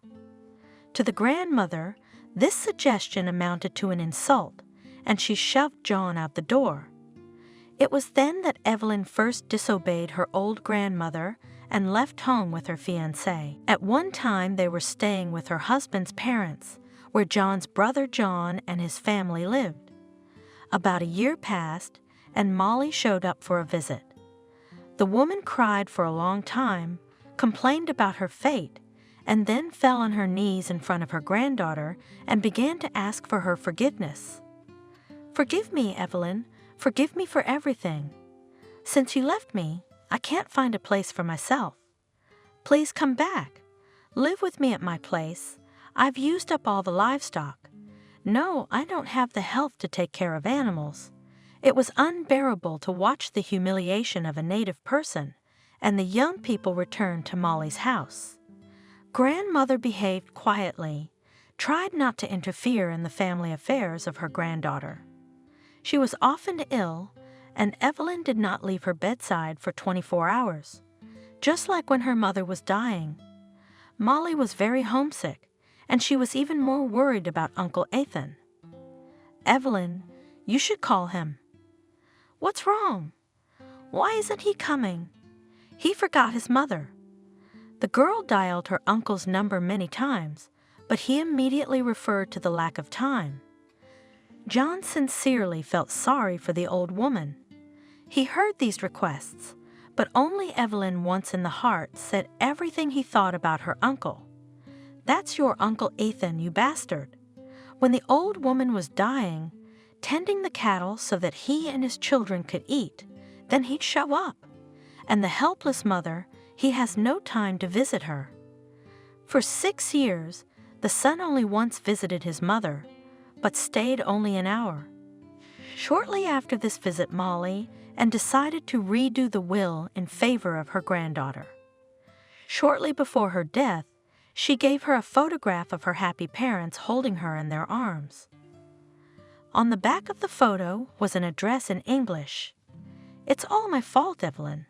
To the grandmother, this suggestion amounted to an insult, and she shoved John out the door. It was then that Evelyn first disobeyed her old grandmother and left home with her fiancé. At one time, they were staying with her husband's parents, where John's brother John and his family lived. About a year passed, and Molly showed up for a visit. The woman cried for a long time, complained about her fate, and then fell on her knees in front of her granddaughter and began to ask for her forgiveness. "Forgive me, Evelyn. Forgive me for everything. Since you left me, I can't find a place for myself. Please come back. Live with me at my place. I've used up all the livestock. No, I don't have the health to take care of animals." It was unbearable to watch the humiliation of a native person, and the young people returned to Molly's house. Grandmother behaved quietly, tried not to interfere in the family affairs of her granddaughter. She was often ill, and Evelyn did not leave her bedside for 24 hours, just like when her mother was dying. Molly was very homesick, and she was even more worried about Uncle Ethan. "Evelyn, you should call him." "What's wrong? Why isn't he coming? He forgot his mother." The girl dialed her uncle's number many times, but he immediately referred to the lack of time. John sincerely felt sorry for the old woman. He heard these requests, but only Evelyn once in the heart said everything he thought about her uncle. "That's your Uncle Ethan, you bastard. When the old woman was dying, tending the cattle so that he and his children could eat, then he'd show up. And the helpless mother, he has no time to visit her." For 6 years, the son only once visited his mother, but stayed only an hour. Shortly after this visit, Molly and decided to redo the will in favor of her granddaughter. Shortly before her death, she gave her a photograph of her happy parents holding her in their arms. On the back of the photo was an address in English. "It's all my fault, Evelyn.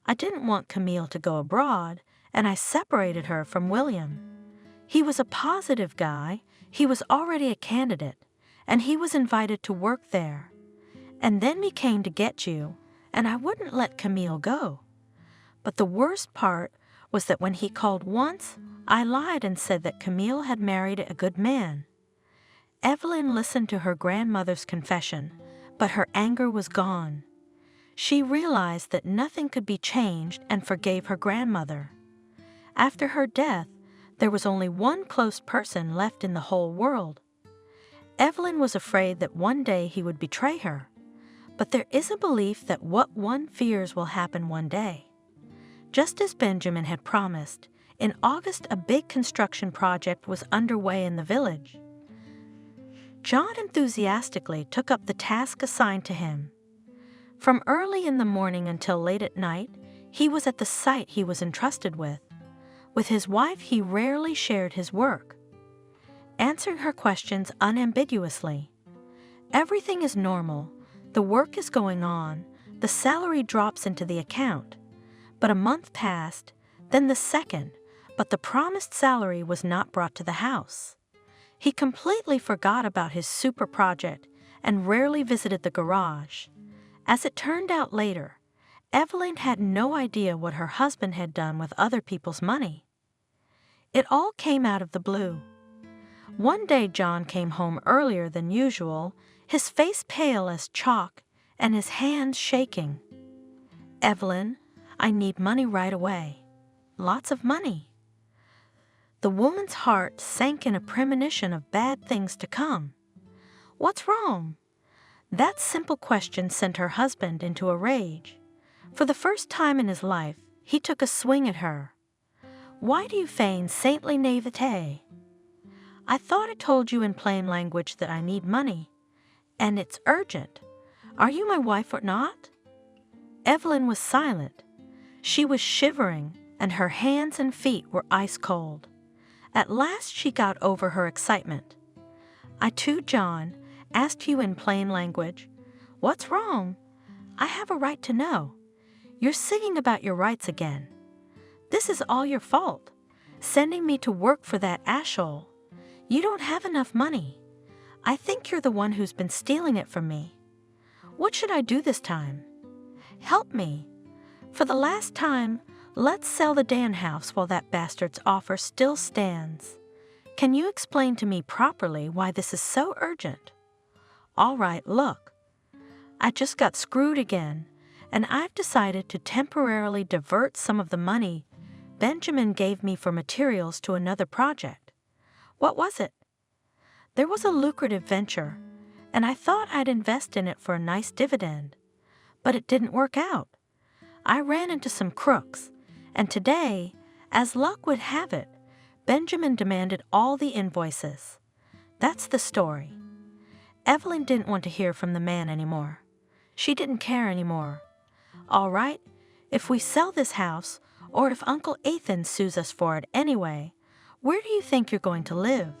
I didn't want Camille to go abroad, and I separated her from William. He was a positive guy, he was already a candidate, and he was invited to work there. And then we came to get you, and I wouldn't let Camille go. But the worst part was that when he called once, I lied and said that Camille had married a good man." Evelyn listened to her grandmother's confession, but her anger was gone. She realized that nothing could be changed and forgave her grandmother. After her death, there was only one close person left in the whole world. Evelyn was afraid that one day he would betray her, but there is a belief that what one fears will happen one day. Just as Benjamin had promised, In August, a big construction project was underway in the village. John enthusiastically took up the task assigned to him. From early in the morning until late at night, he was at the site he was entrusted with. With his wife, he rarely shared his work, answering her questions unambiguously. Everything is normal. The work is going on. The salary drops into the account. But a month passed, then the second, but the promised salary was not brought to the house. He completely forgot about his super project and rarely visited the garage. As it turned out later, Evelyn had no idea what her husband had done with other people's money. It all came out of the blue. One day John came home earlier than usual, his face pale as chalk and his hands shaking. "Evelyn, I need money right away. Lots of money." The woman's heart sank in a premonition of bad things to come. "What's wrong?" That simple question sent her husband into a rage. For the first time in his life, he took a swing at her. "Why do you feign saintly naivete? I thought I told you in plain language that I need money, and it's urgent. Are you my wife or not?" Evelyn was silent. She was shivering, and her hands and feet were ice cold. At last she got over her excitement. "I too, John, asked you in plain language. What's wrong? I have a right to know. You're singing about your rights again. This is all your fault, sending me to work for that Ashole. You don't have enough money. I think you're the one who's been stealing it from me. What should I do this time? Help me. For the last time, let's sell the Dan house while that bastard's offer still stands. Can you explain to me properly why this is so urgent? All right, look. I just got screwed again, and I've decided to temporarily divert some of the money Benjamin gave me for materials to another project. What was it? There was a lucrative venture, and I thought I'd invest in it for a nice dividend. But it didn't work out. I ran into some crooks, and today, as luck would have it, Benjamin demanded all the invoices. That's the story. Evelyn didn't want to hear from the man anymore. She didn't care anymore. All right, if we sell this house, or if Uncle Ethan sues us for it anyway, where do you think you're going to live?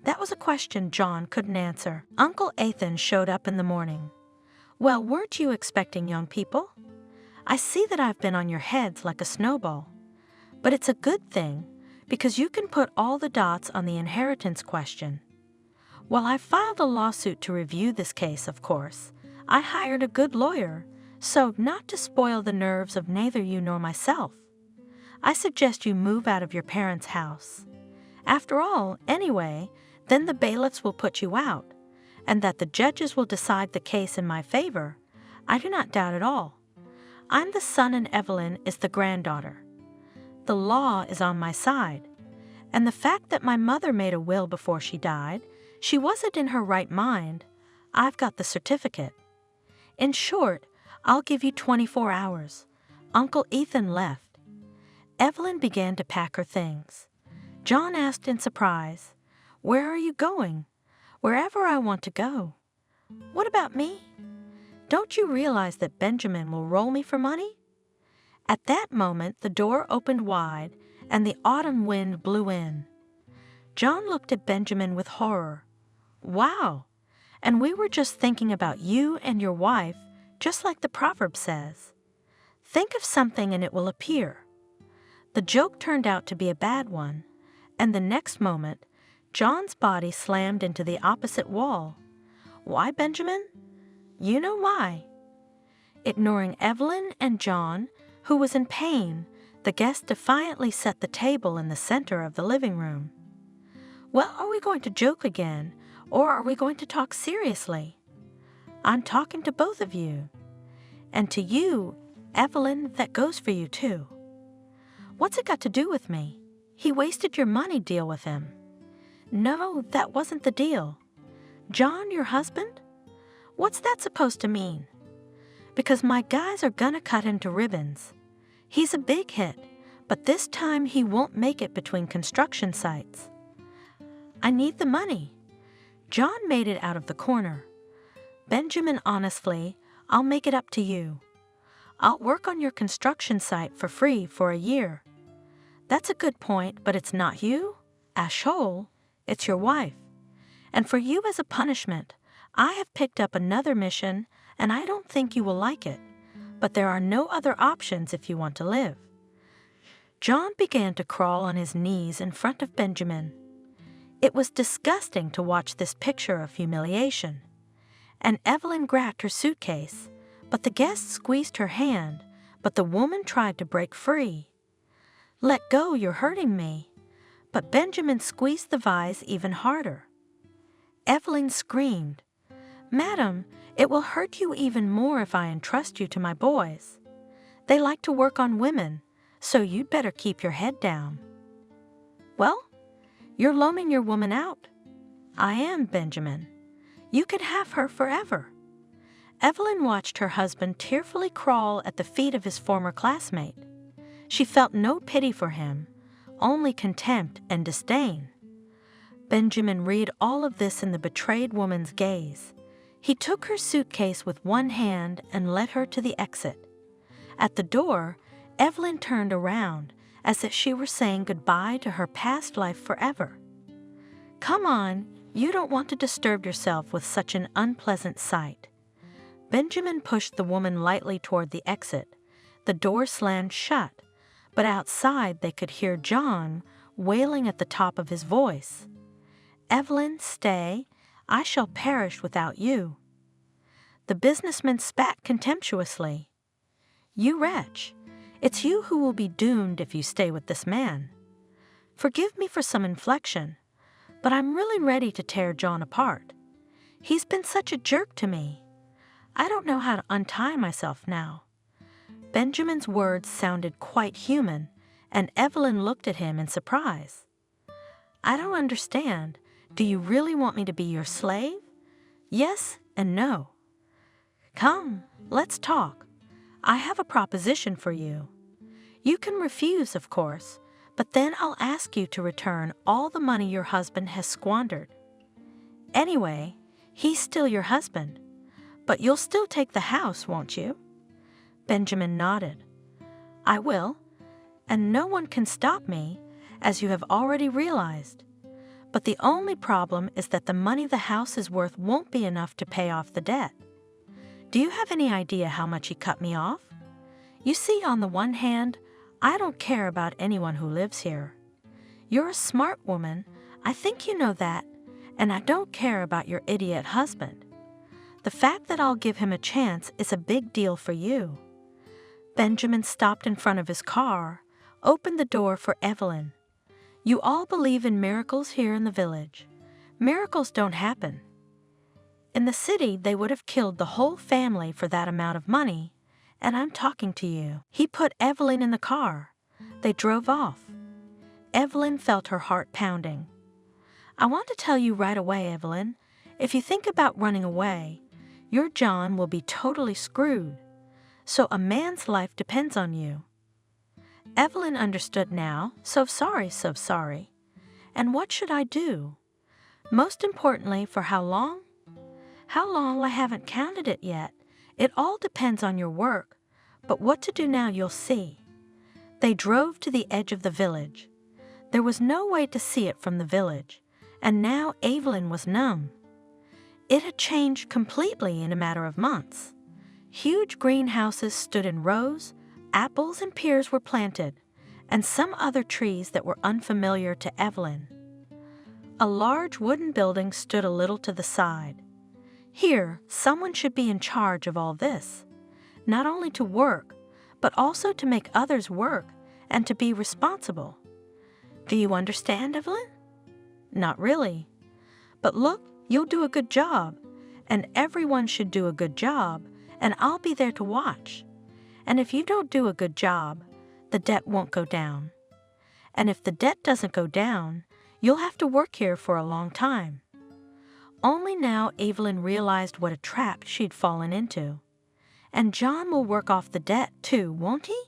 That was a question John couldn't answer. Uncle Ethan showed up in the morning. Well, weren't you expecting young people? I see that I've been on your heads like a snowball. But it's a good thing, because you can put all the dots on the inheritance question. Well, I filed a lawsuit to review this case, of course. I hired a good lawyer, so not to spoil the nerves of neither you nor myself, I suggest you move out of your parents' house. After all, anyway, then the bailiffs will put you out, and that the judges will decide the case in my favor, I do not doubt at all. I'm the son and Evelyn is the granddaughter. The law is on my side, and the fact that my mother made a will before she died, she wasn't in her right mind. I've got the certificate. In short, I'll give you 24 hours. Uncle Ethan left. Evelyn began to pack her things. John asked in surprise, "Where are you going?" "Wherever I want to go." "What about me? Don't you realize that Benjamin will roll me for money?" At that moment, the door opened wide, and the autumn wind blew in. John looked at Benjamin with horror. "Wow! And we were just thinking about you and your wife, just like the proverb says. Think of something and it will appear." The joke turned out to be a bad one, and the next moment, John's body slammed into the opposite wall. Why, Benjamin? You know why. Ignoring Evelyn and John, who was in pain, the guest defiantly set the table in the center of the living room. Well, are we going to joke again, or are we going to talk seriously? I'm talking to both of you. And to you, Evelyn, that goes for you too. What's it got to do with me? He wasted your money, deal with him. No, that wasn't the deal. John, your husband? What's that supposed to mean? Because my guys are gonna cut him to ribbons. He's a big hit, but this time he won't make it between construction sites. I need the money. John made it out of the corner. Benjamin, honestly, I'll make it up to you. I'll work on your construction site for free for a year. That's a good point, but it's not you, Ashole, it's your wife. And for you as a punishment, I have picked up another mission, and I don't think you will like it. But there are no other options if you want to live. John began to crawl on his knees in front of Benjamin. It was disgusting to watch this picture of humiliation. And Evelyn grabbed her suitcase, but the guest squeezed her hand, but the woman tried to break free. Let go, you're hurting me. But Benjamin squeezed the vise even harder. Evelyn screamed, Madam, it will hurt you even more if I entrust you to my boys. They like to work on women, so you'd better keep your head down. Well, you're loaning your woman out. I am, Benjamin. You can have her forever. Evelyn watched her husband tearfully crawl at the feet of his former classmate. She felt no pity for him, only contempt and disdain. Benjamin read all of this in the betrayed woman's gaze. He took her suitcase with one hand and led her to the exit. At the door, Evelyn turned around as if she were saying goodbye to her past life forever. Come on, you don't want to disturb yourself with such an unpleasant sight. Benjamin pushed the woman lightly toward the exit. The door slammed shut, but outside they could hear John wailing at the top of his voice. Evelyn, stay. I shall perish without you. The businessman spat contemptuously. You wretch, it's you who will be doomed if you stay with this man. Forgive me for some inflection, but I'm really ready to tear John apart. He's been such a jerk to me. I don't know how to untie myself now. Benjamin's words sounded quite human, and Evelyn looked at him in surprise. I don't understand. Do you really want me to be your slave? Yes and no. Come, let's talk. I have a proposition for you. You can refuse, of course, but then I'll ask you to return all the money your husband has squandered. Anyway, he's still your husband, but you'll still take the house, won't you? Benjamin nodded. I will, and no one can stop me, as you have already realized. But the only problem is that the money the house is worth won't be enough to pay off the debt. Do you have any idea how much he cut me off? You see, on the one hand, I don't care about anyone who lives here. You're a smart woman, I think you know that, and I don't care about your idiot husband. The fact that I'll give him a chance is a big deal for you. Benjamin stopped in front of his car, opened the door for Evelyn. You all believe in miracles here in the village. Miracles don't happen. In the city, they would have killed the whole family for that amount of money, and I'm talking to you. He put Evelyn in the car. They drove off. Evelyn felt her heart pounding. I want to tell you right away, Evelyn, if you think about running away, your John will be totally screwed. So a man's life depends on you. Evelyn understood now. So sorry. And what should I do? Most importantly, for how long? How long? I haven't counted it yet. It all depends on your work. But what to do now you'll see. They drove to the edge of the village. There was no way to see it from the village, and now Evelyn was numb. It had changed completely in a matter of months. Huge greenhouses stood in rows, apples and pears were planted, and some other trees that were unfamiliar to Evelyn. A large wooden building stood a little to the side. Here, someone should be in charge of all this, not only to work, but also to make others work and to be responsible. Do you understand, Evelyn? Not really. But look, you'll do a good job, and everyone should do a good job, and I'll be there to watch. And if you don't do a good job, the debt won't go down. And if the debt doesn't go down, you'll have to work here for a long time. Only now Evelyn realized what a trap she'd fallen into. And John will work off the debt too, won't he?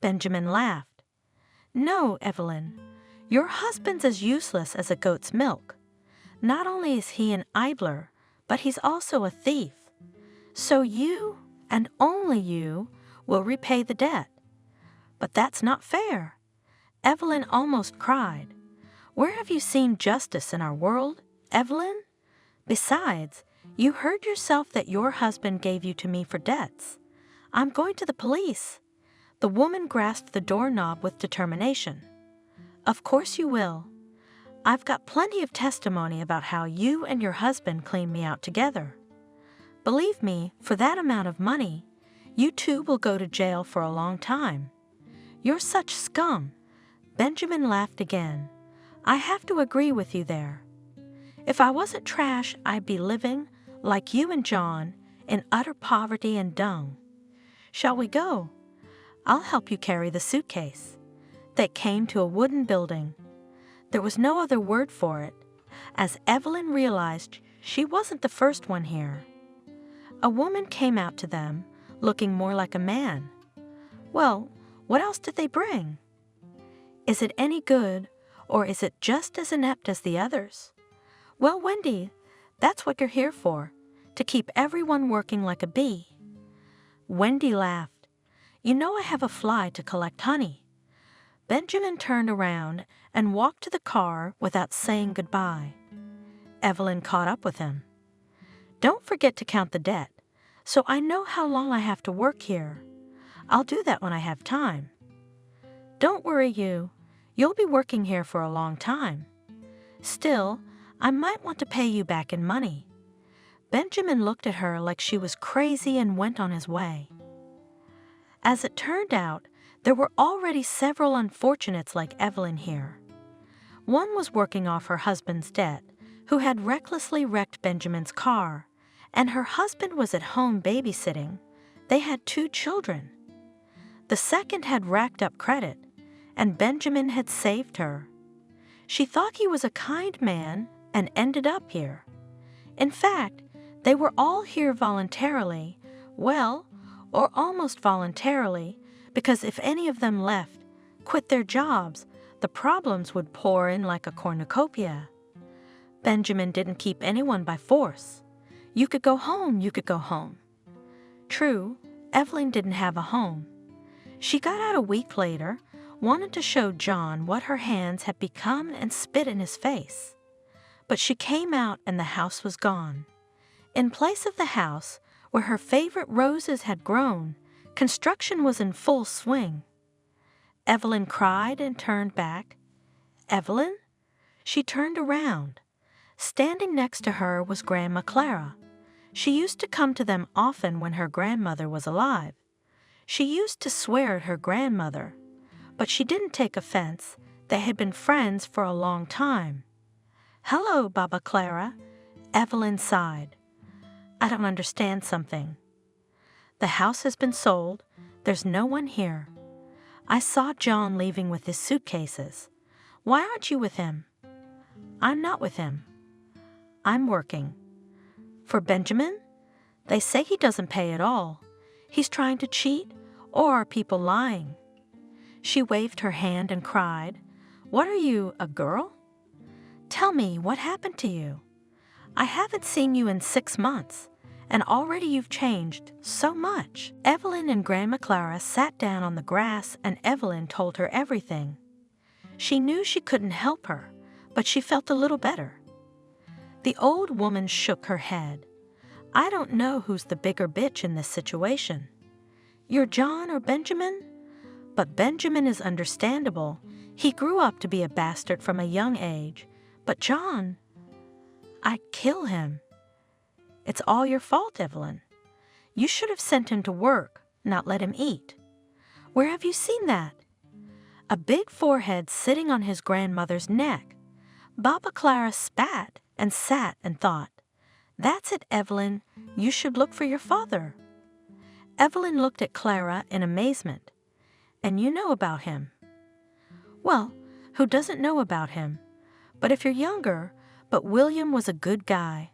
Benjamin laughed. No, Evelyn. Your husband's as useless as a goat's milk. Not only is he an idler, but he's also a thief. So you, and only you, will repay the debt. But that's not fair. Evelyn almost cried. Where have you seen justice in our world, Evelyn? Besides, you heard yourself that your husband gave you to me for debts. I'm going to the police. The woman grasped the doorknob with determination. Of course you will. I've got plenty of testimony about how you and your husband cleaned me out together. Believe me, for that amount of money, you two will go to jail for a long time. You're such scum. Benjamin laughed again. I have to agree with you there. If I wasn't trash, I'd be living, like you and John, in utter poverty and dung. Shall we go? I'll help you carry the suitcase. They came to a wooden building. There was no other word for it, as Evelyn realized she wasn't the first one here. A woman came out to them, looking more like a man. Well, what else did they bring? Is it any good, or is it just as inept as the others? Well, Wendy, that's what you're here for, to keep everyone working like a bee. Wendy laughed. You know I have a fly to collect honey. Benjamin turned around and walked to the car without saying goodbye. Evelyn caught up with him. Don't forget to count the debt, so I know how long I have to work here. I'll do that when I have time. Don't worry, you'll be working here for a long time. Still, I might want to pay you back in money. Benjamin looked at her like she was crazy and went on his way. As it turned out, there were already several unfortunates like Evelyn here. One was working off her husband's debt, who had recklessly wrecked Benjamin's car, and her husband was at home babysitting. They had 2 children. The second had racked up credit, and Benjamin had saved her. She thought he was a kind man and ended up here. In fact, they were all here voluntarily, well, or almost voluntarily, because if any of them left, quit their jobs, the problems would pour in like a cornucopia. Benjamin didn't keep anyone by force. You could go home, you could go home. True, Evelyn didn't have a home. She got out a week later, wanted to show John what her hands had become and spit in his face. But she came out and the house was gone. In place of the house, where her favorite roses had grown, construction was in full swing. Evelyn cried and turned back. Evelyn? She turned around. Standing next to her was Grandma Clara. She used to come to them often when her grandmother was alive. She used to swear at her grandmother, but she didn't take offense. They had been friends for a long time. Hello, Baba Clara. Evelyn sighed. I don't understand something. The house has been sold. There's no one here. I saw John leaving with his suitcases. Why aren't you with him? I'm not with him. I'm working. For Benjamin? They say he doesn't pay at all. He's trying to cheat, or are people lying? She waved her hand and cried, What are you, a girl? Tell me, what happened to you? I haven't seen you in 6 months, and already you've changed so much. Evelyn and Grandma Clara sat down on the grass and Evelyn told her everything. She knew she couldn't help her, but she felt a little better. The old woman shook her head. I don't know who's the bigger bitch in this situation. You're John or Benjamin? But Benjamin is understandable. He grew up to be a bastard from a young age. But John, I'd kill him. It's all your fault, Evelyn. You should have sent him to work, not let him eat. Where have you seen that? A big forehead sitting on his grandmother's neck. Baba Clara spat and sat and thought, That's it, Evelyn. You should look for your father. Evelyn looked at Clara in amazement. And you know about him. Well, who doesn't know about him? But if you're younger, but William was a good guy.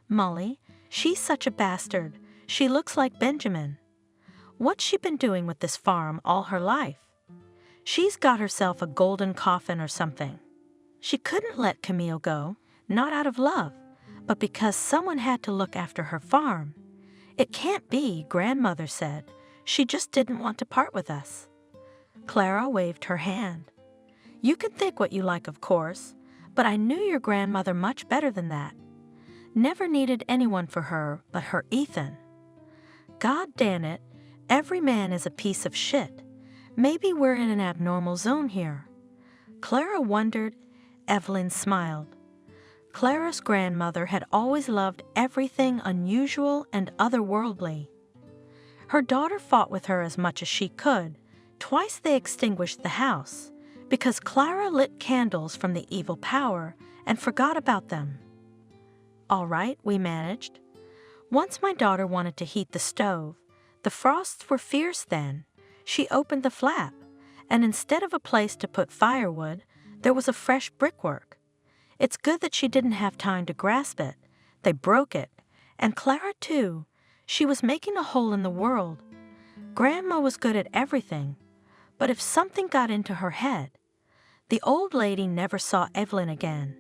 Molly, she's such a bastard. She looks like Benjamin. What's she been doing with this farm all her life? She's got herself a golden coffin or something. She couldn't let Camille go, not out of love, but because someone had to look after her farm. It can't be, Grandmother said. She just didn't want to part with us. Clara waved her hand. You can think what you like, of course, but I knew your grandmother much better than that. Never needed anyone for her but her Ethan. God damn it, every man is a piece of shit. Maybe we're in an abnormal zone here. Clara wondered. Evelyn smiled. Clara's grandmother had always loved everything unusual and otherworldly. Her daughter fought with her as much as she could. Twice they extinguished the house, because Clara lit candles from the evil power and forgot about them. All right, we managed. Once my daughter wanted to heat the stove. The frosts were fierce then. She opened the flap, and instead of a place to put firewood, there was a fresh brickwork. It's good that she didn't have time to grasp it. They broke it, and Clara too. She was making a hole in the world. Grandma was good at everything, but if something got into her head, the old lady never saw Evelyn again.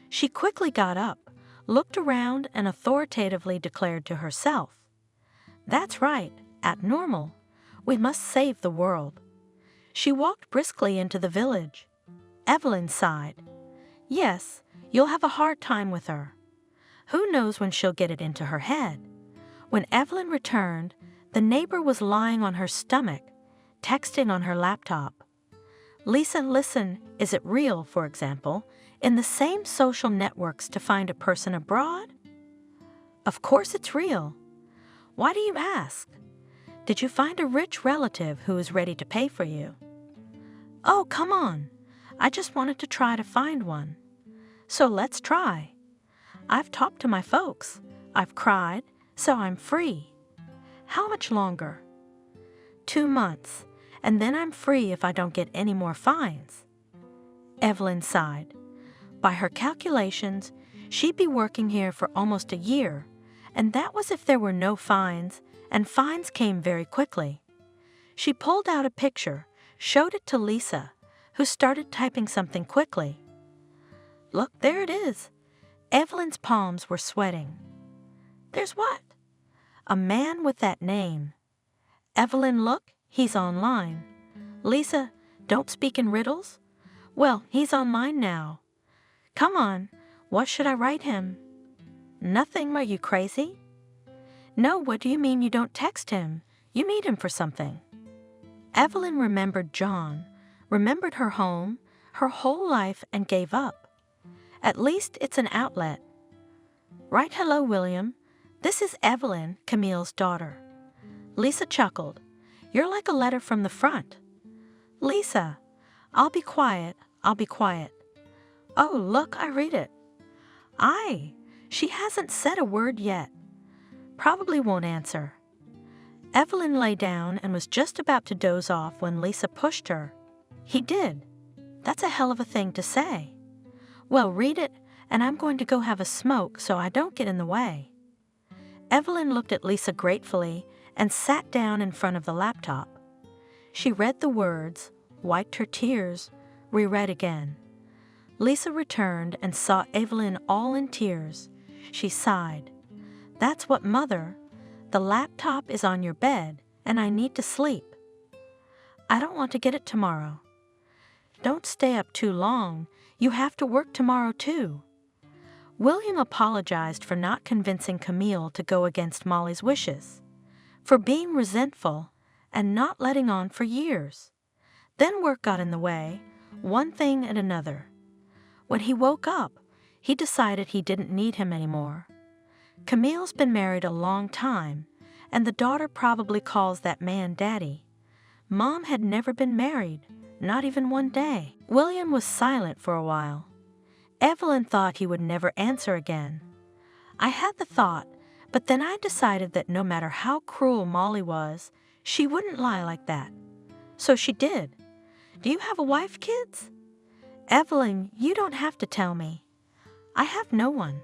She quickly got up, looked around, and authoritatively declared to herself, "That's right, at normal. We must save the world." She walked briskly into the village. Evelyn sighed. Yes, you'll have a hard time with her. Who knows when she'll get it into her head? When Evelyn returned, the neighbor was lying on her stomach, texting on her laptop. Lisa, listen, is it real, for example, in the same social networks to find a person abroad? Of course it's real. Why do you ask? Did you find a rich relative who is ready to pay for you? Oh, come on. I just wanted to try to find one. So let's try. I've talked to my folks. I've cried, so I'm free. How much longer? 2 months, and then I'm free if I don't get any more fines. Evelyn sighed. By her calculations, she'd be working here for almost a year, and that was if there were no fines, and fines came very quickly. She pulled out a picture, showed it to Lisa, who started typing something quickly. Look, there it is. Evelyn's palms were sweating. There's what? A man with that name. Evelyn, look, he's online. Lisa, don't speak in riddles? Well, he's online now. Come on, what should I write him? Nothing, are you crazy? No, what do you mean you don't text him? You meet him for something. Evelyn remembered John, remembered her home, her whole life, and gave up. At least it's an outlet. Write, hello, William. This is Evelyn, Camille's daughter. Lisa chuckled. You're like a letter from the front. Lisa, I'll be quiet, I'll be quiet. Oh, look, I read it. Aye, she hasn't said a word yet. Probably won't answer. Evelyn lay down and was just about to doze off when Lisa pushed her. He did. That's a hell of a thing to say. Well, read it, and I'm going to go have a smoke so I don't get in the way. Evelyn looked at Lisa gratefully and sat down in front of the laptop. She read the words, wiped her tears, reread again. Lisa returned and saw Evelyn all in tears. She sighed. That's what, Mother. The laptop is on your bed, and I need to sleep. I don't want to get it tomorrow. Don't stay up too long. You have to work tomorrow, too. William apologized for not convincing Camille to go against Molly's wishes, for being resentful and not letting on for years. Then work got in the way, one thing and another. When he woke up, he decided he didn't need him anymore. Camille's been married a long time, and the daughter probably calls that man Daddy. Mom had never been married, not even one day. William was silent for a while. Evelyn thought he would never answer again. I had the thought, but then I decided that no matter how cruel Molly was, she wouldn't lie like that. So she did. Do you have a wife, kids? Evelyn, you don't have to tell me. I have no one.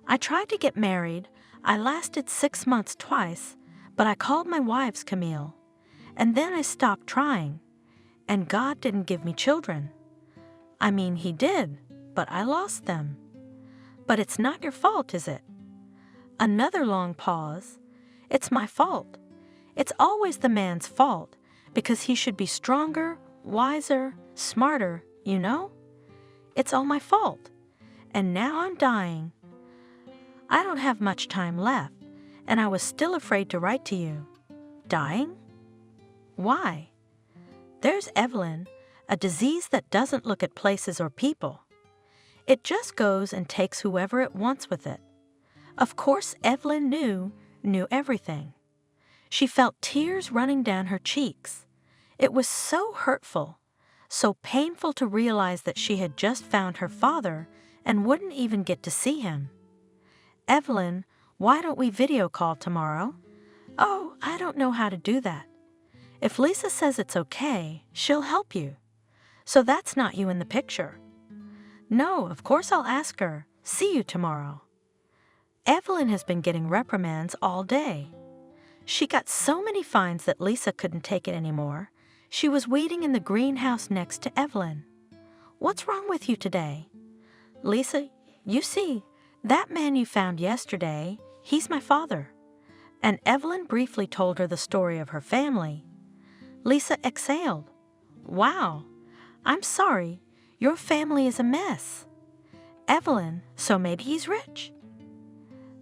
I tried to get married. I lasted 6 months twice, but I called my wives, Camille. And then I stopped trying. and God didn't give me children. I mean, He did, but I lost them. But it's not your fault, is it? Another long pause. It's my fault. It's always the man's fault, because he should be stronger, wiser, smarter, you know? It's all my fault. And now I'm dying. I don't have much time left, and I was still afraid to write to you. Dying? Why? There's Evelyn, a disease that doesn't look at places or people. It just goes and takes whoever it wants with it. Of course, Evelyn knew everything. She felt tears running down her cheeks. It was so hurtful, so painful to realize that she had just found her father and wouldn't even get to see him. Evelyn, why don't we video call tomorrow? Oh, I don't know how to do that. If Lisa says it's okay, she'll help you. So that's not you in the picture. No, of course I'll ask her. See you tomorrow. Evelyn has been getting reprimands all day. She got so many fines that Lisa couldn't take it anymore. She was waiting in the greenhouse next to Evelyn. What's wrong with you today? Lisa, you see, that man you found yesterday, he's my father. And Evelyn briefly told her the story of her family. Lisa exhaled. Wow, I'm sorry, your family is a mess. Evelyn, so maybe he's rich?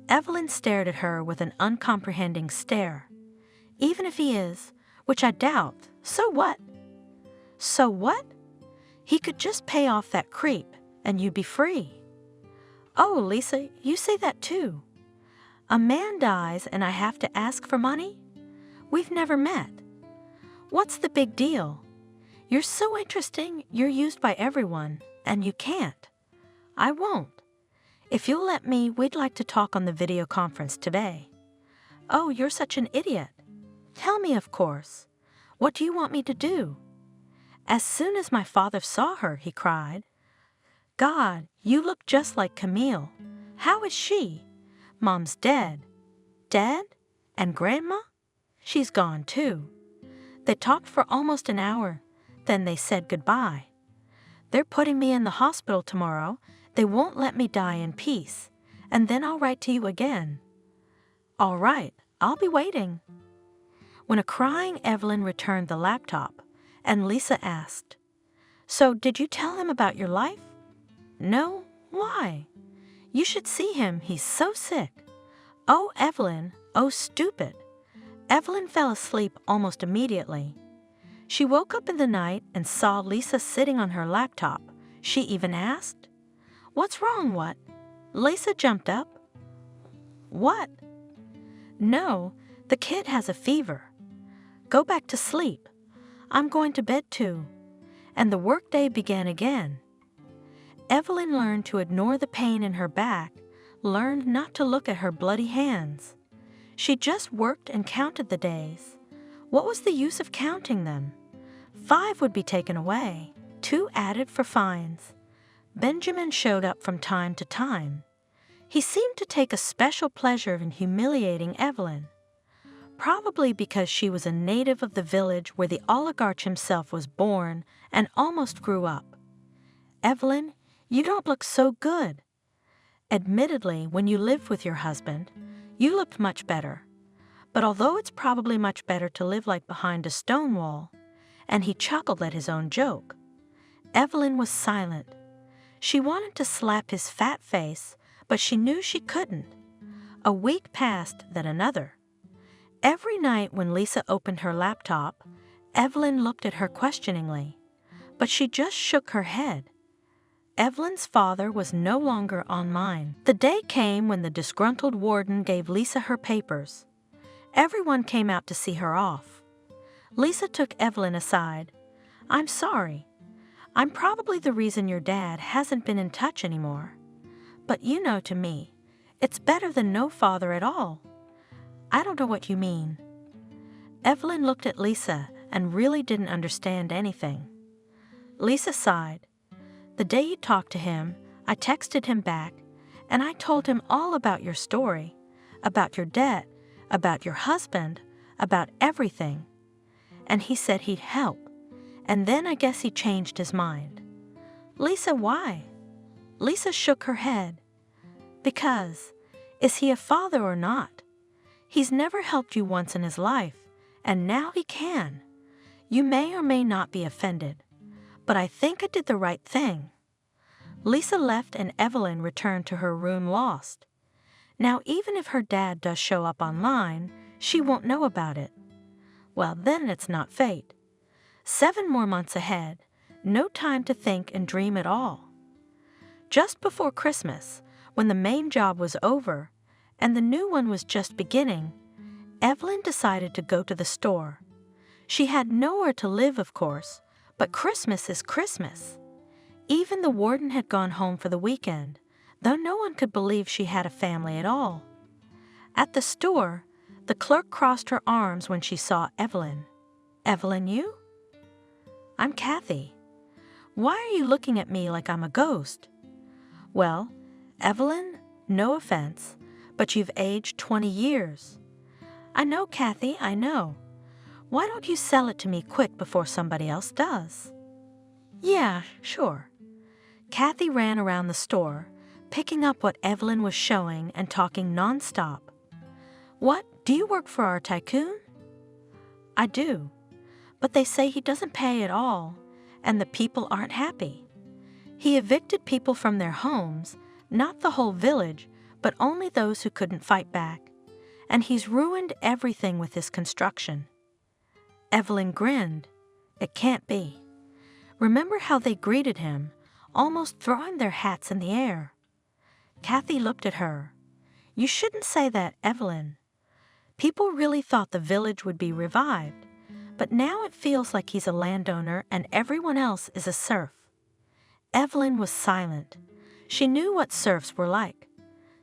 Evelyn stared at her with an uncomprehending stare. Even if he is, which I doubt, so what? So what? He could just pay off that creep, and you'd be free. Oh, Lisa, you say that too. A man dies and I have to ask for money? We've never met. What's the big deal? You're so interesting, you're used by everyone, and you can't. I won't. If you'll let me, we'd like to talk on the video conference today. Oh, you're such an idiot. Tell me, of course. What do you want me to do? As soon as my father saw her, he cried, God, you look just like Camille. How is she? Mom's dead. Dead? And Grandma? She's gone too. They talked for almost an hour. Then they said goodbye. They're putting me in the hospital tomorrow. They won't let me die in peace. And then I'll write to you again. All right, I'll be waiting. When a crying Evelyn returned the laptop, and Lisa asked, So did you tell him about your life? No, why? You should see him, he's so sick. Oh, Evelyn, oh, stupid. Evelyn fell asleep almost immediately. She woke up in the night and saw Lisa sitting on her laptop. She even asked, What's wrong, what? Lisa jumped up. What? No, the kid has a fever. Go back to sleep. I'm going to bed too. And the workday began again. Evelyn learned to ignore the pain in her back, learned not to look at her bloody hands. She just worked and counted the days. What was the use of counting them? 5 would be taken away, 2 added for fines. Benjamin showed up from time to time. He seemed to take a special pleasure in humiliating Evelyn, probably because she was a native of the village where the oligarch himself was born and almost grew up. Evelyn, you don't look so good. Admittedly, when you lived with your husband, you looked much better. But although it's probably much better to live like behind a stone wall, and he chuckled at his own joke, Evelyn was silent. She wanted to slap his fat face, but she knew she couldn't. A week passed, then another. Every night when Lisa opened her laptop, Evelyn looked at her questioningly, but she just shook her head. Evelyn's father was no longer online. The day came when the disgruntled warden gave Lisa her papers. Everyone came out to see her off. Lisa took Evelyn aside. I'm sorry. I'm probably the reason your dad hasn't been in touch anymore. But you know, to me, it's better than no father at all. I don't know what you mean. Evelyn looked at Lisa and really didn't understand anything. Lisa sighed. The day you talked to him, I texted him back, and I told him all about your story, about your debt, about your husband, about everything. And he said he'd help. and then I guess he changed his mind. Lisa, why? Lisa shook her head. Because, is he a father or not? He's never helped you once in his life, and now he can. You may or may not be offended, but I think I did the right thing. Lisa left and Evelyn returned to her room lost. Now, even if her dad does show up online, she won't know about it. Well, then it's not fate. 7 more months ahead, no time to think and dream at all. Just before Christmas, when the main job was over and the new one was just beginning, Evelyn decided to go to the store. She had nowhere to live, of course, but Christmas is Christmas. Even the warden had gone home for the weekend, though no one could believe she had a family at all. At the store, the clerk crossed her arms when she saw Evelyn. Evelyn, you? I'm Kathy. Why are you looking at me like I'm a ghost? Well, Evelyn, no offense, but you've aged 20 years. I know, Kathy, I know. Why don't you sell it to me quick before somebody else does? Yeah, sure. Kathy ran around the store, picking up what Evelyn was showing and talking nonstop. What, do you work for our tycoon? I do, but they say he doesn't pay at all, and the people aren't happy. He evicted people from their homes, not the whole village, but only those who couldn't fight back. And he's ruined everything with his construction. Evelyn grinned. It can't be. Remember how they greeted him, almost throwing their hats in the air? Kathy looked at her. You shouldn't say that, Evelyn. People really thought the village would be revived, but now it feels like he's a landowner and everyone else is a serf. Evelyn was silent. She knew what serfs were like.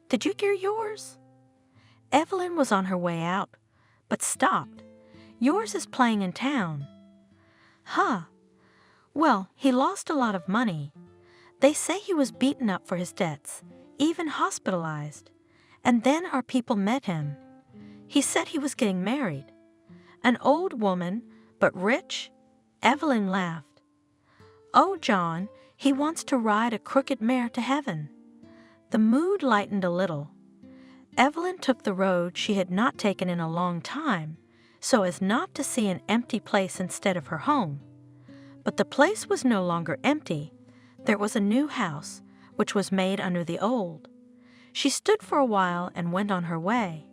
Did you hear yours? Evelyn was on her way out, but stopped. Yours is playing in town. Huh. Well, he lost a lot of money. They say he was beaten up for his debts, even hospitalized. And then our people met him. He said he was getting married. An old woman, but rich? Evelyn laughed. Oh, John, he wants to ride a crooked mare to heaven. The mood lightened a little. Evelyn took the road she had not taken in a long time, so as not to see an empty place instead of her home. But the place was no longer empty. There was a new house, which was made under the old. She stood for a while and went on her way.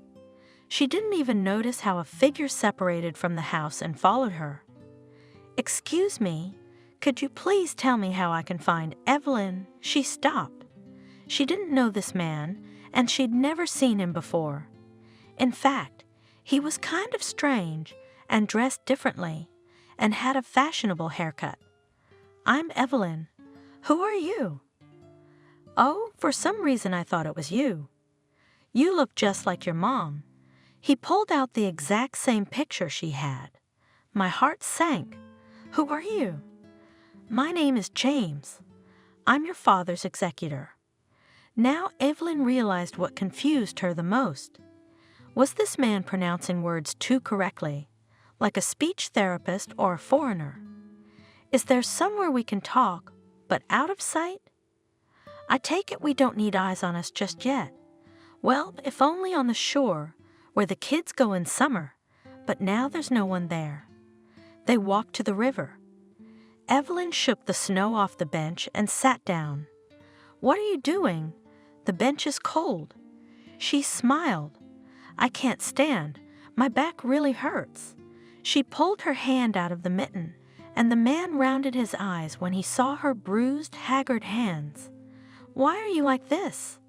She didn't even notice how a figure separated from the house and followed her. Excuse me, could you please tell me how I can find Evelyn? She stopped. She didn't know this man, and she'd never seen him before. In fact, he was kind of strange and dressed differently and had a fashionable haircut. I'm Evelyn. Who are you? Oh, for some reason I thought it was you. You look just like your mom. He pulled out the exact same picture she had. My heart sank. Who are you? My name is James. I'm your father's executor. Now Evelyn realized what confused her the most. Was this man pronouncing words too correctly, like a speech therapist or a foreigner? Is there somewhere we can talk, but out of sight? I take it we don't need eyes on us just yet. Well, if only on the shore, where the kids go in summer, but now there's no one there. They walked to the river. Evelyn shook the snow off the bench and sat down. What are you doing? The bench is cold. She smiled. I can't stand. My back really hurts. She pulled her hand out of the mitten, and the man rounded his eyes when he saw her bruised, haggard hands. Why are you like this?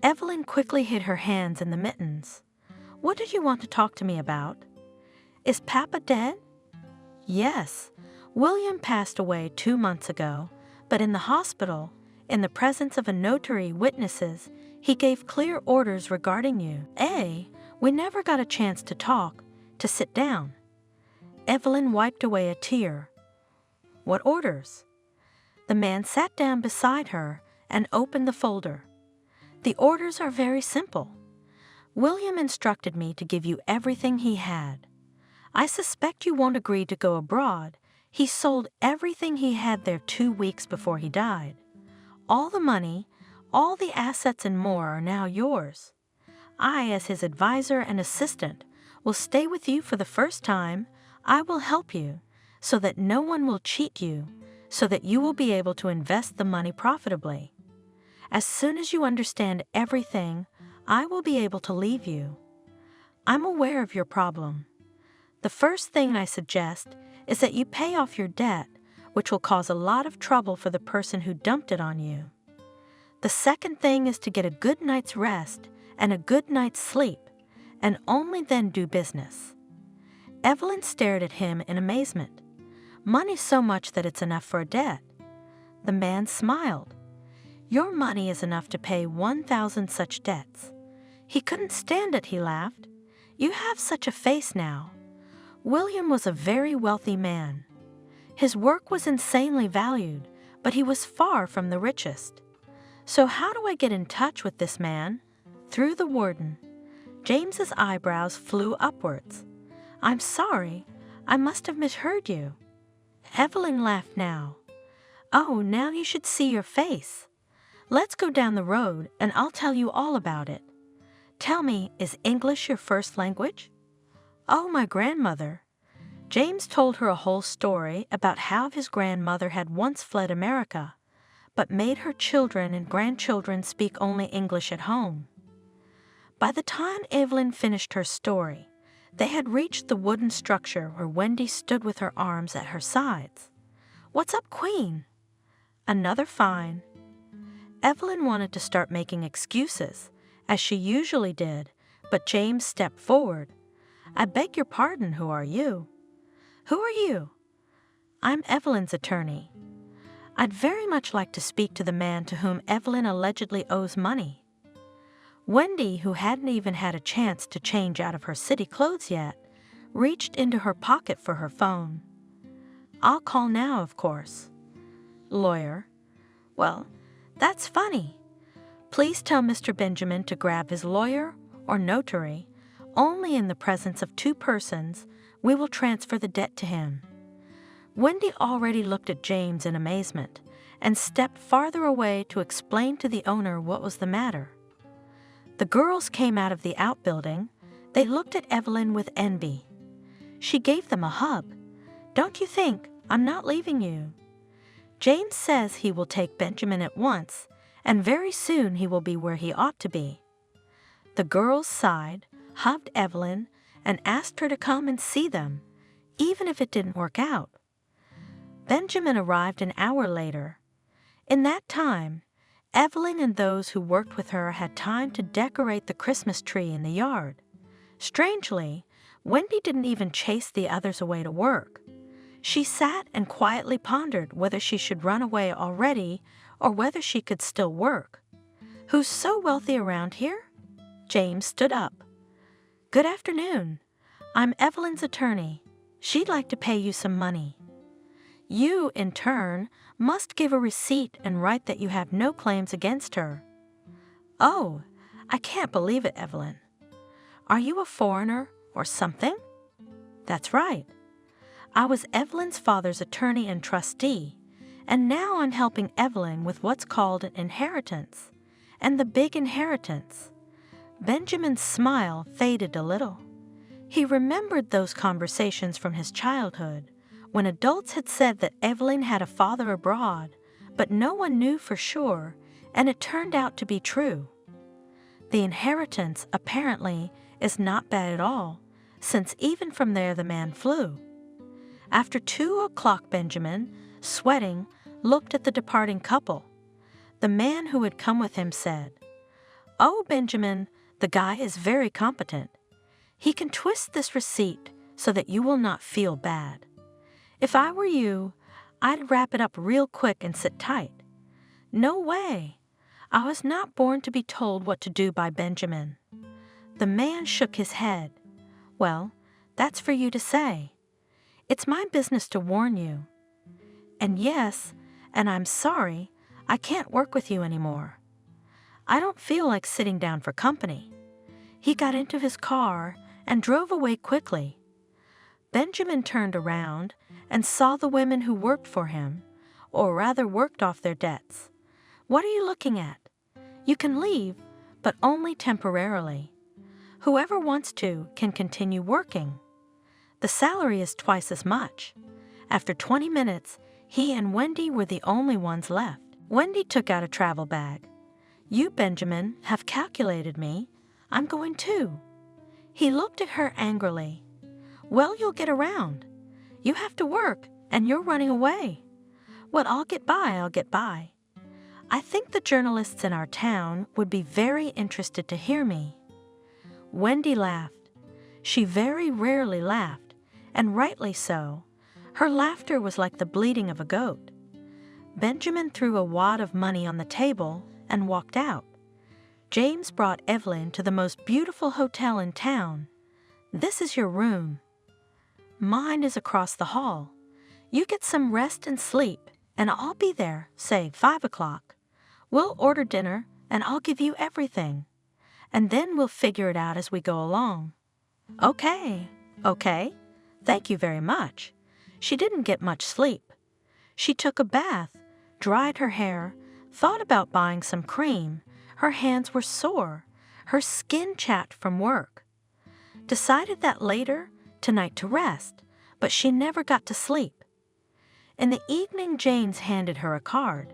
Evelyn quickly hid her hands in the mittens. What did you want to talk to me about? Is Papa dead? Yes. William passed away 2 months ago, but in the hospital, in the presence of a notary, witnesses, he gave clear orders regarding you. We never got a chance to talk, to sit down. Evelyn wiped away a tear. What orders? The man sat down beside her and opened the folder. The orders are very simple. William instructed me to give you everything he had. I suspect you won't agree to go abroad. He sold everything he had there 2 weeks before he died. All the money, all the assets and more are now yours. I, as his advisor and assistant, will stay with you for the first time. I will help you so that no one will cheat you, so that you will be able to invest the money profitably. As soon as you understand everything, I will be able to leave you. I'm aware of your problem. The first thing I suggest is that you pay off your debt, which will cause a lot of trouble for the person who dumped it on you. The second thing is to get a good night's rest and a good night's sleep, and only then do business. Evelyn stared at him in amazement. Money so much that it's enough for a debt. The man smiled. Your money is enough to pay 1,000 such debts. He couldn't stand it, he laughed. You have such a face now. William was a very wealthy man. His work was insanely valued, but he was far from the richest. So how do I get in touch with this man? Through the warden. James's eyebrows flew upwards. I'm sorry, I must have misheard you. Evelyn laughed now. Oh, now you should see your face. Let's go down the road and I'll tell you all about it. Tell me, is English your first language? Oh, my grandmother. James told her a whole story about how his grandmother had once fled America, but made her children and grandchildren speak only English at home. By the time Evelyn finished her story, they had reached the wooden structure where Wendy stood with her arms at her sides. What's up, Queen? Another fine. Evelyn wanted to start making excuses, as she usually did, but James stepped forward. I beg your pardon, who are you? Who are you? I'm Evelyn's attorney. I'd very much like to speak to the man to whom Evelyn allegedly owes money. Wendy, who hadn't even had a chance to change out of her city clothes yet, reached into her pocket for her phone. I'll call now, of course. Lawyer. Well, that's funny. Please tell Mr. Benjamin to grab his lawyer or notary. Only in the presence of 2 persons, we will transfer the debt to him. Wendy already looked at James in amazement and stepped farther away to explain to the owner what was the matter. The girls came out of the outbuilding. They looked at Evelyn with envy. She gave them a hug. Don't you think I'm not leaving you? James says he will take Benjamin at once, and very soon he will be where he ought to be. The girls sighed, hugged Evelyn, and asked her to come and see them, even if it didn't work out. Benjamin arrived an hour later. In that time, Evelyn and those who worked with her had time to decorate the Christmas tree in the yard. Strangely, Wendy didn't even chase the others away to work. She sat and quietly pondered whether she should run away already or whether she could still work. Who's so wealthy around here? James stood up. Good afternoon. I'm Evelyn's attorney. She'd like to pay you some money. You, in turn, must give a receipt and write that you have no claims against her. Oh, I can't believe it, Evelyn. Are you a foreigner or something? That's right. I was Evelyn's father's attorney and trustee, and now I'm helping Evelyn with what's called an inheritance, and the big inheritance. Benjamin's smile faded a little. He remembered those conversations from his childhood, when adults had said that Evelyn had a father abroad, but no one knew for sure, and it turned out to be true. The inheritance, apparently, is not bad at all, since even from there the man flew. After 2 o'clock, Benjamin, sweating, looked at the departing couple. The man who had come with him said, "Oh, Benjamin, the guy is very competent. He can twist this receipt so that you will not feel bad. If I were you, I'd wrap it up real quick and sit tight." No way. I was not born to be told what to do by Benjamin. The man shook his head. Well, that's for you to say. It's my business to warn you. And yes, and I'm sorry, I can't work with you anymore. I don't feel like sitting down for company. He got into his car and drove away quickly. Benjamin turned around and saw the women who worked for him, or rather worked off their debts. What are you looking at? You can leave, but only temporarily. Whoever wants to can continue working. The salary is twice as much. After 20 minutes, he and Wendy were the only ones left. Wendy took out a travel bag. You, Benjamin, have calculated me. I'm going too. He looked at her angrily. Well, you'll get around. You have to work, and you're running away. Well, I'll get by. I think the journalists in our town would be very interested to hear me. Wendy laughed. She very rarely laughed, and rightly so. Her laughter was like the bleating of a goat. Benjamin threw a wad of money on the table and walked out. James brought Evelyn to the most beautiful hotel in town. This is your room. Mine is across the hall. You get some rest and sleep, and I'll be there, say 5 o'clock. We'll order dinner, and I'll give you everything. And then we'll figure it out as we go along. Okay. Thank you very much. She didn't get much sleep. She took a bath, dried her hair, thought about buying some cream. Her hands were sore. Her skin chapped from work. Decided that later, tonight to rest, but she never got to sleep. In the evening, James handed her a card.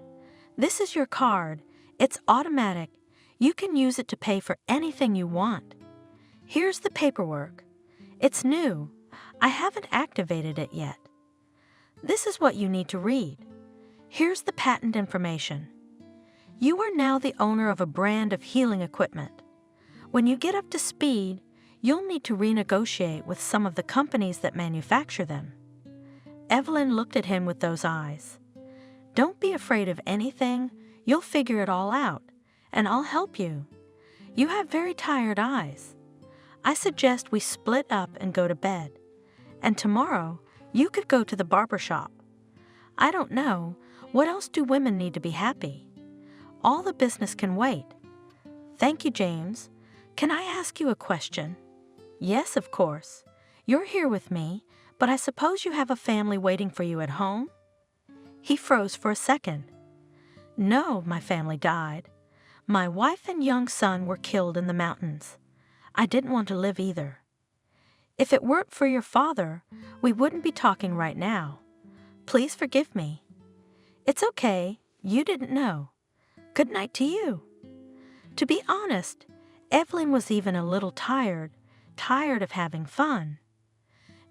This is your card. It's automatic. You can use it to pay for anything you want. Here's the paperwork. It's new. I haven't activated it yet. This is what you need to read. Here's the patent information. You are now the owner of a brand of healing equipment. When you get up to speed, you'll need to renegotiate with some of the companies that manufacture them. Evelyn looked at him with those eyes. Don't be afraid of anything. You'll figure it all out, and I'll help you. You have very tired eyes. I suggest we split up and go to bed. And tomorrow, you could go to the barber shop. I don't know. What else do women need to be happy? All the business can wait. Thank you, James. Can I ask you a question? Yes, of course. You're here with me, but I suppose you have a family waiting for you at home? He froze for a second. No, my family died. My wife and young son were killed in the mountains. I didn't want to live either. If it weren't for your father, we wouldn't be talking right now. Please forgive me. It's okay. You didn't know. Good night to you. To be honest, Evelyn was even a little tired of having fun.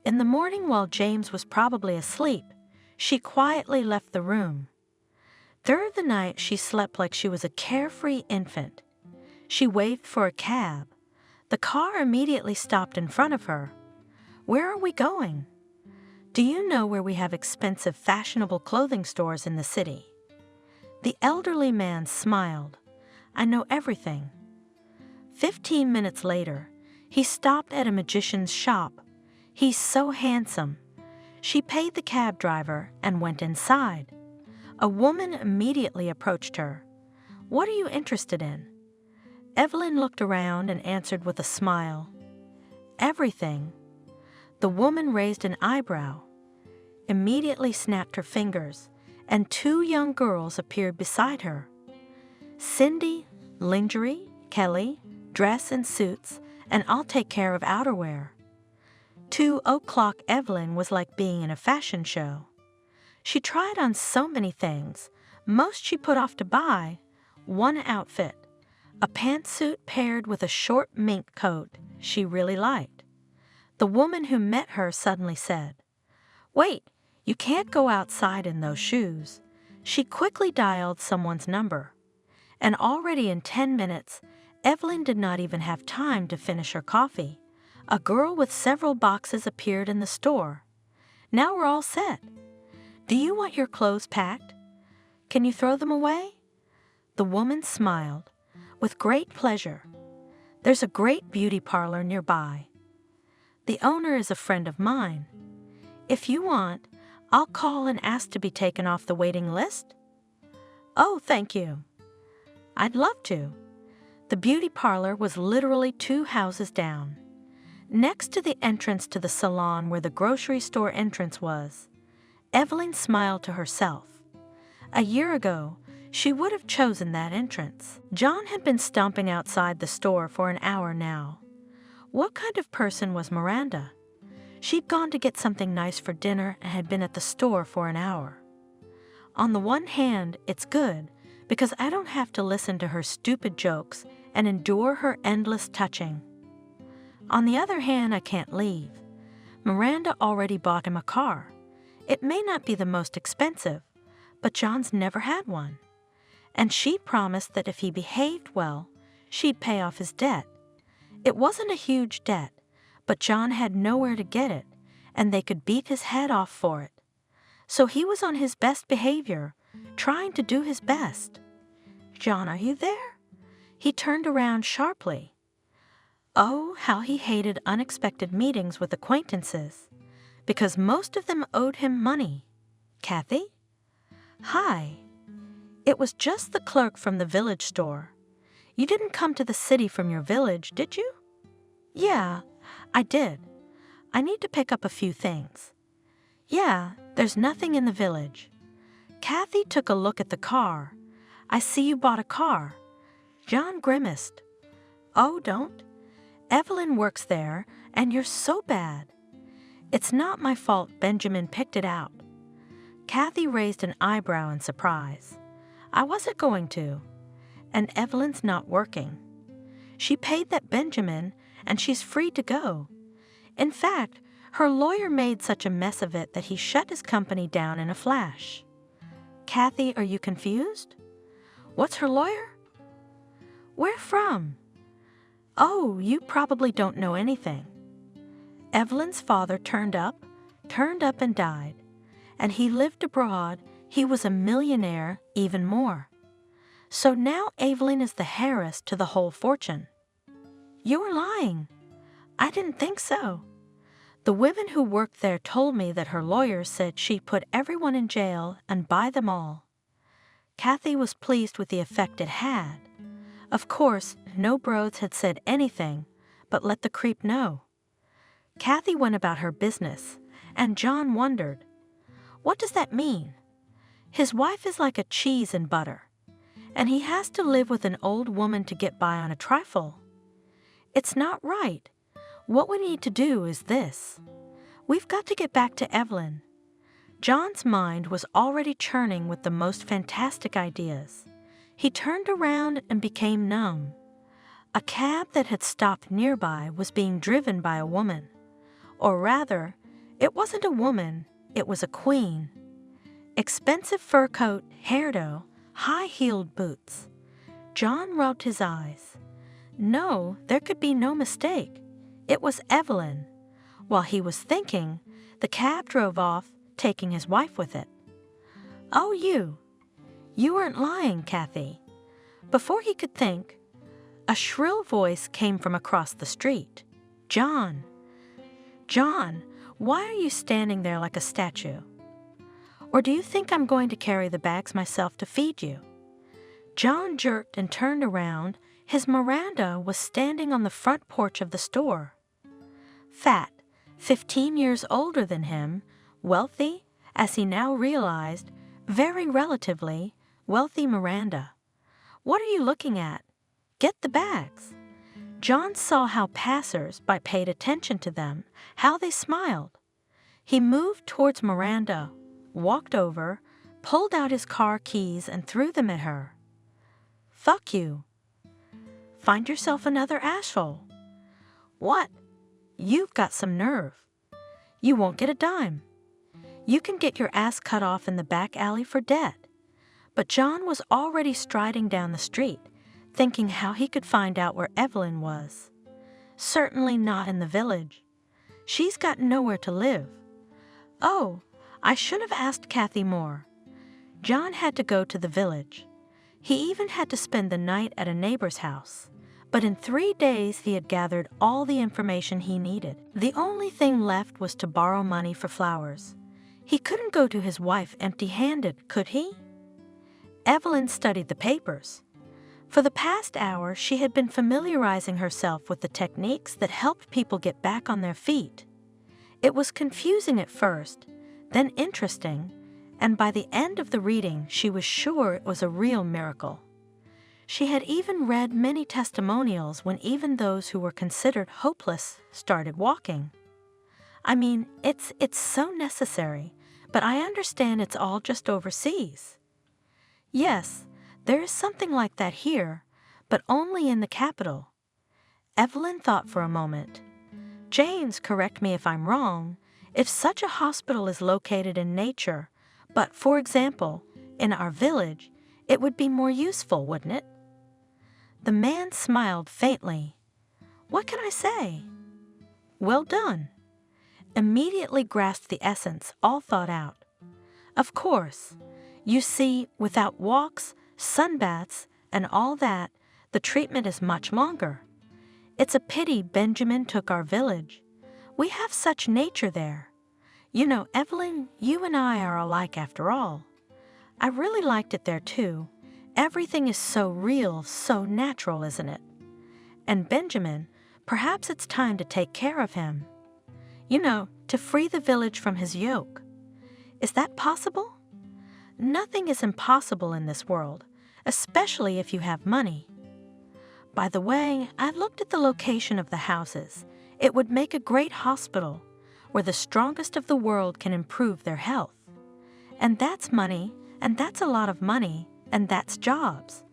In the morning, while James was probably asleep, she quietly left the room. Through the night, she slept like she was a carefree infant. She waved for a cab. The car immediately stopped in front of her. Where are we going? Do you know where we have expensive, fashionable clothing stores in the city? The elderly man smiled. I know everything. 15 minutes later, he stopped at a magician's shop. He's so handsome. She paid the cab driver and went inside. A woman immediately approached her. What are you interested in? Evelyn looked around and answered with a smile. Everything. The woman raised an eyebrow, immediately snapped her fingers, and 2 young girls appeared beside her. Cindy, lingerie, Kelly, dress and suits, and I'll take care of outerwear. 2 o'clock Evelyn was like being in a fashion show. She tried on so many things. Most she put off to buy. One outfit, a pantsuit paired with a short mink coat she really liked. The woman who met her suddenly said, "Wait, you can't go outside in those shoes." She quickly dialed someone's number. And already in 10 minutes, Evelyn did not even have time to finish her coffee. A girl with several boxes appeared in the store. Now we're all set. Do you want your clothes packed? Can you throw them away? The woman smiled. With great pleasure. There's a great beauty parlor nearby. The owner is a friend of mine. If you want, I'll call and ask to be taken off the waiting list. Oh, thank you. I'd love to. The beauty parlor was literally 2 houses down. Next to the entrance to the salon where the grocery store entrance was. Evelyn smiled to herself. A year ago, she would have chosen that entrance. John had been stomping outside the store for an hour now. What kind of person was Miranda? She'd gone to get something nice for dinner and had been at the store for an hour. On the one hand, it's good, because I don't have to listen to her stupid jokes and endure her endless touching. On the other hand, I can't leave. Miranda already bought him a car. It may not be the most expensive, but John's never had one. And she promised that if he behaved well, she'd pay off his debt. It wasn't a huge debt, but John had nowhere to get it, and they could beat his head off for it. So he was on his best behavior, trying to do his best. "John, are you there?" He turned around sharply. Oh, how he hated unexpected meetings with acquaintances, because most of them owed him money. "Kathy?" "Hi." It was just the clerk from the village store. "You didn't come to the city from your village, did you?" "Yeah, I did. I need to pick up a few things." "Yeah, there's nothing in the village." Kathy took a look at the car. "I see you bought a car." John grimaced. "Oh, don't. Evelyn works there, and you're so bad." "It's not my fault Benjamin picked it out." Kathy raised an eyebrow in surprise. "I wasn't going to. And Evelyn's not working. She paid that Benjamin, and she's free to go. In fact, her lawyer made such a mess of it that he shut his company down in a flash." "Kathy, are you confused?" "What's her lawyer?" "Where from?" "Oh, you probably don't know anything." Evelyn's father turned up and died. And he lived abroad. He was a millionaire, even more. So now Evelyn is the heiress to the whole fortune. "You're lying." "I didn't think so. The women who worked there told me that her lawyer said she'd put everyone in jail and buy them all." Kathy was pleased with the effect it had. Of course, no Broads had said anything, but let the creep know. Kathy went about her business, and John wondered, what does that mean? His wife is like a cheese and butter, and he has to live with an old woman to get by on a trifle. It's not right. What we need to do is this. We've got to get back to Evelyn. John's mind was already churning with the most fantastic ideas. He turned around and became numb. A cab that had stopped nearby was being driven by a woman. Or rather, it wasn't a woman, it was a queen. Expensive fur coat, hairdo, high-heeled boots. John rubbed his eyes. No, there could be no mistake. It was Evelyn. While he was thinking, the cab drove off, taking his wife with it. "Oh, you weren't lying, Kathy." Before he could think, a shrill voice came from across the street. "John! John, why are you standing there like a statue? Or do you think I'm going to carry the bags myself to feed you?" John jerked and turned around. His Miranda was standing on the front porch of the store. Fat, 15 years older than him, wealthy, as he now realized, very relatively, wealthy Miranda. "What are you looking at? Get the bags." John saw how passers-by paid attention to them, how they smiled. He moved towards Miranda, walked over, pulled out his car keys and threw them at her. "Fuck you. Find yourself another asshole." "What?" "You've got some nerve. You won't get a dime. You can get your ass cut off in the back alley for debt." But John was already striding down the street, thinking how he could find out where Evelyn was. Certainly not in the village. She's got nowhere to live. Oh, I should have asked Kathy more. John had to go to the village. He even had to spend the night at a neighbor's house. But in 3 days he had gathered all the information he needed. The only thing left was to borrow money for flowers. He couldn't go to his wife empty-handed, could he? Evelyn studied the papers. For the past hour, she had been familiarizing herself with the techniques that helped people get back on their feet. It was confusing at first, then interesting, and by the end of the reading she was sure it was a real miracle. She had even read many testimonials when even those who were considered hopeless started walking. I mean, it's so necessary, but I understand it's all just overseas. Yes, there is something like that here, but only in the capital. Evelyn thought for a moment. James, correct me if I'm wrong, if such a hospital is located in nature, but for example, in our village, it would be more useful, wouldn't it? The man smiled faintly. What can I say? Well done. Immediately grasped the essence, all thought out. Of course, you see, without walks, sunbaths, and all that, the treatment is much longer. It's a pity Benjamin took our village. We have such nature there. You know, Evelyn, you and I are alike after all. I really liked it there too. Everything is so real, so natural, isn't it? And Benjamin, perhaps it's time to take care of him. You know, to free the village from his yoke. Is that possible? Nothing is impossible in this world, especially if you have money. By the way, I looked at the location of the houses. It would make a great hospital, where the strongest of the world can improve their health. And that's money, and that's a lot of money, and that's jobs.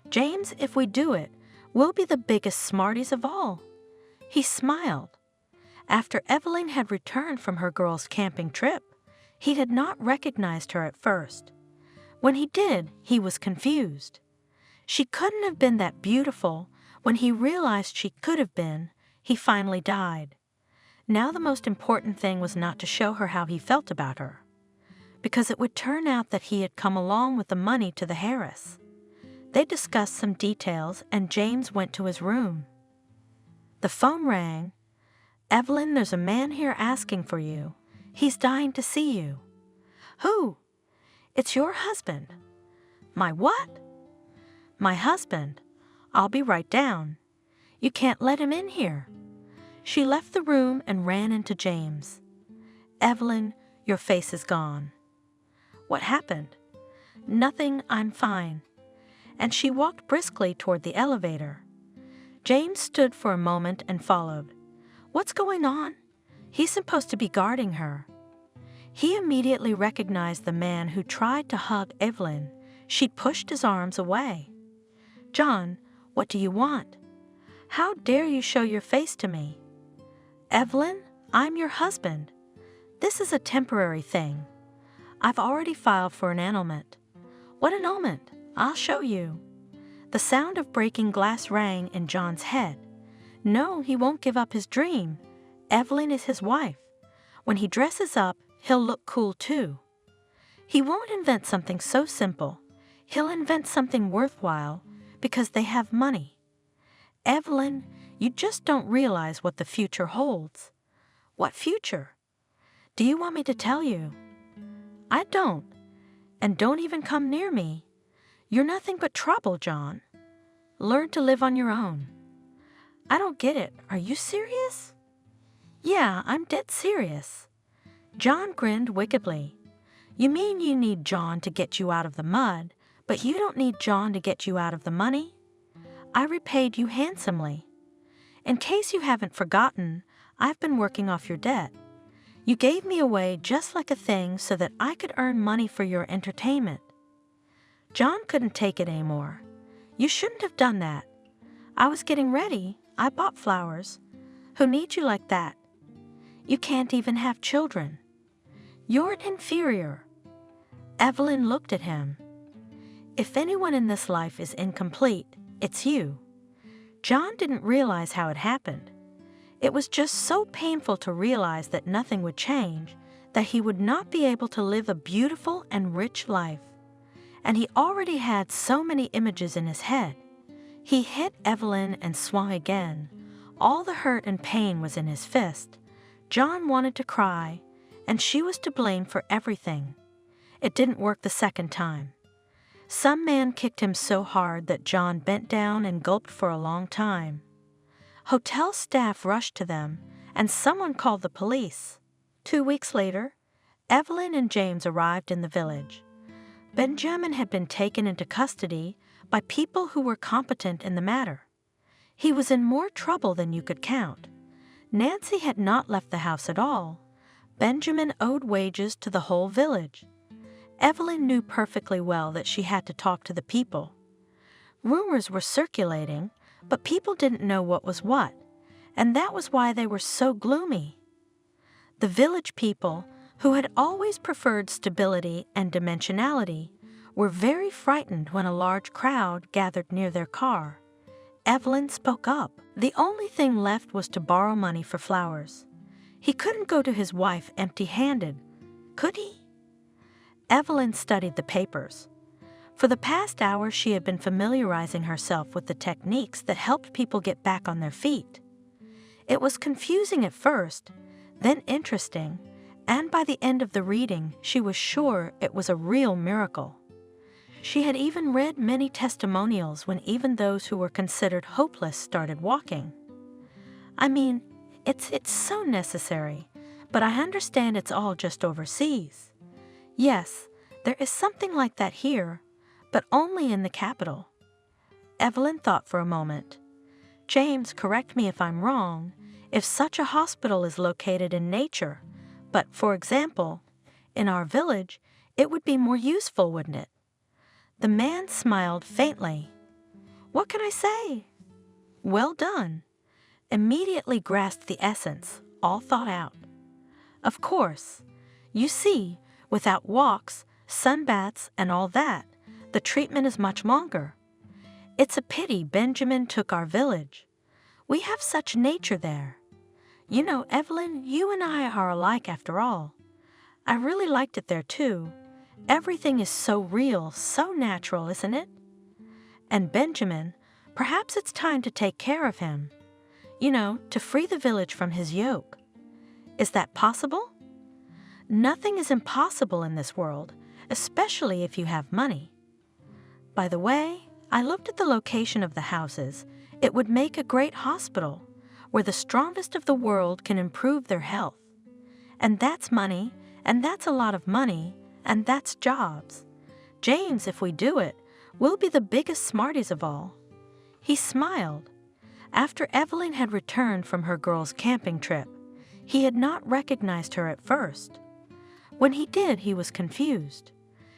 James, if we do it, we'll be the biggest smarties of all. He smiled. After Evelyn had returned from her girls' camping trip, he had not recognized her at first. When he did, he was confused. She couldn't have been that beautiful. When he realized she could have been, he finally died. Now the most important thing was not to show her how he felt about her, because it would turn out that he had come along with the money to the Harris. They discussed some details, and James went to his room. The phone rang. Evelyn, there's a man here asking for you. He's dying to see you. Who? It's your husband. My what? My husband. I'll be right down. You can't let him in here. She left the room and ran into James. Evelyn, your face is gone. What happened? Nothing, I'm fine. And she walked briskly toward the elevator. James stood for a moment and followed. What's going on? He's supposed to be guarding her. He immediately recognized the man who tried to hug Evelyn. She'd pushed his arms away. John, what do you want? How dare you show your face to me? Evelyn, I'm your husband. This is a temporary thing. I've already filed for an annulment. What annulment? I'll show you. The sound of breaking glass rang in John's head. No, he won't give up his dream. Evelyn is his wife. When he dresses up, he'll look cool too. He won't invent something so simple. He'll invent something worthwhile because they have money. Evelyn, you just don't realize what the future holds. What future? Do you want me to tell you? I don't. And don't even come near me. You're nothing but trouble, John. Learn to live on your own. I don't get it. Are you serious? Yeah, I'm dead serious. John grinned wickedly. You mean you need John to get you out of the mud, but you don't need John to get you out of the money? I repaid you handsomely. In case you haven't forgotten, I've been working off your debt. You gave me away just like a thing so that I could earn money for your entertainment. John couldn't take it anymore. You shouldn't have done that. I was getting ready. I bought flowers. Who needs you like that? You can't even have children. You're an inferior. Evelyn looked at him. If anyone in this life is incomplete, it's you. John didn't realize how it happened. It was just so painful to realize that nothing would change, that he would not be able to live a beautiful and rich life. And he already had so many images in his head. He hit Evelyn and swung again. All the hurt and pain was in his fist. John wanted to cry, and she was to blame for everything. It didn't work the second time. Some man kicked him so hard that John bent down and gulped for a long time. Hotel staff rushed to them, and someone called the police. 2 weeks later, Evelyn and James arrived in the village. Benjamin had been taken into custody by people who were competent in the matter. He was in more trouble than you could count. Nancy had not left the house at all. Benjamin owed wages to the whole village. Evelyn knew perfectly well that she had to talk to the people. Rumors were circulating, but people didn't know what was what, and that was why they were so gloomy. The village people, who had always preferred stability and dimensionality, were very frightened when a large crowd gathered near their car. Evelyn spoke up. The only thing left was to borrow money for flowers. He couldn't go to his wife empty-handed, could he? Evelyn studied the papers. For the past hour, she had been familiarizing herself with the techniques that helped people get back on their feet. It was confusing at first, then interesting, and by the end of the reading, she was sure it was a real miracle. She had even read many testimonials when even those who were considered hopeless started walking. I mean, it's so necessary, but I understand it's all just overseas. Yes, there is something like that here, but only in the capital. Evelyn thought for a moment. James, correct me if I'm wrong, if such a hospital is located in nature, but, for example, in our village, it would be more useful, wouldn't it? The man smiled faintly. What can I say? Well done. Immediately grasped the essence, all thought out. Of course. You see, without walks, sunbaths, and all that, the treatment is much longer. It's a pity Benjamin took our village. We have such nature there. You know, Evelyn, you and I are alike after all. I really liked it there too. Everything is so real, so natural, isn't it? And Benjamin, perhaps it's time to take care of him. You know, to free the village from his yoke. Is that possible? Nothing is impossible in this world, especially if you have money. By the way, I looked at the location of the houses. It would make a great hospital, where the strongest of the world can improve their health. And that's money, and that's a lot of money, and that's jobs. James, if we do it, we'll be the biggest smarties of all. He smiled. After Evelyn had returned from her girls' camping trip, he had not recognized her at first. When he did, he was confused.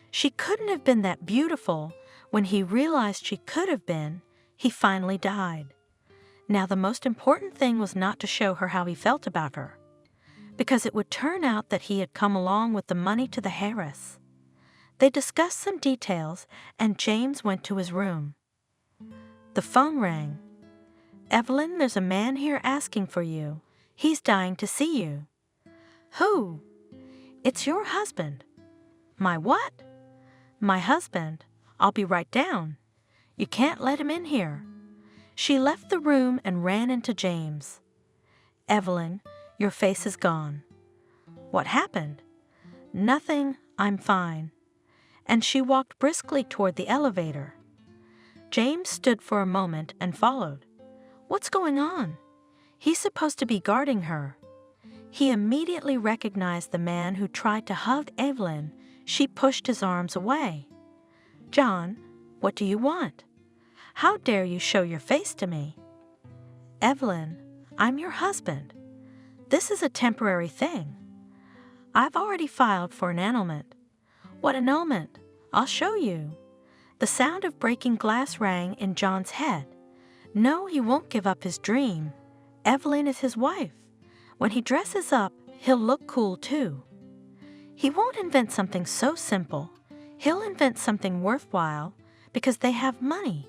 She couldn't have been that beautiful. When he realized she could have been, he finally died. Now the most important thing was not to show her how he felt about her, because it would turn out that he had come along with the money to the heiress. They discussed some details, and James went to his room. The phone rang. Evelyn, there's a man here asking for you. He's dying to see you. Who? It's your husband. My what? My husband. I'll be right down. You can't let him in here. She left the room and ran into James. Evelyn, your face is gone. What happened? Nothing, I'm fine. And she walked briskly toward the elevator. James stood for a moment and followed. What's going on? He's supposed to be guarding her. He immediately recognized the man who tried to hug Evelyn. She pushed his arms away. John, what do you want? How dare you show your face to me? Evelyn, I'm your husband. This is a temporary thing. I've already filed for an annulment. What annulment? I'll show you. The sound of breaking glass rang in John's head. No, he won't give up his dream. Evelyn is his wife. When he dresses up, he'll look cool too. He won't invent something so simple. He'll invent something worthwhile because they have money.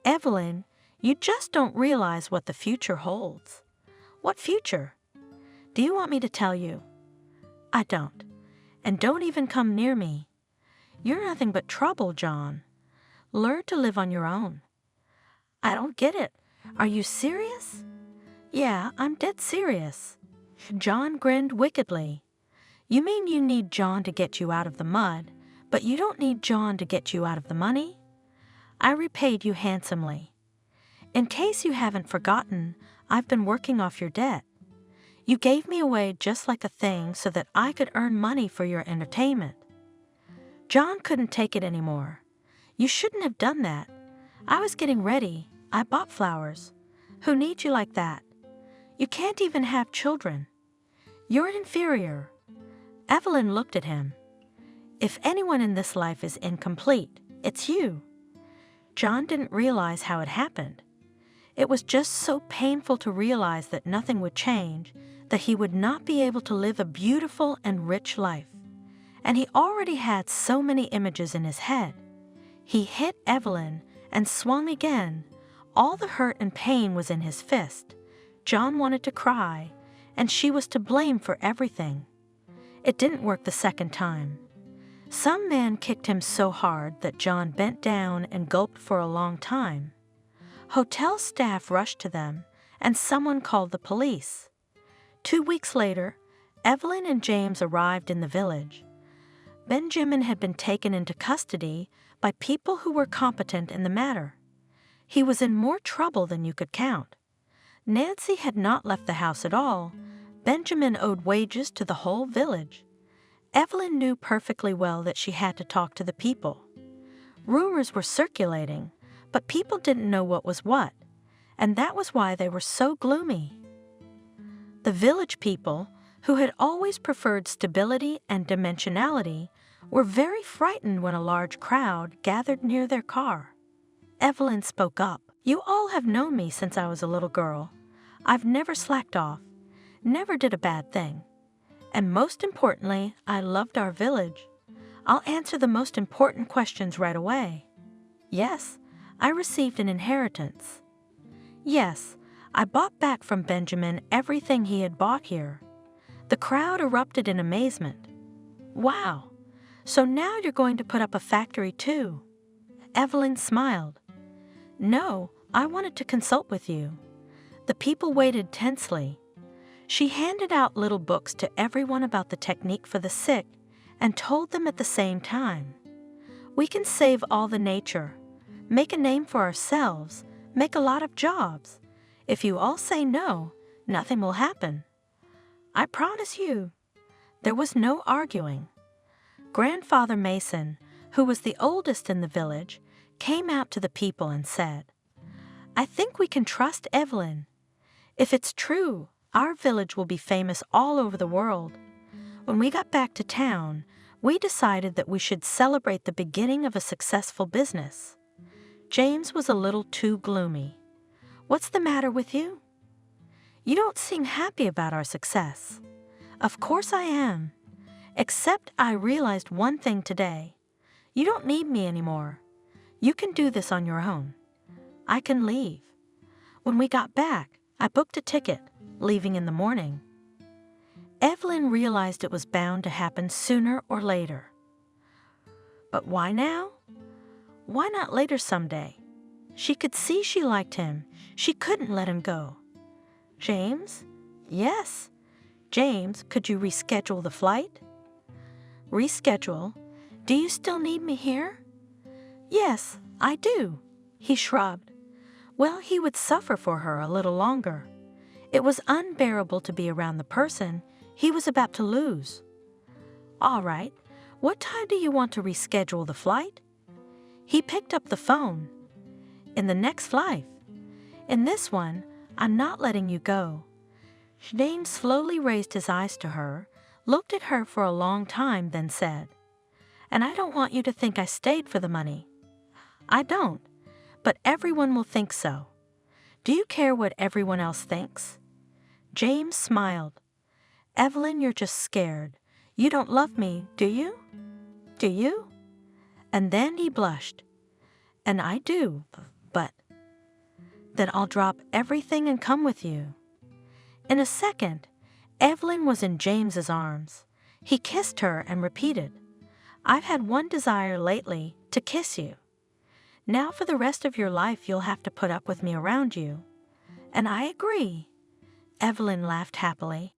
Evelyn, you just don't realize what the future holds. What future? Do you want me to tell you? I don't. And don't even come near me. You're nothing but trouble, John. Learn to live on your own. I don't get it. Are you serious? Yeah, I'm dead serious. John grinned wickedly. You mean you need John to get you out of the mud, but you don't need John to get you out of the money? I repaid you handsomely. In case you haven't forgotten, I've been working off your debt. You gave me away just like a thing so that I could earn money for your entertainment. John couldn't take it anymore. You shouldn't have done that. I was getting ready. I bought flowers. Who needs you like that? You can't even have children. You're inferior. Evelyn looked at him. If anyone in this life is incomplete, it's you. John didn't realize how it happened. It was just so painful to realize that nothing would change, that he would not be able to live a beautiful and rich life. And he already had so many images in his head. He hit Evelyn and swung again. All the hurt and pain was in his fist. John wanted to cry, and she was to blame for everything. It didn't work the second time. Some man kicked him so hard that John bent down and gulped for a long time. Hotel staff rushed to them, and someone called the police. 2 weeks later, Evelyn and James arrived in the village. Benjamin had been taken into custody by people who were competent in the matter. He was in more trouble than you could count. Nancy had not left the house at all. Benjamin owed wages to the whole village. Evelyn knew perfectly well that she had to talk to the people. Rumors were circulating, but people didn't know what was what, and that was why they were so gloomy. The village people, who had always preferred stability and dimensionality, were very frightened when a large crowd gathered near their car. Evelyn spoke up. You all have known me since I was a little girl. I've never slacked off, never did a bad thing. And most importantly, I loved our village. I'll answer the most important questions right away. Yes, I received an inheritance. Yes, I bought back from Benjamin everything he had bought here. The crowd erupted in amazement. Wow, so now you're going to put up a factory too? Evelyn smiled. No, I wanted to consult with you. The people waited tensely. She handed out little books to everyone about the technique for the sick and told them at the same time. We can save all the nature, make a name for ourselves, make a lot of jobs. If you all say no, nothing will happen. I promise you. There was no arguing. Grandfather Mason, who was the oldest in the village, came out to the people and said, I think we can trust Evelyn. If it's true, our village will be famous all over the world. When we got back to town, we decided that we should celebrate the beginning of a successful business. James was a little too gloomy. What's the matter with you? You don't seem happy about our success. Of course I am. Except I realized one thing today. You don't need me anymore. You can do this on your own. I can leave. When we got back, I booked a ticket, leaving in the morning. Evelyn realized it was bound to happen sooner or later. But why now? Why not later someday? She could see she liked him. She couldn't let him go. James? Yes. James, could you reschedule the flight? Reschedule? Do you still need me here? Yes, I do. He shrugged. Well, he would suffer for her a little longer. It was unbearable to be around the person he was about to lose. All right, what time do you want to reschedule the flight? He picked up the phone. In the next flight. In this one, I'm not letting you go. James slowly raised his eyes to her, looked at her for a long time, then said, And I don't want you to think I stayed for the money. I don't, but everyone will think so. Do you care what everyone else thinks? James smiled. Evelyn, you're just scared. You don't love me, do you? Do you? And then he blushed. And I do, but... Then I'll drop everything and come with you. In a second, Evelyn was in James's arms. He kissed her and repeated, I've had one desire lately, to kiss you. Now for the rest of your life you'll have to put up with me around you. And I agree. Evelyn laughed happily.